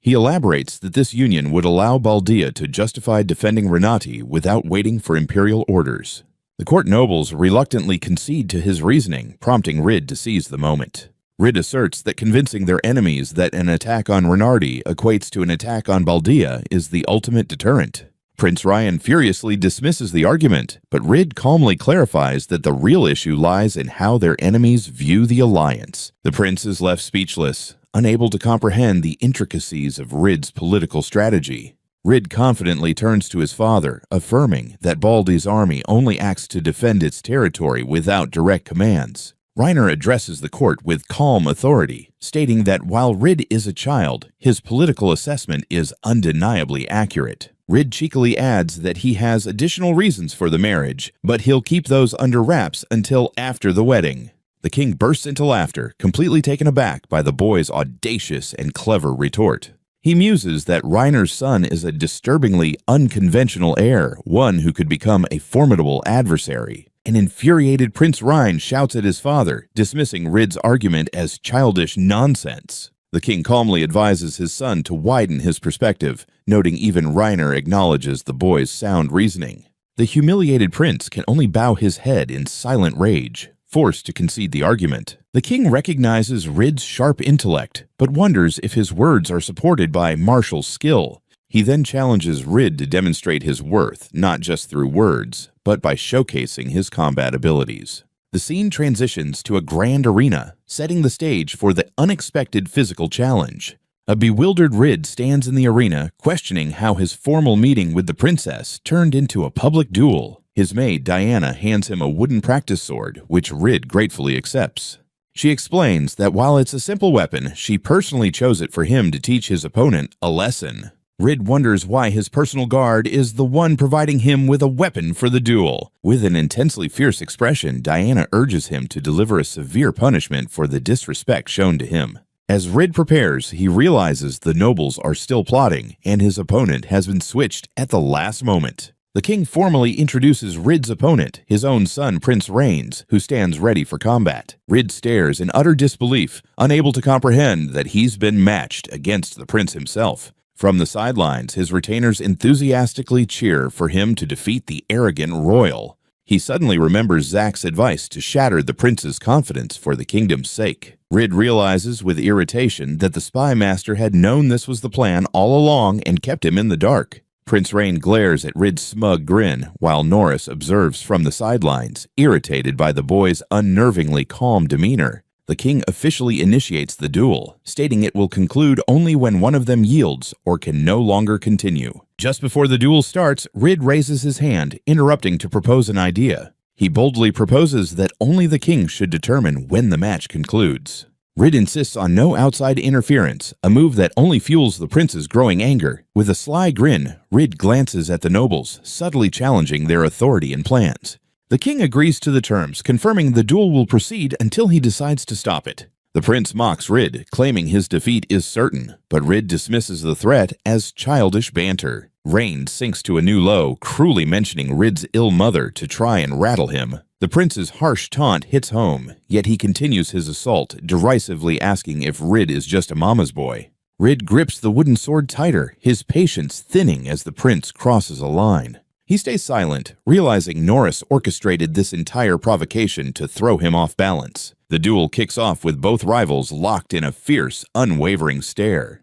He elaborates that this union would allow Baldea to justify defending Renati without waiting for imperial orders. The court nobles reluctantly concede to his reasoning, prompting Rid to seize the moment. Rid asserts that convincing their enemies that an attack on Renardi equates to an attack on Baldea is the ultimate deterrent. Prince Ryan furiously dismisses the argument, but Rid calmly clarifies that the real issue lies in how their enemies view the alliance. The prince is left speechless, unable to comprehend the intricacies of Rid's political strategy. Rid confidently turns to his father, affirming that Baldi's army only acts to defend its territory without direct commands. Reiner addresses the court with calm authority, stating that while Rid is a child, his political assessment is undeniably accurate. Rid cheekily adds that he has additional reasons for the marriage, but he'll keep those under wraps until after the wedding. The king bursts into laughter, completely taken aback by the boy's audacious and clever retort. He muses that Reiner's son is a disturbingly unconventional heir, one who could become a formidable adversary. An infuriated Prince Ryan shouts at his father, dismissing Rid's argument as childish nonsense. The king calmly advises his son to widen his perspective, noting even Reiner acknowledges the boy's sound reasoning. The humiliated prince can only bow his head in silent rage, forced to concede the argument. The king recognizes Rid's sharp intellect, but wonders if his words are supported by martial skill. He then challenges Rid to demonstrate his worth, not just through words, but by showcasing his combat abilities. The scene transitions to a grand arena, setting the stage for the unexpected physical challenge. A bewildered Rid stands in the arena, questioning how his formal meeting with the princess turned into a public duel. His maid, Diana, hands him a wooden practice sword, which Rid gratefully accepts. She explains that while it's a simple weapon, she personally chose it for him to teach his opponent a lesson. Rid wonders why his personal guard is the one providing him with a weapon for the duel. With an intensely fierce expression, Diana urges him to deliver a severe punishment for the disrespect shown to him. As Rid prepares, he realizes the nobles are still plotting, and his opponent has been switched at the last moment. The king formally introduces Rid's opponent, his own son Prince Rhaines, who stands ready for combat. Rid stares in utter disbelief, unable to comprehend that he's been matched against the prince himself. From the sidelines, his retainers enthusiastically cheer for him to defeat the arrogant royal. He suddenly remembers Zack's advice to shatter the prince's confidence for the kingdom's sake. Rid realizes with irritation that the spy master had known this was the plan all along and kept him in the dark. Prince Rain glares at Rid's smug grin, while Norris observes from the sidelines, irritated by the boy's unnervingly calm demeanor. The king officially initiates the duel, stating it will conclude only when one of them yields or can no longer continue. Just before the duel starts, Rid raises his hand, interrupting to propose an idea. He boldly proposes that only the king should determine when the match concludes. Rid insists on no outside interference, a move that only fuels the prince's growing anger. With a sly grin, Rid glances at the nobles, subtly challenging their authority and plans. The king agrees to the terms, confirming the duel will proceed until he decides to stop it. The prince mocks Rid, claiming his defeat is certain, but Rid dismisses the threat as childish banter. Rain sinks to a new low, cruelly mentioning Rid's ill mother to try and rattle him. The prince's harsh taunt hits home, yet he continues his assault, derisively asking if Rid is just a mama's boy. Rid grips the wooden sword tighter, his patience thinning as the prince crosses a line. He stays silent, realizing Norris orchestrated this entire provocation to throw him off balance. The duel kicks off with both rivals locked in a fierce, unwavering stare.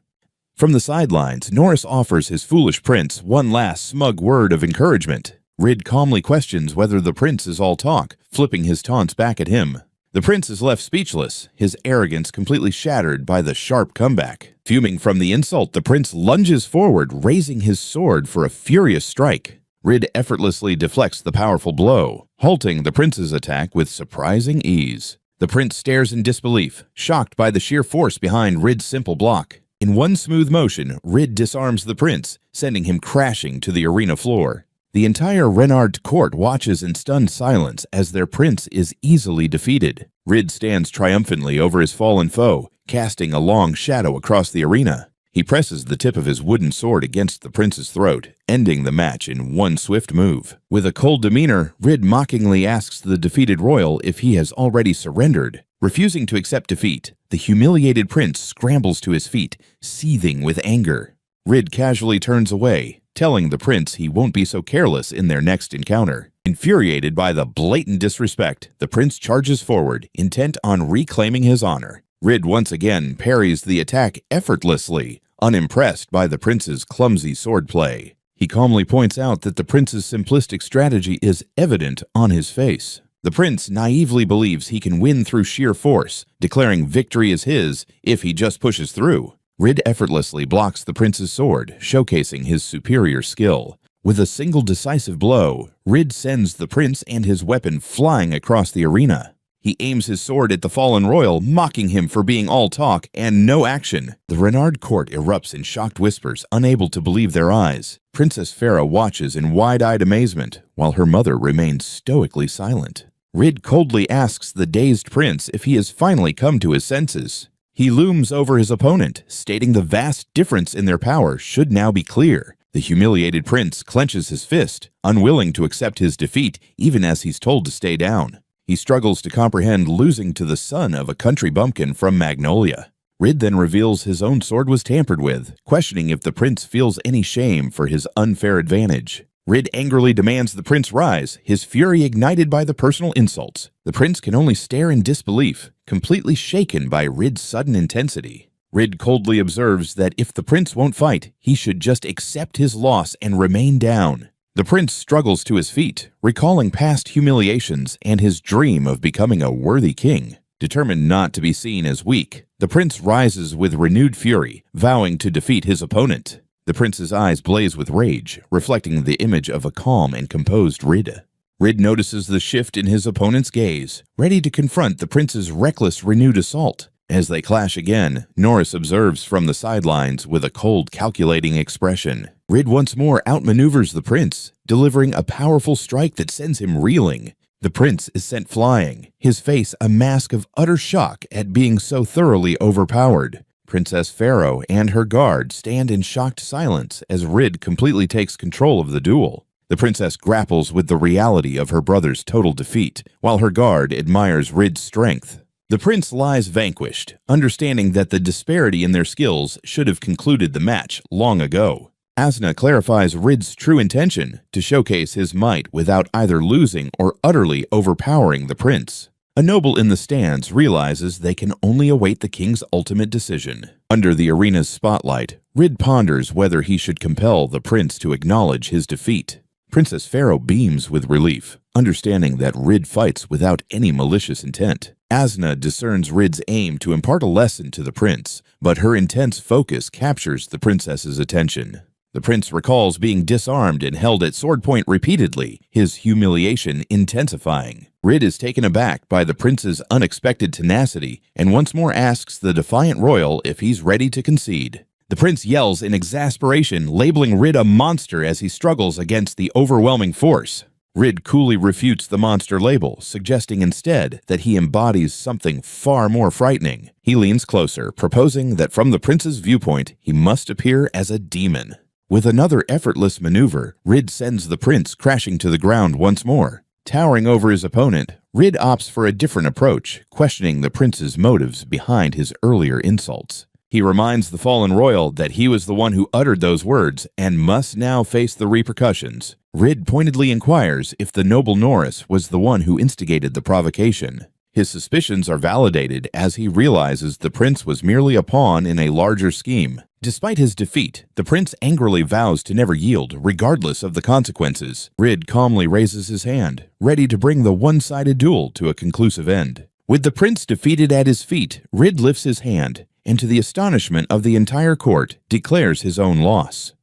From the sidelines, Norris offers his foolish prince one last smug word of encouragement. Rid calmly questions whether the prince is all talk, flipping his taunts back at him. The prince is left speechless, his arrogance completely shattered by the sharp comeback. Fuming from the insult, the prince lunges forward, raising his sword for a furious strike. Rid effortlessly deflects the powerful blow, halting the prince's attack with surprising ease. The prince stares in disbelief, shocked by the sheer force behind Rid's simple block. In one smooth motion, Rid disarms the prince, sending him crashing to the arena floor. The entire Renard court watches in stunned silence as their prince is easily defeated. Rid stands triumphantly over his fallen foe, casting a long shadow across the arena. He presses the tip of his wooden sword against the prince's throat, ending the match in one swift move. With a cold demeanor, Rid mockingly asks the defeated royal if he has already surrendered. Refusing to accept defeat, the humiliated prince scrambles to his feet, seething with anger. Rid casually turns away, telling the prince he won't be so careless in their next encounter. Infuriated by the blatant disrespect, the prince charges forward, intent on reclaiming his honor. Rid once again parries the attack effortlessly, unimpressed by the prince's clumsy swordplay. He calmly points out that the prince's simplistic strategy is evident on his face. The prince naively believes he can win through sheer force, declaring victory is his if he just pushes through. Rid effortlessly blocks the prince's sword, showcasing his superior skill. With a single decisive blow, Rid sends the prince and his weapon flying across the arena. He aims his sword at the fallen royal, mocking him for being all talk and no action. The Renard court erupts in shocked whispers, unable to believe their eyes. Princess Farah watches in wide-eyed amazement, while her mother remains stoically silent. Rid coldly asks the dazed prince if he has finally come to his senses. He looms over his opponent, stating the vast difference in their power should now be clear. The humiliated prince clenches his fist, unwilling to accept his defeat even as he's told to stay down. He struggles to comprehend losing to the son of a country bumpkin from Magnolia. Rid then reveals his own sword was tampered with, questioning if the prince feels any shame for his unfair advantage. Rid angrily demands the prince rise, his fury ignited by the personal insults. The prince can only stare in disbelief, completely shaken by Rid's sudden intensity. Rid coldly observes that if the prince won't fight, he should just accept his loss and remain down. The prince struggles to his feet, recalling past humiliations and his dream of becoming a worthy king. Determined not to be seen as weak, the prince rises with renewed fury, vowing to defeat his opponent. The prince's eyes blaze with rage, reflecting the image of a calm and composed Rid. Rid notices the shift in his opponent's gaze, ready to confront the prince's reckless, renewed assault. As they clash again, Norris observes from the sidelines with a cold, calculating expression. Rid once more outmaneuvers the prince, delivering a powerful strike that sends him reeling. The prince is sent flying, his face a mask of utter shock at being so thoroughly overpowered. Princess Farah and her guard stand in shocked silence as Rid completely takes control of the duel. The princess grapples with the reality of her brother's total defeat, while her guard admires Rid's strength. The prince lies vanquished, understanding that the disparity in their skills should have concluded the match long ago. Asna clarifies Rid's true intention to showcase his might without either losing or utterly overpowering the prince. A noble in the stands realizes they can only await the king's ultimate decision. Under the arena's spotlight, Rid ponders whether he should compel the prince to acknowledge his defeat. Princess Pharaoh beams with relief, understanding that Rid fights without any malicious intent. Asna discerns Rid's aim to impart a lesson to the prince, but her intense focus captures the princess's attention. The prince recalls being disarmed and held at sword point repeatedly, his humiliation intensifying. Rid is taken aback by the prince's unexpected tenacity and once more asks the defiant royal if he's ready to concede. The prince yells in exasperation, labeling Rid a monster as he struggles against the overwhelming force. Rid coolly refutes the monster label, suggesting instead that he embodies something far more frightening. He leans closer, proposing that from the prince's viewpoint, he must appear as a demon. With another effortless maneuver, Rid sends the prince crashing to the ground once more. Towering over his opponent, Rid opts for a different approach, questioning the prince's motives behind his earlier insults. He reminds the fallen royal that he was the one who uttered those words and must now face the repercussions. Rid pointedly inquires if the noble Norris was the one who instigated the provocation. His suspicions are validated as he realizes the prince was merely a pawn in a larger scheme. Despite his defeat, the prince angrily vows to never yield, regardless of the consequences. Rid calmly raises his hand, ready to bring the one-sided duel to a conclusive end. With the prince defeated at his feet, Rid lifts his hand, and to the astonishment of the entire court, declares his own loss.